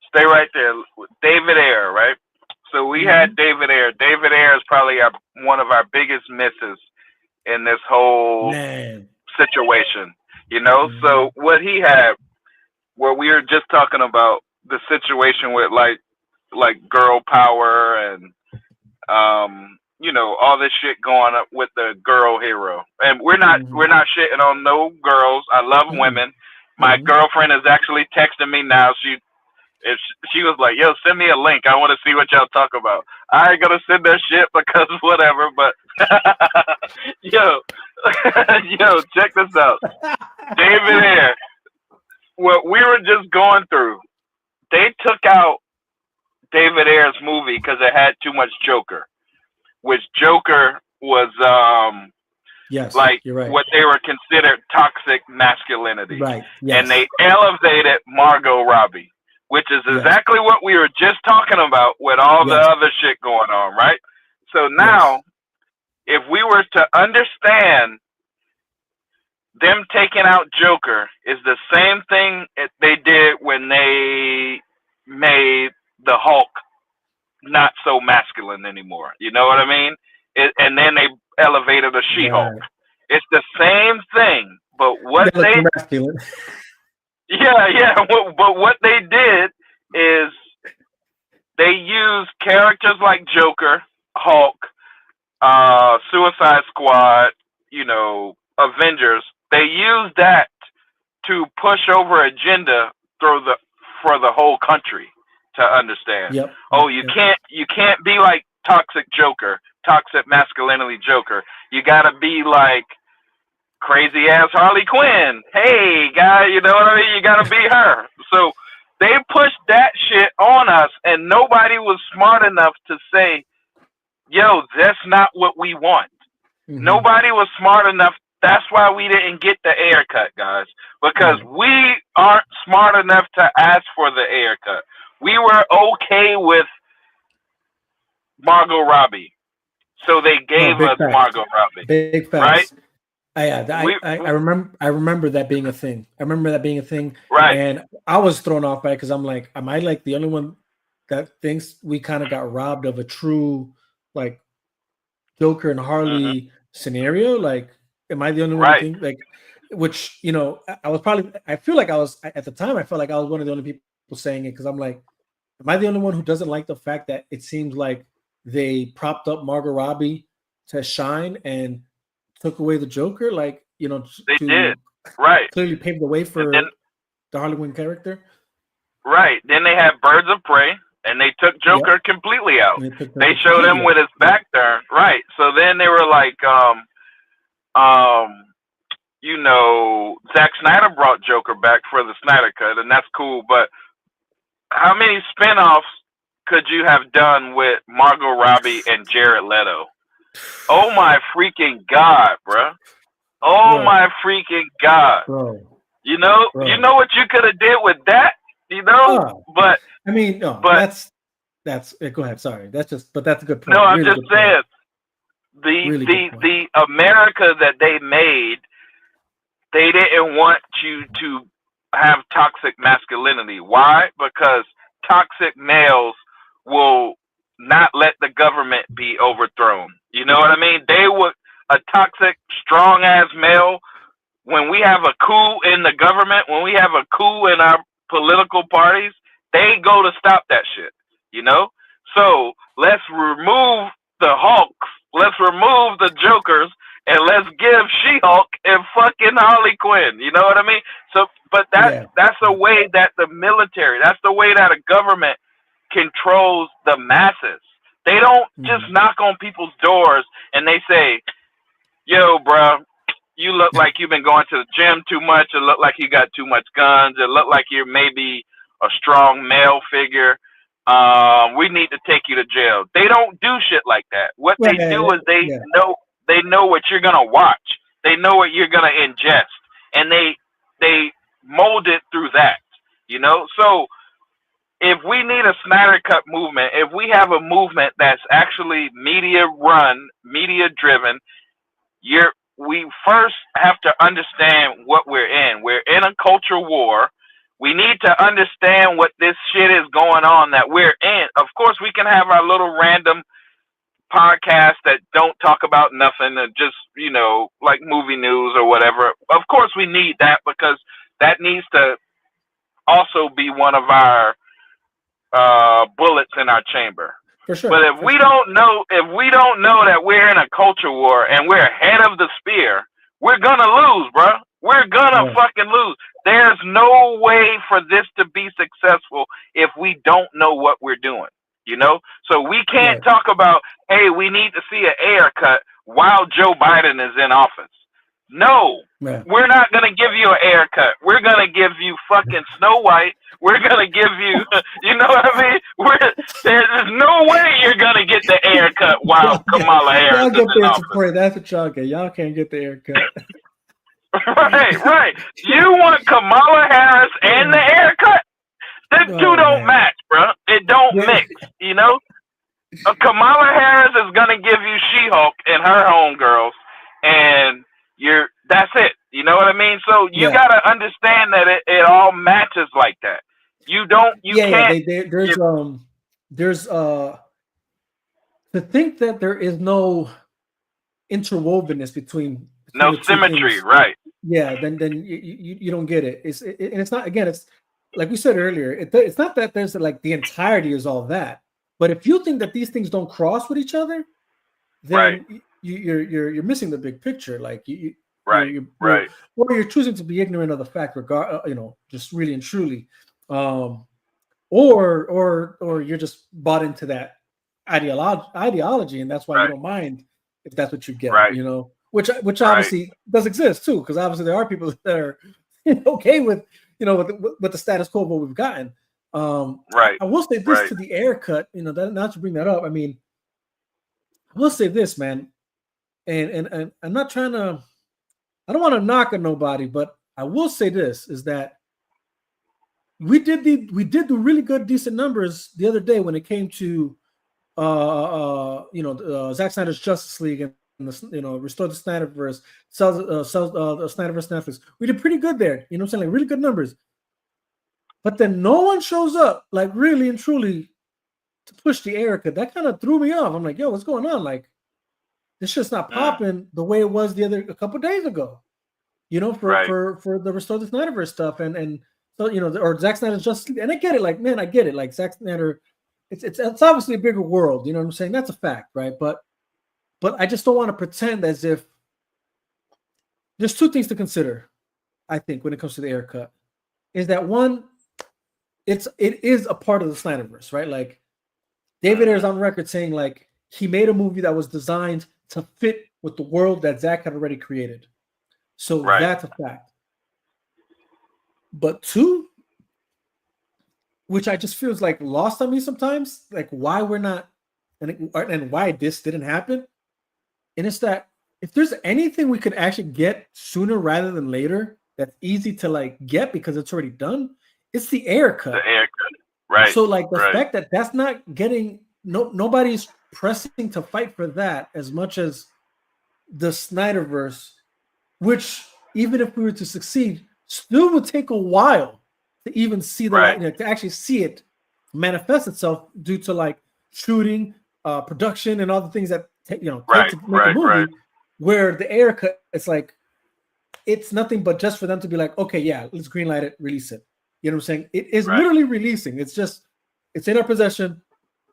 stay right there. David Ayer, right? So we had David Ayer. David Ayer is probably one of our biggest misses in this whole situation. So what he had, where we were just talking about the situation with like girl power and all this shit going up with the girl hero. And we're not shitting on no girls. I love women. My girlfriend is actually texting me now. She was like, yo, send me a link. I want to see what y'all talk about. I ain't gonna send that shit because whatever, but yo, check this out. David Ayer, what we were just going through, they took out David Ayer's movie because it had too much Joker, which Joker was what they were considered toxic masculinity. Right. Yes. And they elevated Margot Robbie, which is exactly what we were just talking about with all the other shit going on, right? So now, if we were to understand them taking out Joker is the same thing they did when they made the Hulk not so masculine anymore. You know what I mean? And then they elevated a She-Hulk. It's the same thing, but what they... masculine. Yeah, but what they did is they use characters like Joker, Hulk, Suicide Squad, Avengers. They use that to push over agenda for the whole country to understand. Yep. Oh, you can't be like toxic Joker, toxic masculinity Joker. You gotta be like crazy ass Harley Quinn. Hey, guy, you know what I mean? You gotta be her. So they pushed that shit on us, and nobody was smart enough to say, yo, that's not what we want. Mm-hmm. Nobody was smart enough. That's why we didn't get the haircut, guys, because we aren't smart enough to ask for the haircut. We were okay with Margot Robbie, so they gave us facts. Margot Robbie. Big facts. Right? I remember that being a thing. Right. And I was thrown off by it because I'm like, am I like the only one that thinks we kind of got robbed of a true like Joker and Harley scenario? Like, am I the only one who think like, which I feel like I was at the time. I felt like I was one of the only people saying it because I'm like, am I the only one who doesn't like the fact that it seems like they propped up Margot Robbie to shine and took away the Joker? Like, they did. Right. Clearly paved the way for the Harley Quinn character. Right. Then they had Birds of Prey, and they took Joker completely out. They showed him with his back turned. Right. So then they were like, Zack Snyder brought Joker back for the Snyder Cut, and that's cool. But how many spinoffs could you have done with Margot Robbie and Jared Leto? Oh my freaking God, bro! Oh my freaking God! Bro. You know what you could have did with that. But I mean, no, but that's go ahead. Sorry, that's a good point. No, I'm just saying the America that they made, they didn't want you to have toxic masculinity. Why? Because toxic males will not let the government be overthrown. You know what I mean? A toxic, strong ass male, when we have a coup in the government, when we have a coup in our political parties, they go to stop that shit. So let's remove the Hulks, let's remove the Jokers, and let's give She-Hulk and fucking Harley Quinn. You know what I mean? So, but that's the way that the military, that's the way that a government controls the masses. They don't just knock on people's doors and they say, yo, bro, you look like you've been going to the gym too much. It look like you got too much guns. It look like you're maybe a strong male figure. We need to take you to jail. They don't do shit like that. What they do is they know what you're gonna watch. They know what you're gonna ingest, and they mold it through that. So if we need a Snyder Cut movement, if we have a movement that's actually media run, media driven, we first have to understand what we're in. We're in a culture war. We need to understand what this shit is going on that we're in. Of course, we can have our little random podcasts that don't talk about nothing and just, like movie news or whatever. Of course, we need that because that needs to also be one of our bullets in our chamber. For sure. But if we don't know that we're in a culture war and we're ahead of the spear, we're gonna lose, bro. We're gonna fucking lose. There's no way for this to be successful if we don't know what we're doing. So we can't talk about, hey, we need to see an haircut while Joe Biden is in office. No, we're not going to give you an haircut. We're going to give you fucking Snow White. We're going to give you, you know what I mean? There's no way you're going to get the haircut while Kamala Harris is in office. That's what y'all get. Y'all can't get the haircut. Right. You want Kamala Harris and the haircut? The two don't match, bro. It don't mix, Kamala Harris is going to give you She-Hulk and her homegirls, and that's it. You know what I mean? So you got to understand that it all matches like that. You can't. There's to think that there is no interwovenness between no symmetry, things, right? Yeah, then you don't get it. It's not, again, it's like we said earlier, it's not that there's like the entirety is all that, but if you think that these things don't cross with each other, then you're missing the big picture. Like you're or you're choosing to be ignorant of the fact, just really and truly, or you're just bought into that ideology, and that's why you don't mind if that's what you get, which obviously does exist too, because obviously there are people that are okay with with the status quo of what we've gotten. I will say this to the air cut, not to bring that up. I mean, I will say this, man, and I'm not trying to, I don't want to knock on nobody, but I will say this is that we did the really good, decent numbers the other day when it came to Zack Snyder's Justice League and restore the Snyderverse, sell the Snyderverse Netflix. We did pretty good there. You know what I'm saying? Like really good numbers. But then no one shows up, like really and truly, to push the air cut. That kind of threw me off. I'm like, yo, what's going on? Like, this shit's not popping the way it was a couple days ago. For the restore the Snyderverse stuff and so or Zack Snyder's Justice League. And I get it, like, man, I get it. Like Zack Snyder, it's obviously a bigger world. You know what I'm saying? That's a fact, right? But I just don't want to pretend as if there's two things to consider, I think, when it comes to the air cut. Is that one, it is a part of the Snyderverse, right? Like David Ayer's on record saying like he made a movie that was designed to fit with the world that Zack had already created. So that's a fact. But two, which I just feels like lost on me sometimes, like why we're not and why this didn't happen. And it's that if there's anything we could actually get sooner rather than later, that's easy to like get because it's already done, it's the air cut. The air cut, right? So like the fact that that's not getting nobody's pressing to fight for that as much as the Snyderverse, which even if we were to succeed, still would take a while to even see the to actually see it manifest itself due to like shooting, production, and all the things that take to make a movie. Where the air cut, it's like it's nothing but just for them to be like, okay, yeah, let's greenlight it, release it. You know what I'm saying? It is literally releasing. It's just it's in our possession,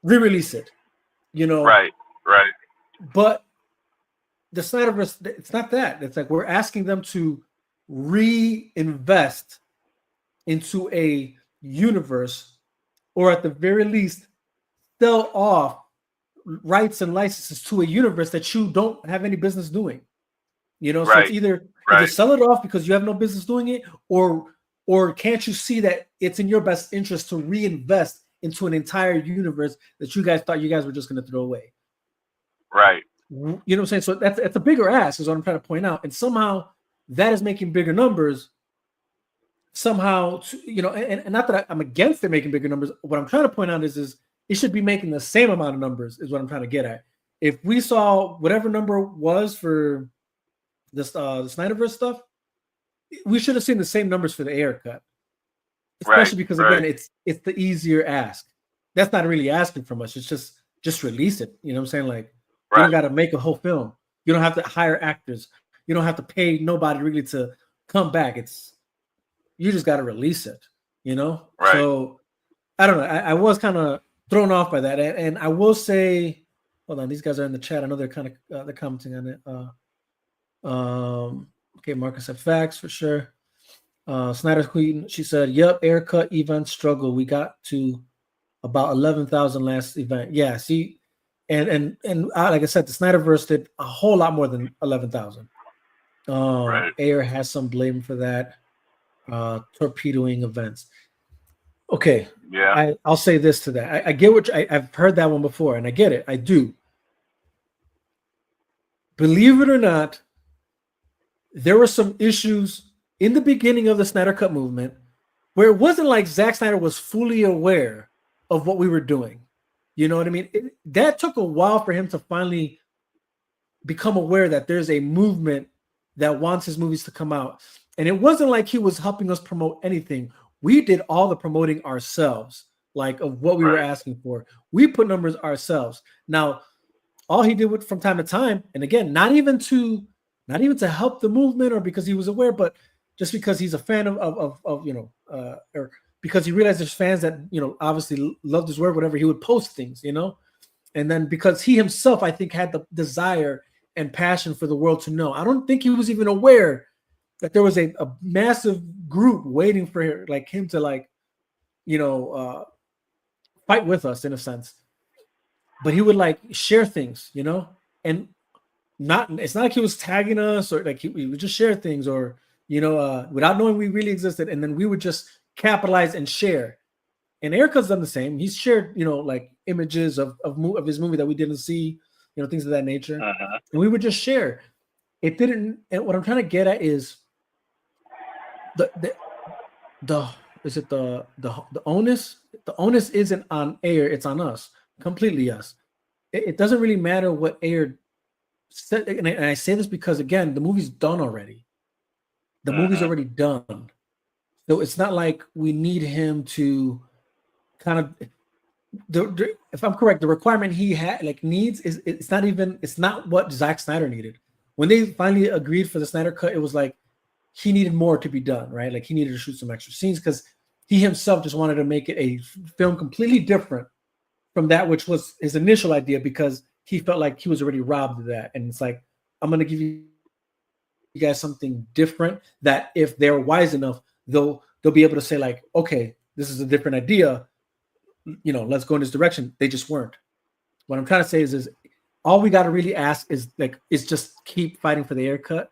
re-release it. Right. But the Snyderverse, it's not that. It's like we're asking them to reinvest into a universe, or at the very least, sell off rights and licenses to a universe that you don't have any business doing. So it's either sell it off because you have no business doing it, or can't you see that it's in your best interest to reinvest into an entire universe that you guys thought you guys were just going to throw away. Right. You know what I'm saying? So that's a bigger ask is what I'm trying to point out. And somehow that is making bigger numbers. Somehow, and not that I'm against it making bigger numbers. What I'm trying to point out is it should be making the same amount of numbers is what I'm trying to get at. If we saw whatever number was for this the Snyderverse stuff, we should have seen the same numbers for the air cut. Especially because again, it's the easier ask. That's not really asking from us. It's just release it. You know what I'm saying? Like you don't got to make a whole film. You don't have to hire actors. You don't have to pay nobody really to come back. You just got to release it. So I don't know. I was kind of thrown off by that, and I will say, hold on, these guys are in the chat. I know they're kind of they're commenting on it. Okay, Marcus said facts for sure. Snyder Queen, she said, "Yep, air cut event struggle. We got to about 11,000 last event. Yeah, see, and like I said, the Snyderverse did a whole lot more than 11,000. Air has some blame for that, torpedoing events. Okay, yeah, I'll say this to that. I get what I've heard that one before, and I get it. I do. Believe it or not, there were some issues in the beginning of the Snyder Cut movement where it wasn't like Zack Snyder was fully aware of what we were doing. You know what I mean? That took a while for him to finally become aware that there's a movement that wants his movies to come out. And it wasn't like he was helping us promote anything. We did all the promoting ourselves, like of what we were asking for. We put numbers ourselves. Now, all he did from time to time, and again, not even to help the movement or because he was aware, but just because he's a fan of or because he realized there's fans that, you know, obviously loved his work, whatever, he would post things, you know. And then because he himself, I think, had the desire and passion for the world to know. I don't think he was even aware that there was a massive group waiting for like him to like, you know, fight with us in a sense. But he would like share things, you know, and not it's not like he was tagging us or like he would just share things or, you know, without knowing we really existed, and then we would just capitalize and share. And Erica's done the same. He's shared, you know, like images of his movie that we didn't see, you know, things of that nature, and we would just share. It didn't. And what I'm trying to get at is the is it the onus? The onus isn't on Ayer, it's on us, completely us. It doesn't really matter what Ayer said, and I say this because again, the movie's done already. The movie's already done, so it's not like we need him to kind of. If I'm correct, the requirement he had like needs is it's not what Zack Snyder needed. When they finally agreed for the Snyder cut, it was like he needed more to be done, right? Like he needed to shoot some extra scenes because he himself just wanted to make it a film completely different from that which was his initial idea, because he felt like he was already robbed of that. And it's like, I'm going to give you guys something different that if they're wise enough, they'll be able to say like, okay, this is a different idea. You know, let's go in this direction. They just weren't. What I'm trying to say is all we got to really ask is just keep fighting for the Ayer cut,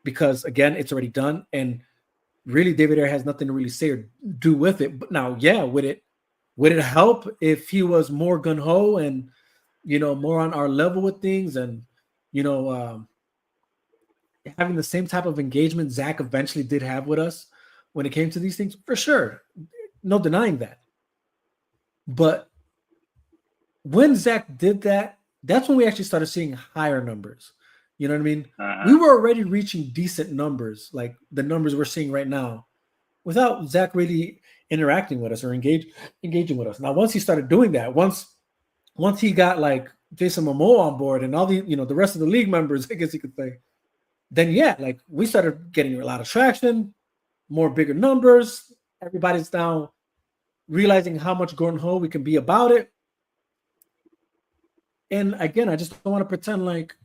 because again, it's already done. And really David Ayer has nothing to really say or do with it. But now, yeah, would it help if he was more gung-ho and, you know, more on our level with things and, you know, having the same type of engagement Zach eventually did have with us when it came to these things? For sure. No denying that. But when Zach did that, that's when we actually started seeing higher numbers. You know what I mean? We were already reaching decent numbers, like the numbers we're seeing right now, without Zach really interacting with us or engaging with us. Now, once he started doing that, once he got like Jason Momoa on board and all the, you know, the rest of the league members, I guess you could say, then yeah, like we started getting a lot of traction, more bigger numbers. Everybody's now realizing how much Gordon Ho we can be about it. And again, I just don't want to pretend like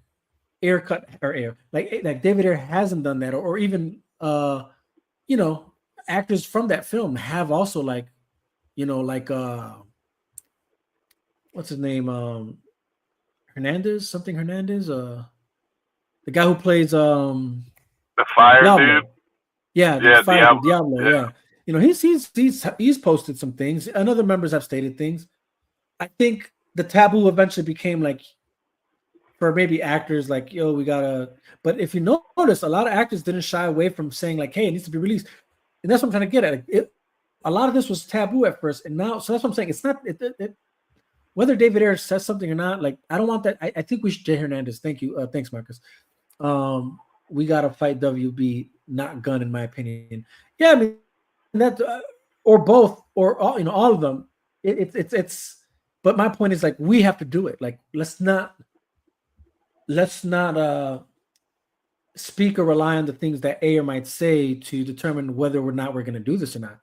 like David Ayer hasn't done that, or even you know, actors from that film have also like, you know, like what's his name, Hernandez, the guy who plays the fire Diablo. dude. Yeah, the fire Diablo. Yeah. You know, he's posted some things, and other members have stated things. I think the taboo eventually became like, for maybe actors, like, yo, we gotta. But if you notice, a lot of actors didn't shy away from saying like, hey, it needs to be released, and that's what I'm trying to get at. Like, a lot of this was taboo at first, and now, so that's what I'm saying. It's not whether David Ayer says something or not. Like, I don't want that. I think we should. Jay Hernandez, thank you, thanks, Marcus. We gotta fight WB, not Gunn, in my opinion. Yeah, I mean that, or both, or all, you know, all of them. It's. But my point is like we have to do it. Like let's not speak or rely on the things that Ayer might say to determine whether or not we're going to do this or not.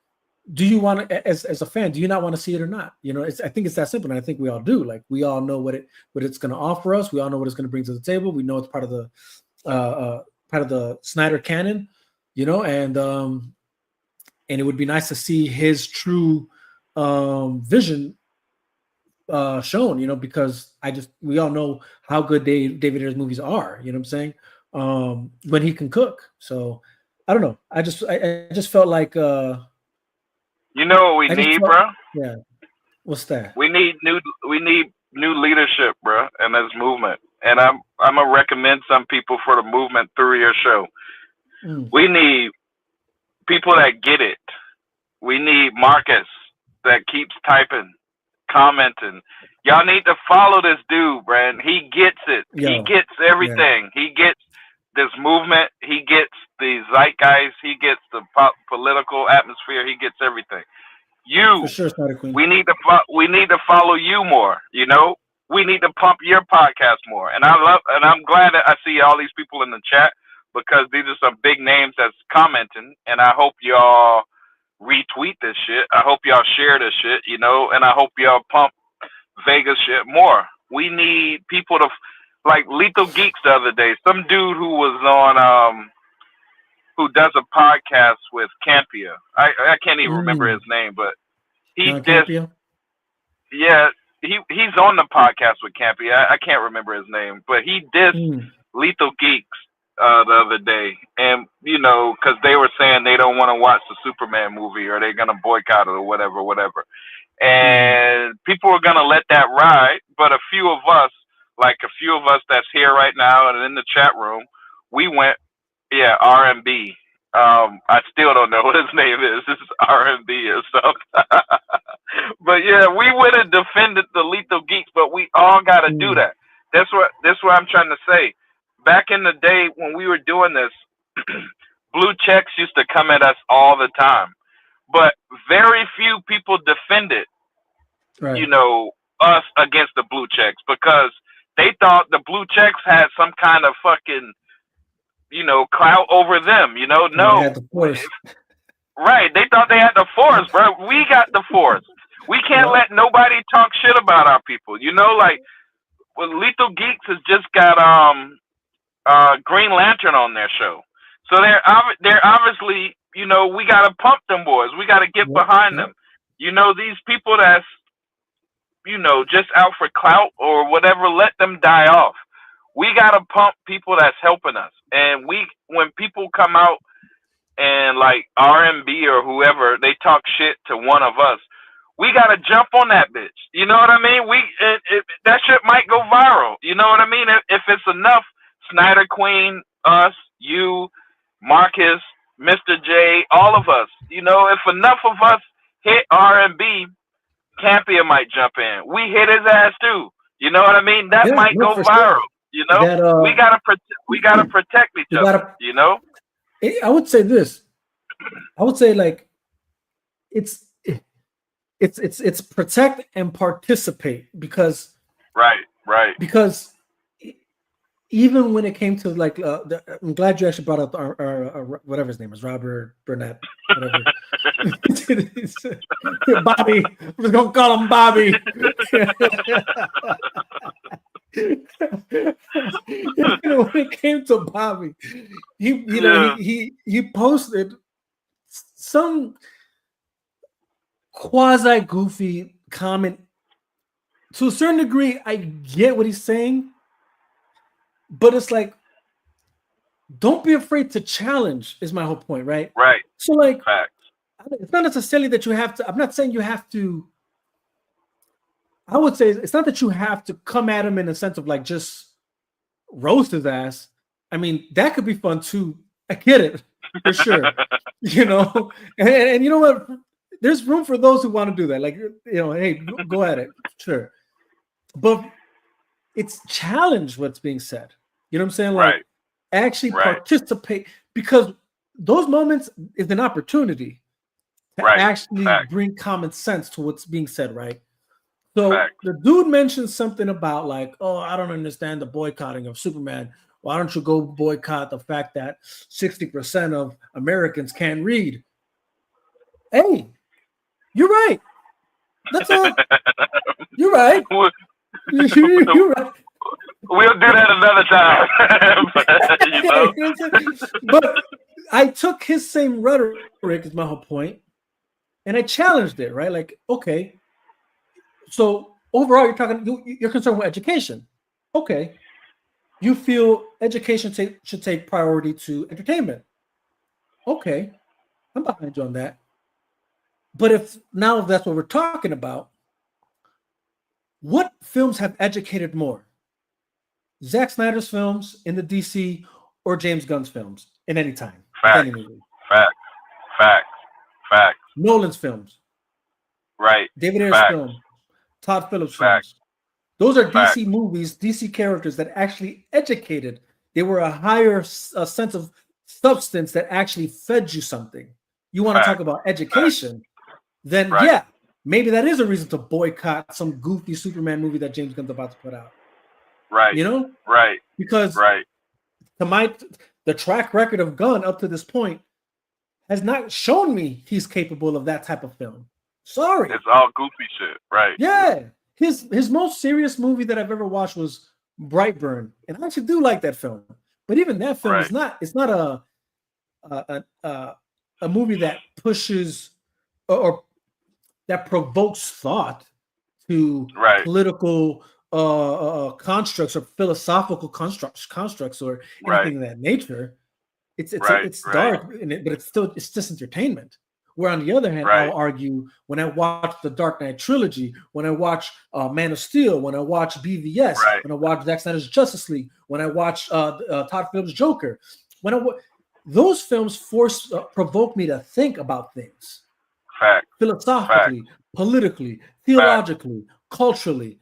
Do you want to, as a fan, do you not want to see it or not? You know, I think it's that simple, and I think we all do. Like we all know what it's going to offer us. We all know what it's going to bring to the table. We know it's part of the Snyder canon, you know, and it would be nice to see his true vision shown, you know, because we all know how good David Ayer's movies are, you know what I'm saying? When he can cook. So I don't know. I just felt like you know what we need, bro? Yeah. What's that? We need new leadership, bro, in this movement. And I'm gonna recommend some people for the movement through your show. We need people that get it. We need Marcus that keeps typing, commenting. Y'all need to follow this dude, man. He gets it. Yeah. He gets everything. Yeah. He gets this movement. He gets the zeitgeist. He gets the political atmosphere. He gets everything. For sure, we need to follow you more. You know, we need to pump your podcast more. And I'm glad that I see all these people in the chat, because these are some big names that's commenting, and I hope y'all retweet this shit. I hope y'all share this shit, you know, and I hope y'all pump Vegas shit more. We need people to like Lethal Geeks the other day. Some dude who was on who does a podcast with Campia. I can't even remember his name, but he did. Yeah, he's on the podcast with Campy. I can't remember his name, but he dissed Lethal Geeks the other day, and you know, because they were saying they don't want to watch the Superman movie or they're gonna boycott it or whatever. And people are gonna let that ride, but a few of us that's here right now and in the chat room, we went, yeah, R&B. I still don't know what his name is. This is R&B or something. But yeah, we would have defended the Lethal Geeks, but we all got to do that. That's what I'm trying to say. Back in the day when we were doing this, blue checks used to come at us all the time, but very few people defended, you know, us against the blue checks because they thought the blue checks had some kind of fucking, you know, clout over them. You know, no. Right. They thought they had the force, bro. We got the force. We can't let nobody talk shit about our people. You know, like Lethal Geeks has just got Green Lantern on their show. So they're obviously, you know, we gotta pump them boys. We gotta get behind them. You know, these people that's, you know, just out for clout or whatever, let them die off. We gotta pump people that's helping us. And when people come out and like R&B or whoever, they talk shit to one of us, we gotta jump on that bitch. You know what I mean? That shit might go viral. You know what I mean? If it's enough, Snyder Queen, us, you, Marcus, Mr. J, all of us. You know, if enough of us hit R&B, Campia might jump in. We hit his ass too. You know what I mean? That might go viral. Sure. You know, we gotta protect each other. You know, I would say this. I would say like it's protect and participate because because even when it came to like I'm glad you actually brought up our whatever his name is, Robert Burnett, whatever. Bobby, I'm just gonna call him Bobby. You know, when it came to Bobby, he posted some quasi goofy comment. To a certain degree, I get what he's saying, but it's like, don't be afraid to challenge. Is my whole point, right? Right. So like, facts. It's not necessarily that you have to. I'm not saying you have to. I would say it's not that you have to come at him in a sense of like just roast his ass. I mean, that could be fun too. I get it for sure. You know, and you know what? There's room for those who want to do that. Like, you know, hey, go at it, sure. But it's challenge what's being said. You know what I'm saying? Like, actually participate, because those moments is an opportunity to actually bring common sense to what's being said, right? So the dude mentioned something about like, oh, I don't understand the boycotting of Superman. Why don't you go boycott the fact that 60% of Americans can't read? Hey, you're right. That's all. You're right. You're right. We'll do that another time. You know? But I took his same rhetoric, is my whole point, and I challenged it, right? Like, okay, so overall, you're concerned with education. Okay. You feel education should take priority to entertainment. Okay. I'm behind you on that. But if that's what we're talking about, what films have educated more? Zack Snyder's films in the DC or James Gunn's films in any time? Facts. Nolan's films. Right. David Ayer's film. Todd Phillips films. Those are DC movies, DC characters that actually educated. They were a higher sense of substance that actually fed you something. You want to talk about education, then yeah, maybe that is a reason to boycott some goofy Superman movie that James Gunn's about to put out. Right. You know? Right. Because the track record of Gunn up to this point has not shown me he's capable of that type of film. Sorry. It's all goofy shit, right? Yeah. His most serious movie that I've ever watched was Brightburn, and I actually do like that film. But even that film is not. It's not a movie that pushes or that provokes thought to political constructs or philosophical constructs or anything of that nature. It's dark, but it's just entertainment. Where on the other hand, I'll argue when I watch the Dark Knight trilogy, when I watch Man of Steel, when I watch BVS, when I watch Zack Snyder's Justice League, when I watch Todd Phillips' Joker, those films provoke me to think about things, philosophically, politically, theologically, culturally.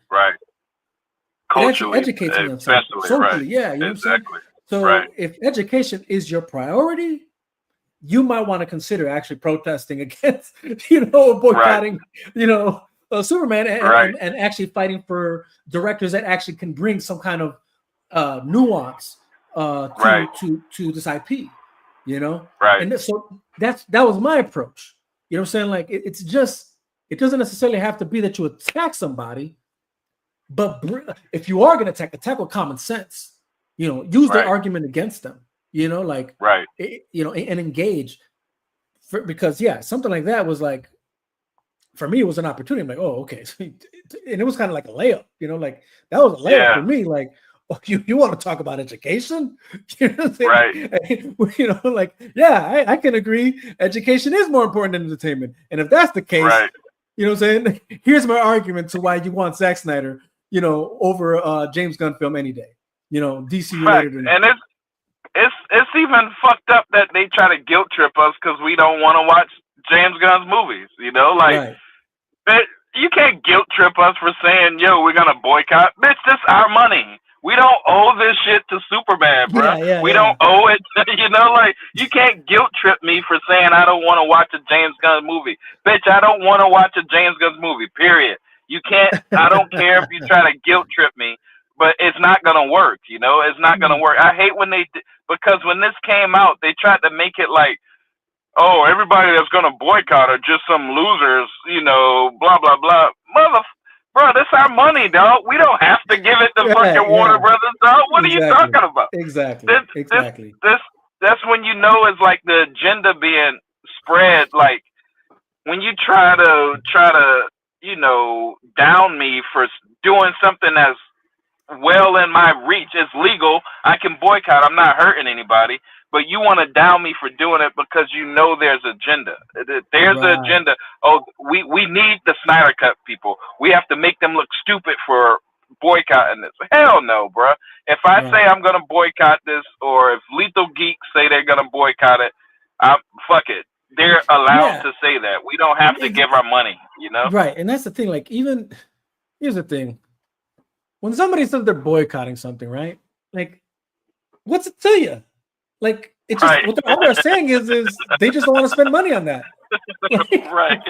Culturally, it educates me on something. Socially, yeah, you know what I'm saying? So if education is your priority, you might want to consider actually protesting against, boycotting, Superman and actually fighting for directors that actually can bring some kind of nuance to this IP, And so that was my approach. You know what I'm saying? Like it doesn't necessarily have to be that you attack somebody, but if you are going to attack with common sense, use the argument against them. And engage because something like that was like, for me, it was an opportunity. I'm like, oh, okay. And it was kind of like a layup, like that was a layup for me. Like, oh, you want to talk about education? I can agree. Education is more important than entertainment. And if that's the case, you know what I'm saying? Here's my argument to why you want Zack Snyder, over James Gunn film any day. DC related. And it's even fucked up that they try to guilt trip us because we don't want to watch James Gunn's movies. You can't guilt trip us for saying, "Yo, we're gonna boycott." Bitch, this our money. We don't owe this shit to Superman, bro. We don't owe it. You can't guilt trip me for saying I don't want to watch a James Gunn movie. Bitch, I don't want to watch a James Gunn movie. Period. You can't. I don't care if you try to guilt trip me. But it's not gonna work, It's not gonna work. I hate when because when this came out, they tried to make it like, oh, everybody that's gonna boycott are just some losers, blah blah blah. Bro, this our money, dog. We don't have to give it to fucking Warner Brothers, dog. What are you talking about? Exactly. That's when it's like the agenda being spread. Like when you try to down me for doing something that's well in my reach, it's legal, I can boycott, I'm not hurting anybody, but you want to down me for doing it because there's agenda. There's an agenda. Oh, we need the Snyder Cut people. We have to make them look stupid for boycotting this. Hell no, bro. If I say I'm going to boycott this, or if Lethal Geeks say they're going to boycott it, fuck it. They're allowed to say that. We don't have to give our money, Right, and that's the thing. Like, here's the thing. When somebody says they're boycotting something, right? Like, what's it to you? Like, it's just all they're saying is they just don't want to spend money on that. Right.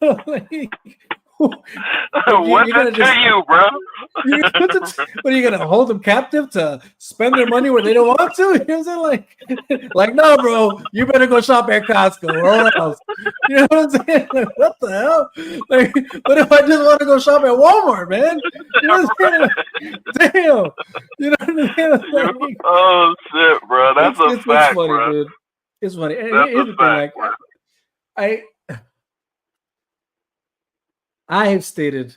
What's it to you, bro? What are you gonna hold them captive to spend their money where they don't want to? You know what I'm saying? Like, no, bro, you better go shop at Costco or else. You know what I'm saying? Like, what the hell? Like, what if I just want to go shop at Walmart, man? You know what I'm saying? Damn. You know what I'm saying? Like, oh shit, bro. That's a fact, funny, bro. Dude. It's funny. And That's here's the thing, like, I have stated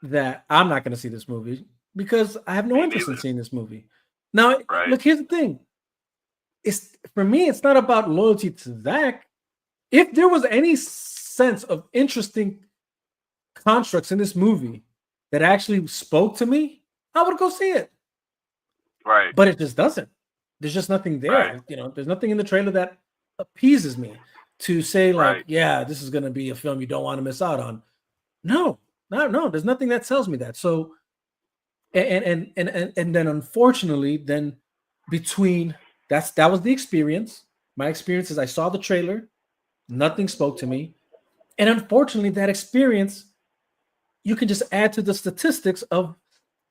that I'm not going to see this movie because I have no interest in seeing this movie. Now, look, here's the thing. For me, it's not about loyalty to Zach. If there was any sense of interesting constructs in this movie that actually spoke to me, I would go see it. Right. But it just doesn't. There's just nothing there. Right. There's nothing in the trailer that appeases me to say, like, yeah, this is going to be a film you don't want to miss out on. No. There's nothing that tells me that. So, and then unfortunately, then between that was the experience. My experience is I saw the trailer, nothing spoke to me, and unfortunately, that experience you can just add to the statistics of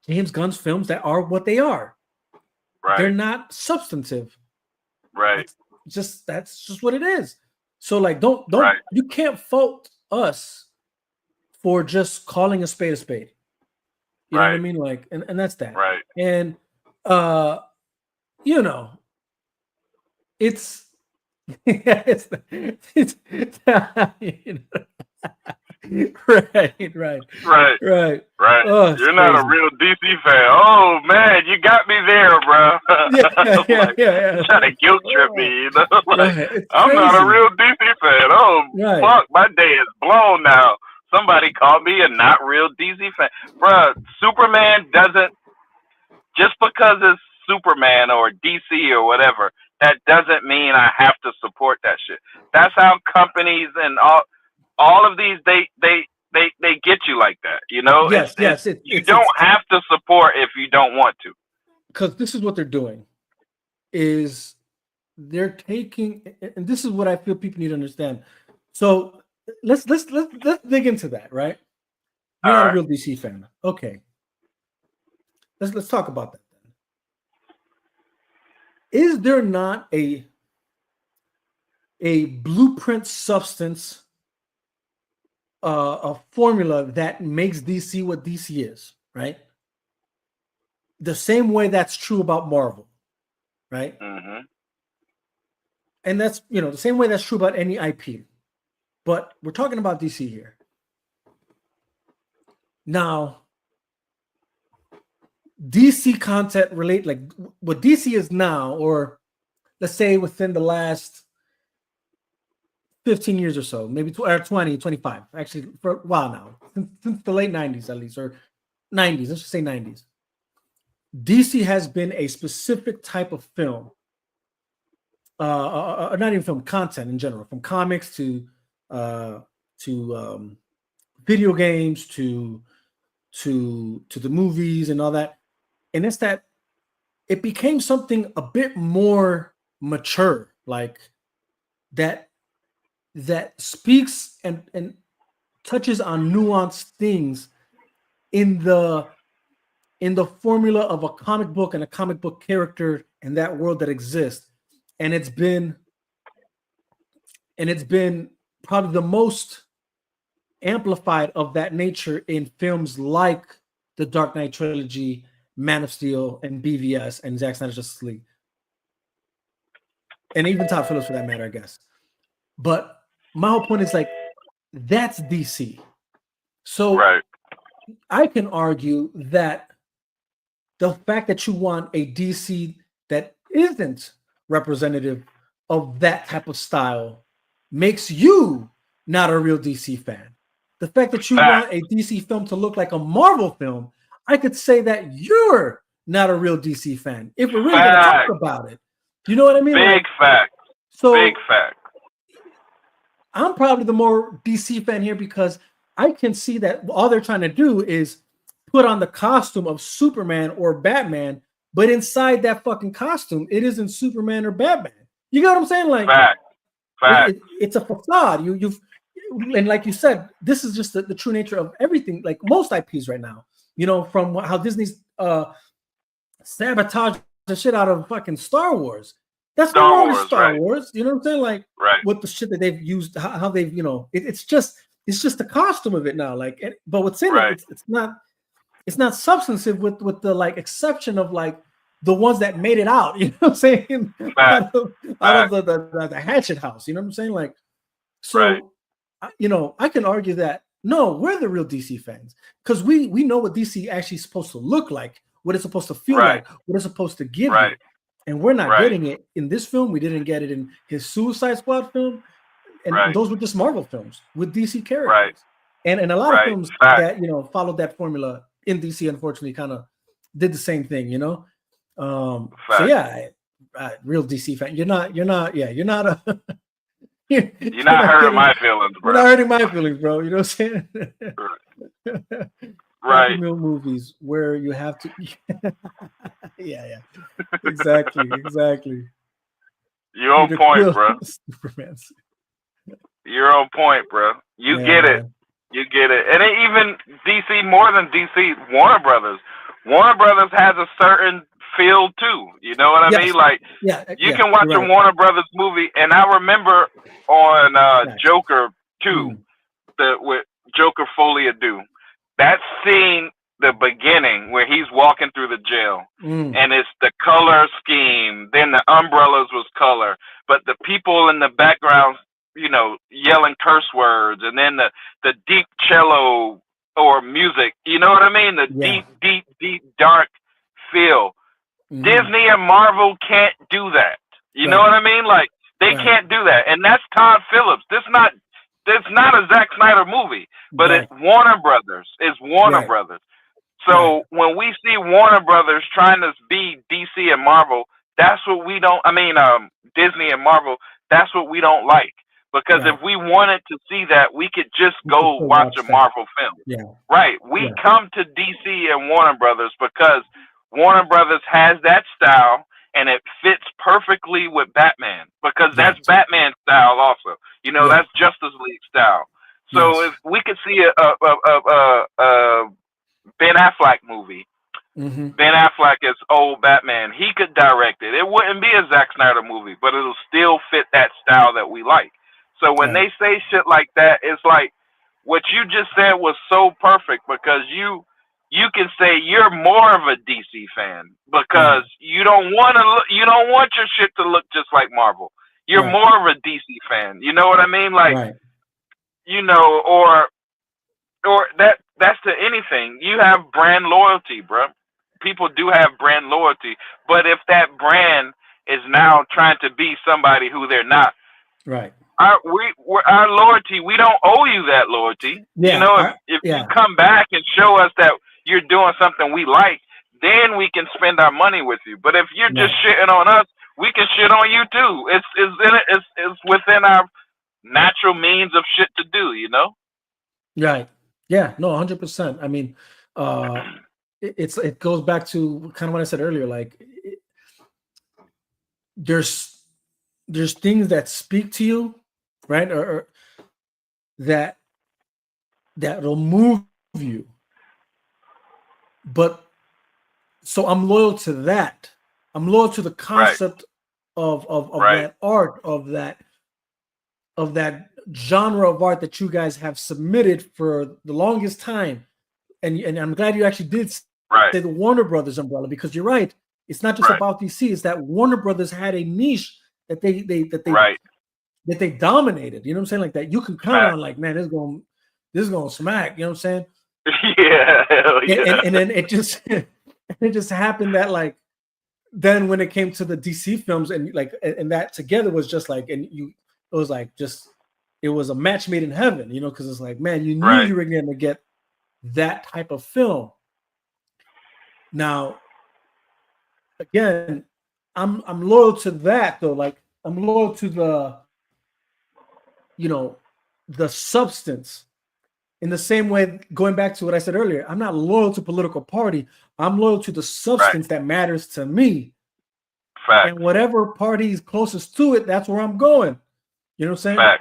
James Gunn's films that are what they are. Right. They're not substantive. Right. that's just what it is. So like, don't you can't fault us for just calling a spade a spade. You know what I mean? Like, and that's that. Right. And you know, it's it's you know, right. Oh, You're not a real DC fan. Oh man, you got me there, bro. Yeah. Trying to guilt trip me, you know? Like, I'm crazy. not a real DC fan. Oh fuck, my day is blown now. Somebody called me a not real DC fan, bro. Superman doesn't, just because it's Superman or DC or whatever, that doesn't mean I have to support that shit. That's how companies and all of these they get you like that, you know. You don't have to support if you don't want to. Because this is what they're doing, is they're taking, and this is what I feel people need to understand. So let's dig into that, right? You're not a real DC fan, okay? Let's talk about that then. Is there not a blueprint substance, a formula that makes DC what DC is, right? The same way that's true about Marvel, right? Mm-hmm. And that's, you know, the same way that's true about any IP. But we're talking about DC here. Now, DC content relate, like what DC is now, or let's say within the last 15 years or so, maybe 20, 25, actually for a while now, since the late 90s at least, or 90s, let's just say 90s. DC has been a specific type of film, not even film, content in general, from comics to video games to the movies and all that. And it's that it became something a bit more mature, like that speaks and touches on nuanced things in the formula of a comic book and a comic book character and that world that exists. And it's been probably the most amplified of that nature in films like the Dark Knight trilogy, Man of Steel, and BVS, and Zack Snyder's Justice League, and even Todd Phillips for that matter, I guess. But my whole point is, like, that's DC. So I can argue that the fact that you want a DC that isn't representative of that type of style makes you not a real DC fan. The fact that you want a DC film to look like a Marvel film, I could say that you're not a real DC fan. If we're really going to talk about it, you know what I mean? Big fact. So big fact. I'm probably the more DC fan here because I can see that all they're trying to do is put on the costume of Superman or Batman, but inside that fucking costume, it isn't Superman or Batman. You get what I'm saying? Like, it's a facade. And like you said, this is just the true nature of everything. Like most IPs right now, you know, from how Disney's sabotaged the shit out of fucking Star Wars. That's the wrong Star Wars. You know what I'm saying? Like, with the shit that they've used, how they've, you know, it's just the costume of it now. Like, but what's in it, it's not substantive with the like exception of like the ones that made it out. You know what I'm saying? Out of the Hatchet House. You know what I'm saying? Like, so you know, I can argue that no, we're the real DC fans because we know what DC actually is supposed to look like, what it's supposed to feel like, what it's supposed to give you. And we're not getting it in this film. We didn't get it in his Suicide Squad film. And those were just Marvel films with DC characters. And a lot of films that, you know, followed that formula in DC, unfortunately, kind of did the same thing, you know? So yeah, real DC fan. You're not you're not a you're not hurting my feelings, bro. You're not hurting my feelings, bro. You know what I'm saying? Right. Movies where you have to yeah. Exactly. You're on point, bro. Superman's. You're on point, bro. You get it. You get it. And even DC, more than DC, Warner Brothers has a certain feel too. You know what I mean? Like you can watch a Warner Brothers movie, and I remember on Joker 2, with Joker Folia Do, that scene, the beginning where he's walking through the jail, and it's the color scheme. Then the umbrellas was color, but the people in the background, you know, yelling curse words, and then the deep cello or music. You know what I mean? The deep, dark feel. Disney and Marvel can't do that. You know what I mean? Like they can't do that, and that's Todd Phillips. This not a Zack Snyder movie, but it's Warner Brothers. It's Warner Brothers. So when we see Warner Brothers trying to be DC and Marvel, that's what we don't. I mean, Disney and Marvel. That's what we don't like. Because if we wanted to see that, we could just go watch a Marvel film. Yeah. Right. We come to DC and Warner Brothers because Warner Brothers has that style, and it fits perfectly with Batman, because that's Batman style also. You know, that's Justice League style. So if we could see a Ben Affleck movie, Ben Affleck is old Batman, he could direct it. It wouldn't be a Zack Snyder movie, but it'll still fit that style that we like. So when they say shit like that, it's like what you just said was so perfect, because you can say you're more of a DC fan because you don't want your shit to look just like Marvel. You're more of a DC fan. You know what I mean? Like, you know, or that's to anything. You have brand loyalty, bro. People do have brand loyalty, but if that brand is now trying to be somebody who they're not, our loyalty, we don't owe you that loyalty. You know, if you come back and show us that you're doing something we like, then we can spend our money with you. But if you're just shitting on us, we can shit on you too. It's within our natural means of shit to do, you know? Right. Yeah, no, 100%. I mean, it goes back to kind of what I said earlier. Like, there's things that speak to you, right? Or that'll move you. But so I'm loyal to that. I'm loyal to the concept of that art, of that genre of art that you guys have submitted for the longest time. And I'm glad you actually did say the Warner Brothers umbrella, because you're right. It's not just about DC. It's that Warner Brothers had a niche that they dominated. You know what I'm saying? Like that you can count on. Like, man, this is going to smack. You know what I'm saying? And then it just happened that, like, then when it came to the DC films, and like, and that together was just like, it was a match made in heaven, you know, because it's like, man, you knew you were going to get that type of film. Now, again, I'm loyal to that though. Like, I'm loyal to the, you know, the substance. In the same way, going back to what I said earlier, I'm not loyal to political party. I'm loyal to the substance that matters to me. And whatever party is closest to it, that's where I'm going. You know what I'm saying?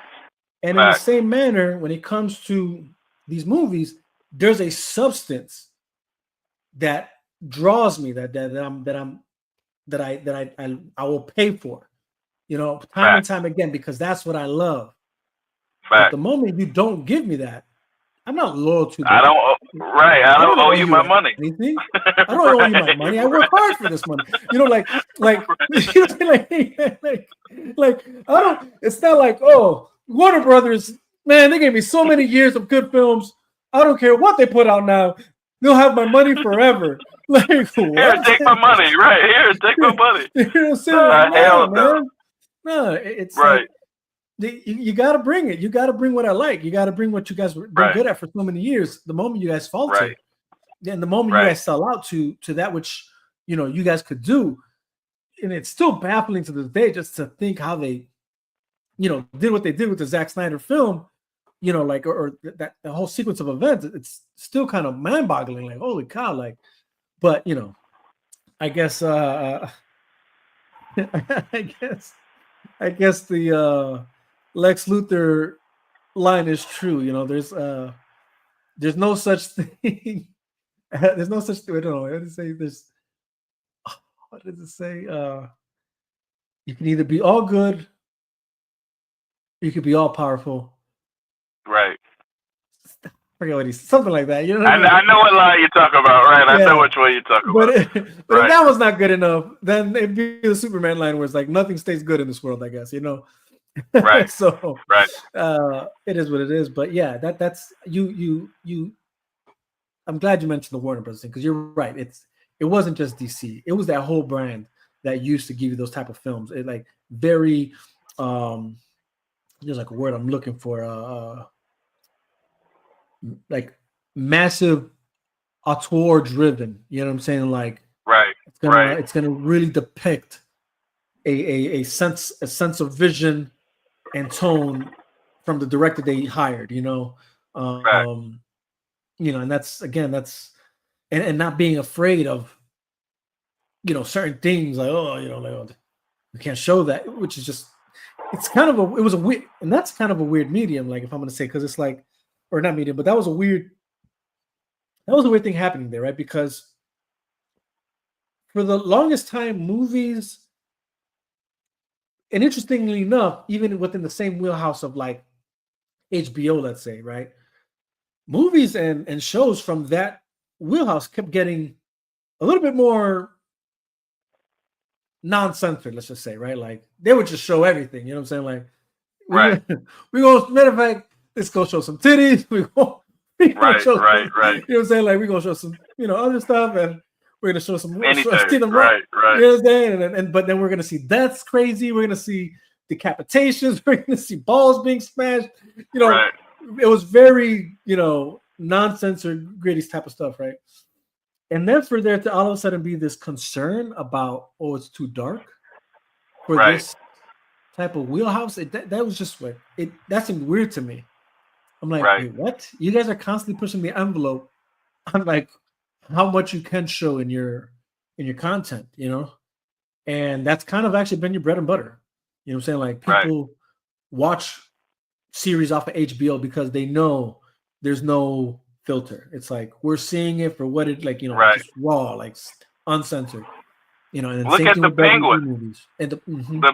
And in the same manner, when it comes to these movies, there's a substance that draws me, that I will pay for, you know, time and time again, because that's what I love. But the moment you don't give me that, I'm not loyal to that. I don't owe you my money. Anything. I don't owe you my money. I work hard for this money. You know, like I don't. It's not like, oh, Warner Brothers, man, they gave me so many years of good films. I don't care what they put out now. They'll have my money forever. Like, here, take my money. Right here, take my money. You know what I'm saying? Like, hell man. No, it's like, you got to bring it. You got to bring what I like. You got to bring what you guys were good at for so many years. The moment you guys falter, then the moment you guys sell out to that which, you know, you guys could do, and it's still baffling to this day just to think how they, you know, did what they did with the Zack Snyder film, you know, like, or that the whole sequence of events. It's still kind of mind-boggling. Like, holy cow! Like, but you know, I guess I guess the Lex Luthor line is true. You know, there's no such thing. There's no such thing. I don't know. I say there's what does it say? You can either be all good, you could be all powerful. Right. I forget what he's something like that. You know, I know what line you're talking about, right? I know which one you're talking about. But if that was not good enough, then it'd be the Superman line where it's like nothing stays good in this world, I guess, you know. Right. So right. It is what it is. But yeah, that's you. I'm glad you mentioned the Warner Brothers thing because you're right. It wasn't just DC. It was that whole brand that used to give you those type of films. It like very there's like a word I'm looking for. Like massive auteur driven. You know what I'm saying? Like right. It's gonna really depict a sense of vision and tone from the director they hired. You know, you know, and that's and not being afraid of, you know, certain things like, oh, you know, like, oh, we can't show that, which is just, it's kind of it was a weird, and that's kind of a weird medium, like if I'm going to say, because it's like, or not medium, but that was a weird thing happening there, right? Because for the longest time, movies, and interestingly enough, even within the same wheelhouse of like HBO, let's say, right? Movies and shows from that wheelhouse kept getting a little bit more non-censored, let's just say, right? Like they would just show everything, you know what I'm saying? Like, we go, matter of fact, let's go show some titties. We go show right. You know what I'm saying? Like we're gonna show some, you know, other stuff, and we're gonna show some anything. Right. You know what I'm saying? And but then we're gonna see deaths crazy. We're gonna see decapitations. We're gonna see balls being smashed. You know, it was very, you know, non-censored, gritty type of stuff, right? And then for there to all of a sudden be this concern about, oh, it's too dark for this type of wheelhouse, that was just what that seemed weird to me. I'm like, wait, what? You guys are constantly pushing the envelope on like how much you can show in your content, you know? And that's kind of actually been your bread and butter. You know what I'm saying? Like people watch series off of HBO because they know there's no filter. It's like we're seeing it for what it, like, you know, just raw, like uncensored. You know, and look at the Penguin movies. And the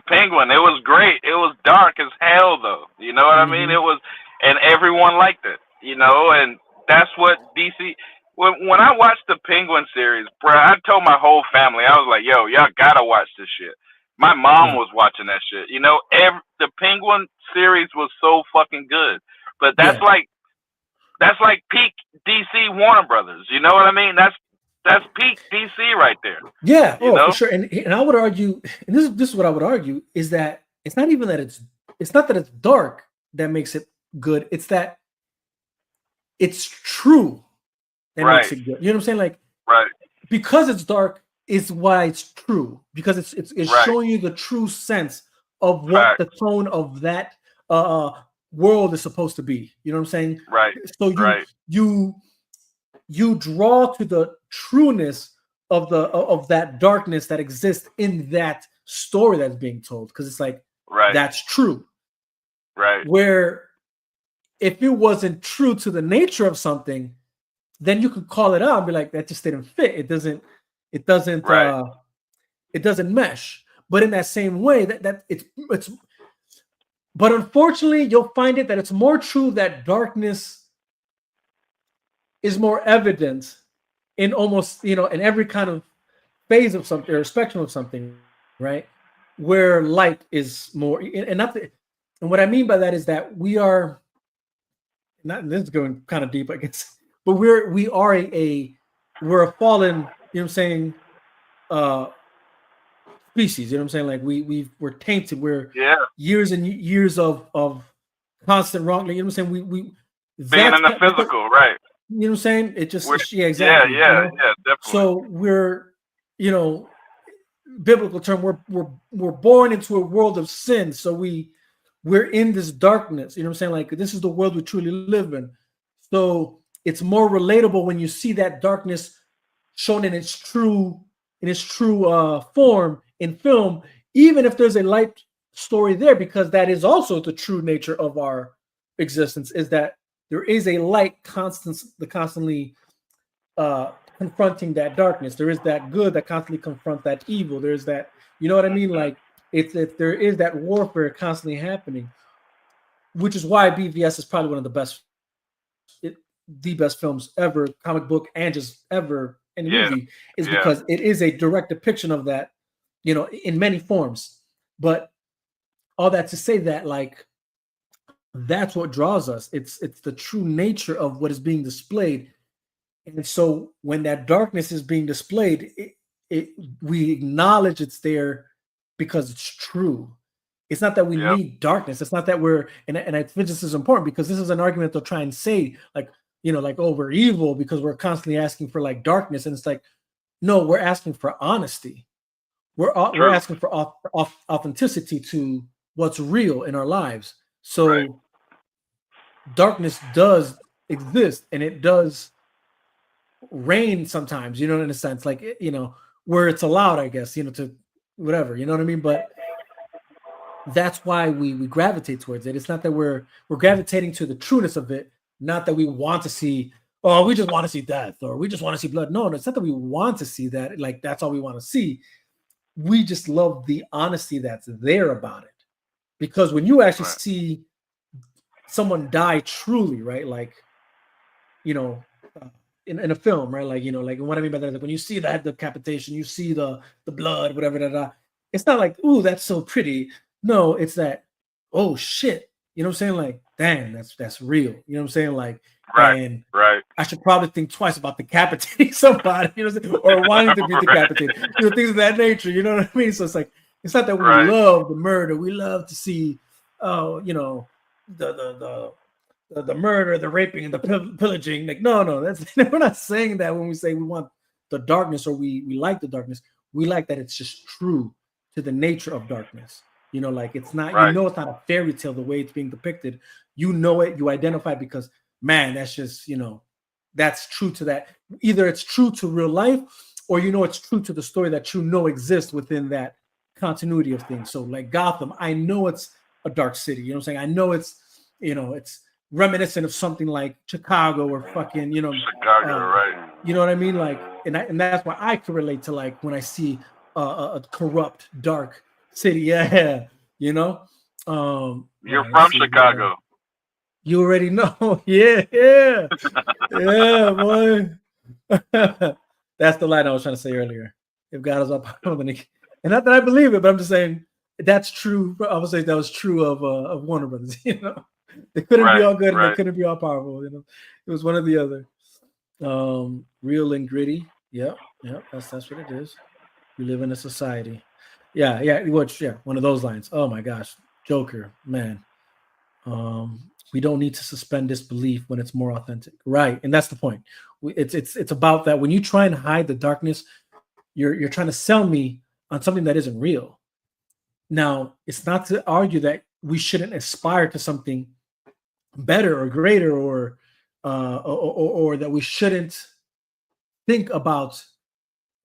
Penguin, it was great. It was dark as hell, though. You know what I mean? It was, and everyone liked it. You know, and that's what DC. When I watched the Penguin series, bro, I told my whole family, I was like, "Yo, y'all gotta watch this shit." My mom was watching that shit. You know, the Penguin series was so fucking good. But that's like peak DC Warner Brothers. You know what I mean? That's peak DC right there. Yeah, for sure. And I would argue, and this is what I would argue, is that it's not even that it's not that it's dark that makes it good. It's that it's true that makes it good. You know what I'm saying? Like, because it's dark is why it's true. Because it's showing you the true sense of what the tone of that world is supposed to be. You know what I'm saying? So you draw to the trueness of that darkness that exists in that story that's being told, because it's like that's true. Where if it wasn't true to the nature of something, then you could call it out and be like, that just didn't fit. It doesn't mesh. But in that same way, that it's but unfortunately, you'll find it that it's more true that darkness is more evident in almost, you know, in every kind of phase of something or spectrum of something, right? Where light is more, and what I mean by that is that we are not. This is going kind of deep, I guess, but we're a fallen, you know what I'm saying, species. You know what I'm saying? Like we're tainted. We're years and years of constant wrong. You know what I'm saying? We being in the physical, right? You know what I'm saying? It just exactly. Yeah, definitely. So we're, you know, biblical term, we're born into a world of sin. So we're in this darkness. You know what I'm saying? Like, this is the world we truly live in. So it's more relatable when you see that darkness shown in its true form in film, even if there's a light story there, because that is also the true nature of our existence, is that there is a light constantly confronting that darkness. There is that good that constantly confronts that evil. There's that, you know what I mean? Like there is that warfare constantly happening, which is why BVS is probably one of the best, the best films ever, comic book and just ever any movie, is because it is a direct depiction of that, you know, in many forms. But all that to say that, like, that's what draws us. It's the true nature of what is being displayed. And so when that darkness is being displayed, we acknowledge it's there because it's true. It's not that we need darkness. It's not that we're, and I think this is important because this is an argument they'll try and say, like, you know, like, oh, we're evil because we're constantly asking for like darkness. And it's like, no, we're asking for honesty. We're asking for authenticity to what's real in our lives. So darkness does exist, and it does reign sometimes, you know, in a sense, like, you know, where it's allowed, I guess, you know, to whatever, you know what I mean? But that's why we gravitate towards it. It's not that we're gravitating to the trueness of it, not that we want to see, oh, we just want to see death or we just want to see blood. No, it's not that we want to see that, like that's all we want to see. We just love the honesty that's there about it. Because when you actually see someone die truly, right? Like, you know, in a film, right? Like, you know, like what I mean by that is like when you see the head decapitation, you see the blood, whatever, it's not like, ooh, that's so pretty. No, it's that, oh shit. You know what I'm saying? Like, damn, that's real. You know what I'm saying? Like, and I should probably think twice about decapitating somebody, you know what I'm saying? Or wanting to be decapitated, you know, things of that nature. You know what I mean? So it's like, it's not that we love the murder. We love to see, you know, the murder, the raping, and the pillaging. Like, no, that's we're not saying that when we say we want the darkness or we like the darkness. We like that it's just true to the nature of darkness. You know, like it's not, you know, it's not a fairy tale the way it's being depicted. You know it, you identify it because, man, that's just, you know, that's true to that. Either it's true to real life or, you know, it's true to the story that you know exists within that continuity of things. So like Gotham, I know it's a dark city. You know what I'm saying? I know it's, you know, it's reminiscent of something like Chicago or fucking, you know, you know what I mean? Like, and that's why I can relate to like when I see a corrupt, dark city. Yeah, you know. You're from Chicago. You already know. Yeah, boy. That's the line I was trying to say earlier. If God is up, and not that I believe it, but I'm just saying that's true. I would say that was true of Warner Brothers. You know, they couldn't be all good and they couldn't be all powerful. You know, it was one or the other. Real and gritty. Yep. That's what it is. We live in a society. Yeah. One of those lines. Oh my gosh, Joker, man. We don't need to suspend disbelief when it's more authentic, right? And that's the point. It's about that. When you try and hide the darkness, you're trying to sell me on something that isn't real. Now, it's not to argue that we shouldn't aspire to something better or greater, or that we shouldn't think about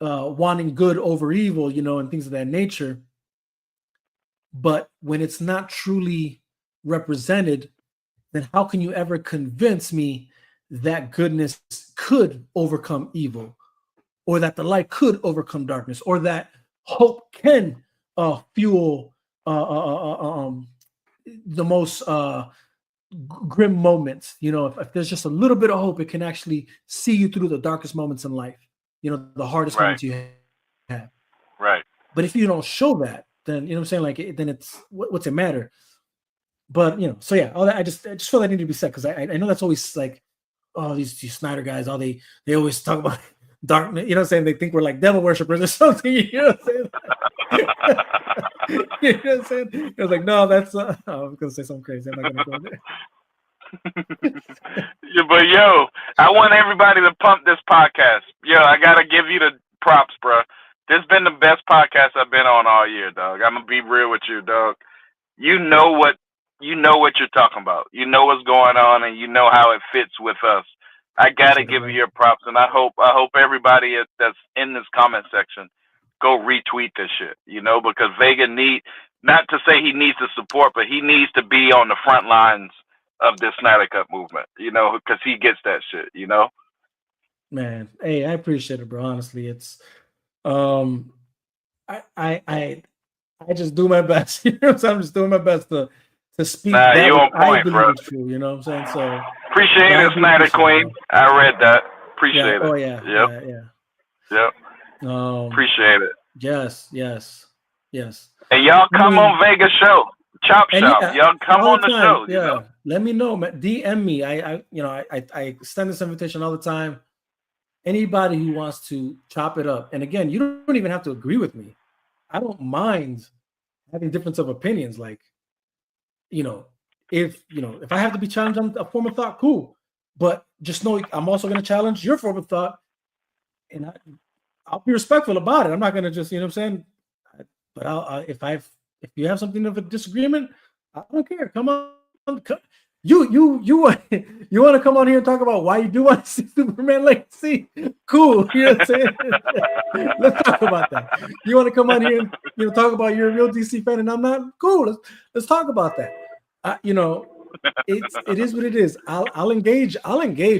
wanting good over evil, you know, and things of that nature. But when it's not truly represented, then how can you ever convince me that goodness could overcome evil, or that the light could overcome darkness, or that hope can fuel the most grim moments? You know, if there's just a little bit of hope, it can actually see you through the darkest moments in life, you know, the hardest moments you have. Right. But if you don't show that, then, you know what I'm saying, like, then it's, what's it matter? But, you know, so yeah, all that, I just feel that needed to be said, because I know that's always like, oh, these Snyder guys, all they always talk about darkness, you know what I'm saying? They think we're like devil worshippers or something, you know what I'm saying? You know what I'm saying? I was like, no, that's I was gonna say something crazy. I'm not gonna go there. Yeah, but yo, I want everybody to pump this podcast. Yo, I gotta give you the props, bro. This has been the best podcast I've been on all year, dog. I'm gonna be real with you, dog. You know what you're talking about. You know what's going on, and you know how it fits with us. I gotta give you your props, and I hope everybody that's in this comment section go retweet this shit. You know, because Vega not to say he needs the support, but he needs to be on the front lines of this Snyder Cut movement. You know, because he gets that shit. You know. Man, hey, I appreciate it, bro. Honestly, it's um, I just do my best. You know, so I'm just doing my best to speak Nah, that you which on I point, bro. believe is true. You know what I'm saying? So, Appreciate but I it, do Snyder appreciate it, Queen. bro. I read that. Yeah. Appreciate it. Oh yeah. Yep. Yeah. Yeah. Yep. Appreciate it. Yes. Yes. Yes. And y'all I come mean, on Vegas show. Chop and Shop. yeah, Y'all come all on the the time. show, you know? Yeah. Let me know, man. DM me. I extend this invitation all the time. Anybody who wants to chop it up, and again, you don't even have to agree with me. I don't mind having difference of opinions. Like, if I have to be challenged on a form of thought, cool. But just know I'm also going to challenge your form of thought, and I'll be respectful about it. I'm not going to just, what I'm saying. But if you have something of a disagreement, I don't care. Come on, you want you want to come on here and talk about why you do want to see Superman Legacy? Cool. You know what I'm saying? Let's talk about that. You want to come on here and talk about you're a real DC fan and I'm not? Cool. Let's talk about that. It is what it is. I'll engage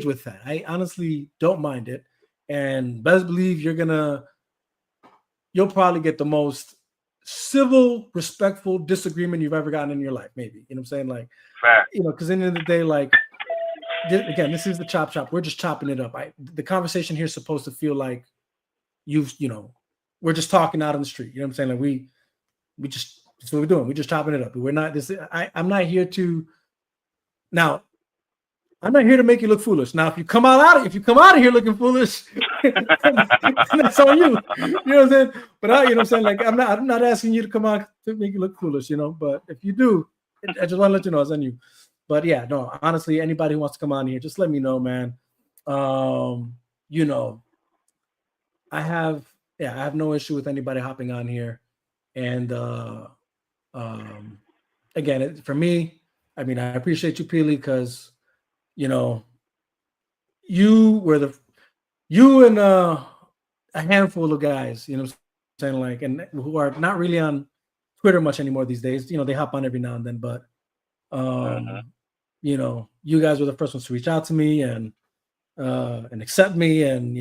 with that. I honestly don't mind it, and best believe you'll probably get the most civil, respectful disagreement you've ever gotten in your life. Maybe I'm saying, like, Fact. because at the end of the day, like, again, this is the chop shop. We're just chopping it up. The conversation here is supposed to feel like we're just talking out on the street. You know what I'm saying? Like we just that's what we're doing. We're just chopping it up. We're not this. I'm not here to now. I'm not here to make you look foolish. Now, if you come out of here looking foolish, that's on you. You know what I'm saying? But you know what I'm saying? Like I'm not asking you to come out to make you look foolish, But if you do, I just want to let you know it's on you. But yeah, no, honestly, anybody who wants to come on here, just let me know, man. I have no issue with anybody hopping on here. And again, for me, I mean, I appreciate you, Peely, because you and a handful of guys, what I'm saying, like, and who are not really on Twitter much anymore these days. They hop on every now and then, but you guys were the first ones to reach out to me and accept me, and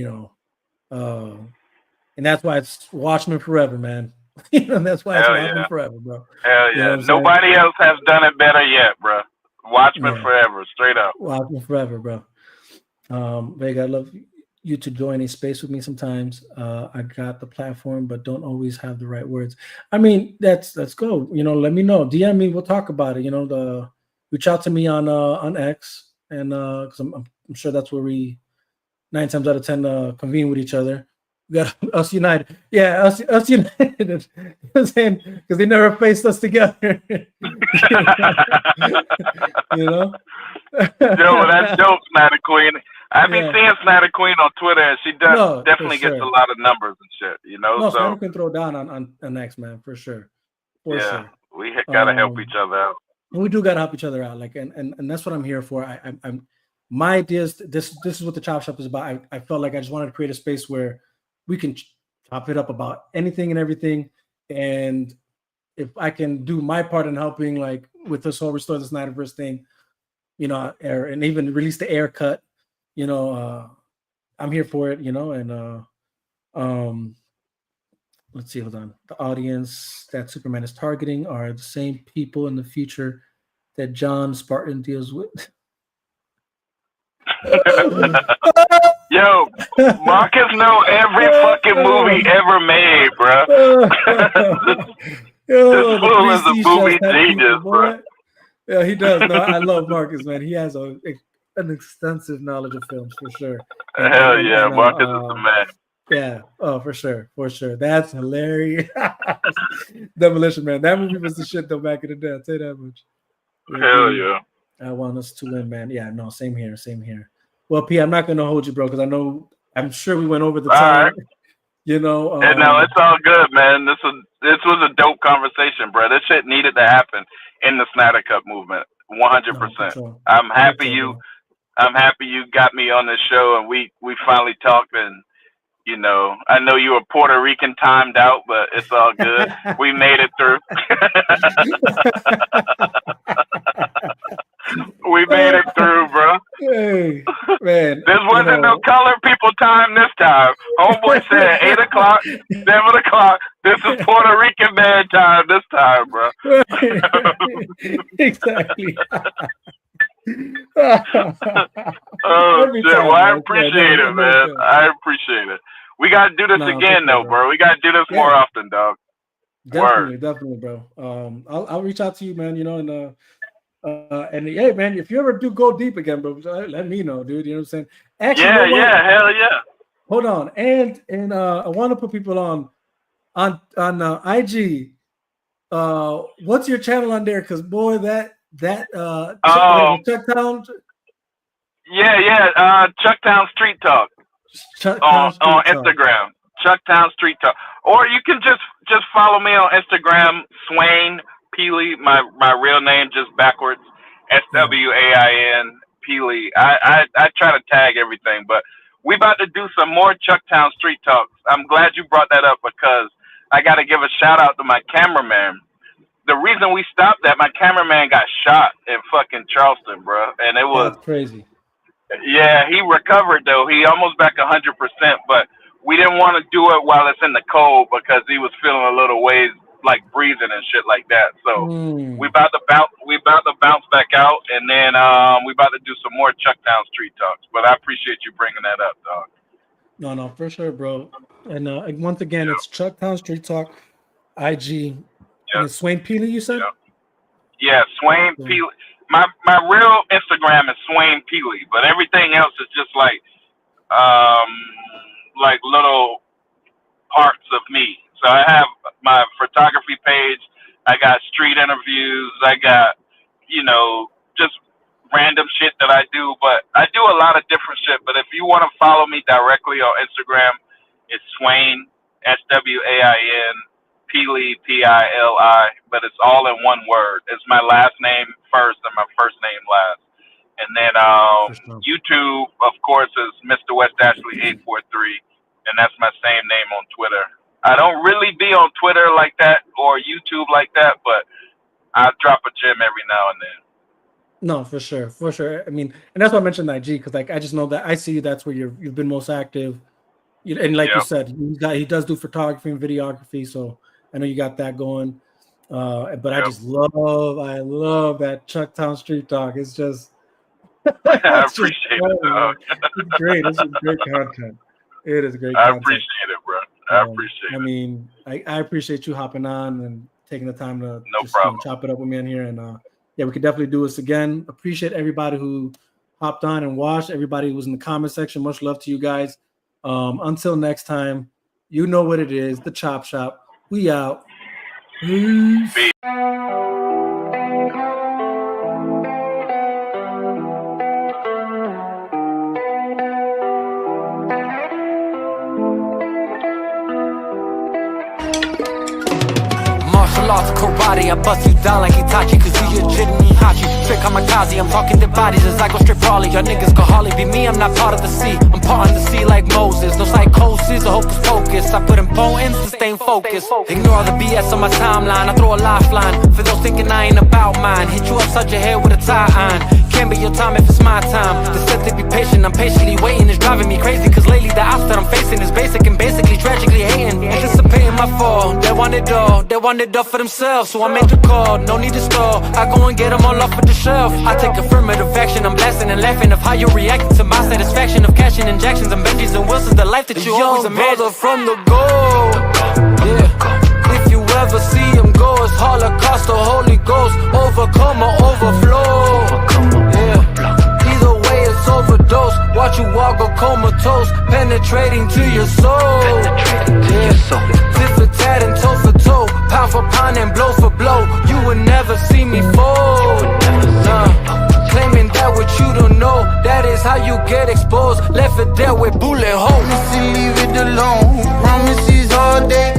and that's why it's Watchmen forever, man. That's why it's Watchmen forever, bro. Hell yeah. Nobody else has done it better yet, bro. Watchmen forever, straight up. Watchmen forever, bro. Vega, I love you to join a space with me sometimes. I got the platform, but don't always have the right words. I mean, let's go. Let me know. DM me. We'll talk about it. Reach out to me on X, and because I'm sure that's where we 9 times out of 10 convene with each other. We got us united. Yeah, us united. You know what I'm saying? Because they never faced us together. Yo, that's dope, Snyder Queen. I be seeing Snyder Queen on Twitter, and she definitely gets a lot of numbers and shit. No, so Snyder can throw down on X, man, for sure. For sure. We gotta help each other out. And we do gotta help each other out. Like, and that's what I'm here for. I'm my ideas. This is what the Chop Shop is about. I felt like I just wanted to create a space where we can chop it up about anything and everything. And if I can do my part in helping, like with this whole Restore the Snyderverse thing, and even release the air cut, I'm here for it, and let's see, hold on. The audience that Superman is targeting are the same people in the future that John Spartan deals with. Yo, Marcus know every fucking movie ever made, bro. This fool is a movie genius, bro. Yeah, he does. No, I love Marcus, man. He has an extensive knowledge of films, for sure. Hell yeah, Marcus is the man. Yeah, for sure. That's hilarious. Demolition Man. That movie was the shit though back in the day. I'll tell you that much. Hell yeah. I want us to win, man. Yeah, no, same here. Well, P, I'm not gonna hold you, bro, because I'm sure we went over the time. Right. No, it's all good, man. This was a dope conversation, bro. This shit needed to happen in the Snyder Cut movement, 100%. Sure. I'm happy you got me on this show, and we finally talked. And I know you were Puerto Rican timed out, but it's all good. We made it through. We made it through, bro. Hey, man. This wasn't no colored people time this time. Homeboy said 8 o'clock, 7 o'clock. This is Puerto Rican man time this time, bro. Exactly. Oh, shit. Well, I appreciate it, man. I appreciate it. We got to do this again, though, bro. We got to do this more often, dog. Definitely, bro. I'll reach out to you, man, and hey, man, if you ever do go deep again, bro, let me know, dude. You know what I'm saying? Actually, hell yeah. Hold on, and I want to put people on IG. What's your channel on there? Because boy, Chucktown. Chucktown Street Talk on Instagram. Chucktown Street Talk, or you can just follow me on Instagram, Swain Peely, my real name just backwards, SWAIN Peely. I try to tag everything, but we about to do some more Chucktown Street Talks. I'm glad you brought that up because I got to give a shout out to my cameraman. The reason we stopped that, my cameraman got shot in fucking Charleston, bro, and it was crazy. Yeah, he recovered though. He almost back 100%, but we didn't want to do it while it's in the cold because he was feeling a little ways like breathing and shit like that. So we about to bounce back out, and then we about to do some more Chucktown Street Talks. But I appreciate you bringing that up, dog. No, for sure, bro. And once again, it's Chucktown Street Talk, IG. And it's Swain Peely, you said? Yeah, Swain Peely. My real Instagram is Swain Peely, but everything else is just like little parts of me. So I have my photography page. I got street interviews. I got, just random shit that I do. But I do a lot of different shit. But if you want to follow me directly on Instagram, it's Swain, SWAIN, Peely, PILI. But it's all in one word. It's my last name first and my first name last. And then YouTube, of course, is Mr. West Ashley 843. And that's my same name on Twitter. I don't really be on Twitter like that or YouTube like that, but I drop a gem every now and then. No, for sure. I mean, and that's why I mentioned IG because I just know that I see that's where you've been most active. And like you said, he does do photography and videography, so I know you got that going. But I love that Chucktown Street Talk. It's just I appreciate it. It's great. It's great content. It is great. I appreciate it, bro. I appreciate it. I mean, I appreciate you hopping on and taking the time to chop it up with me in here. And we could definitely do this again. Appreciate everybody who hopped on and watched. Everybody who was in the comment section. Much love to you guys. Until next time, you know what it is. The Chop Shop. We out. Peace. Karate, I bust you down like Itachi, cause you legitimately Hachi. Straight kamikaze, I'm talking dead bodies as I go straight brawly. Y'all niggas could hardly be me, I'm not part of the sea. I'm part of the sea like Moses. No psychosis or hocus pocus. I put importance to stay focused. Ignore all the BS on my timeline. I throw a lifeline for those thinking I ain't about mine. Hit you upside your head with a tie iron. Can't be your time if it's my time. The set to be patient, I'm patiently waiting. It's driving me crazy, cause lately the ops that I'm facing is basic and basically tragically hating. Anticipating my fall, they want it all for themselves. So I make the call, no need to stall. I go and get them all off of the shelf. I take affirmative action, I'm blasting and laughing of how you reacting to my satisfaction of cashing injections and Benjis and Wilsons, the life that you always imagined. Brother from the goal, yeah. If you ever see him go, it's Holocaust or Holy Ghost, overcome or overflow. Yeah. Either way, it's overdose. Watch you walk or comatose, penetrating to your soul. Tit for tat and toe for toe, pound for pound and blow for blow. You would never see me fold. Claiming that what you don't know, that is how you get exposed. Left for dead with bullet holes. Leave it alone. Promises all day.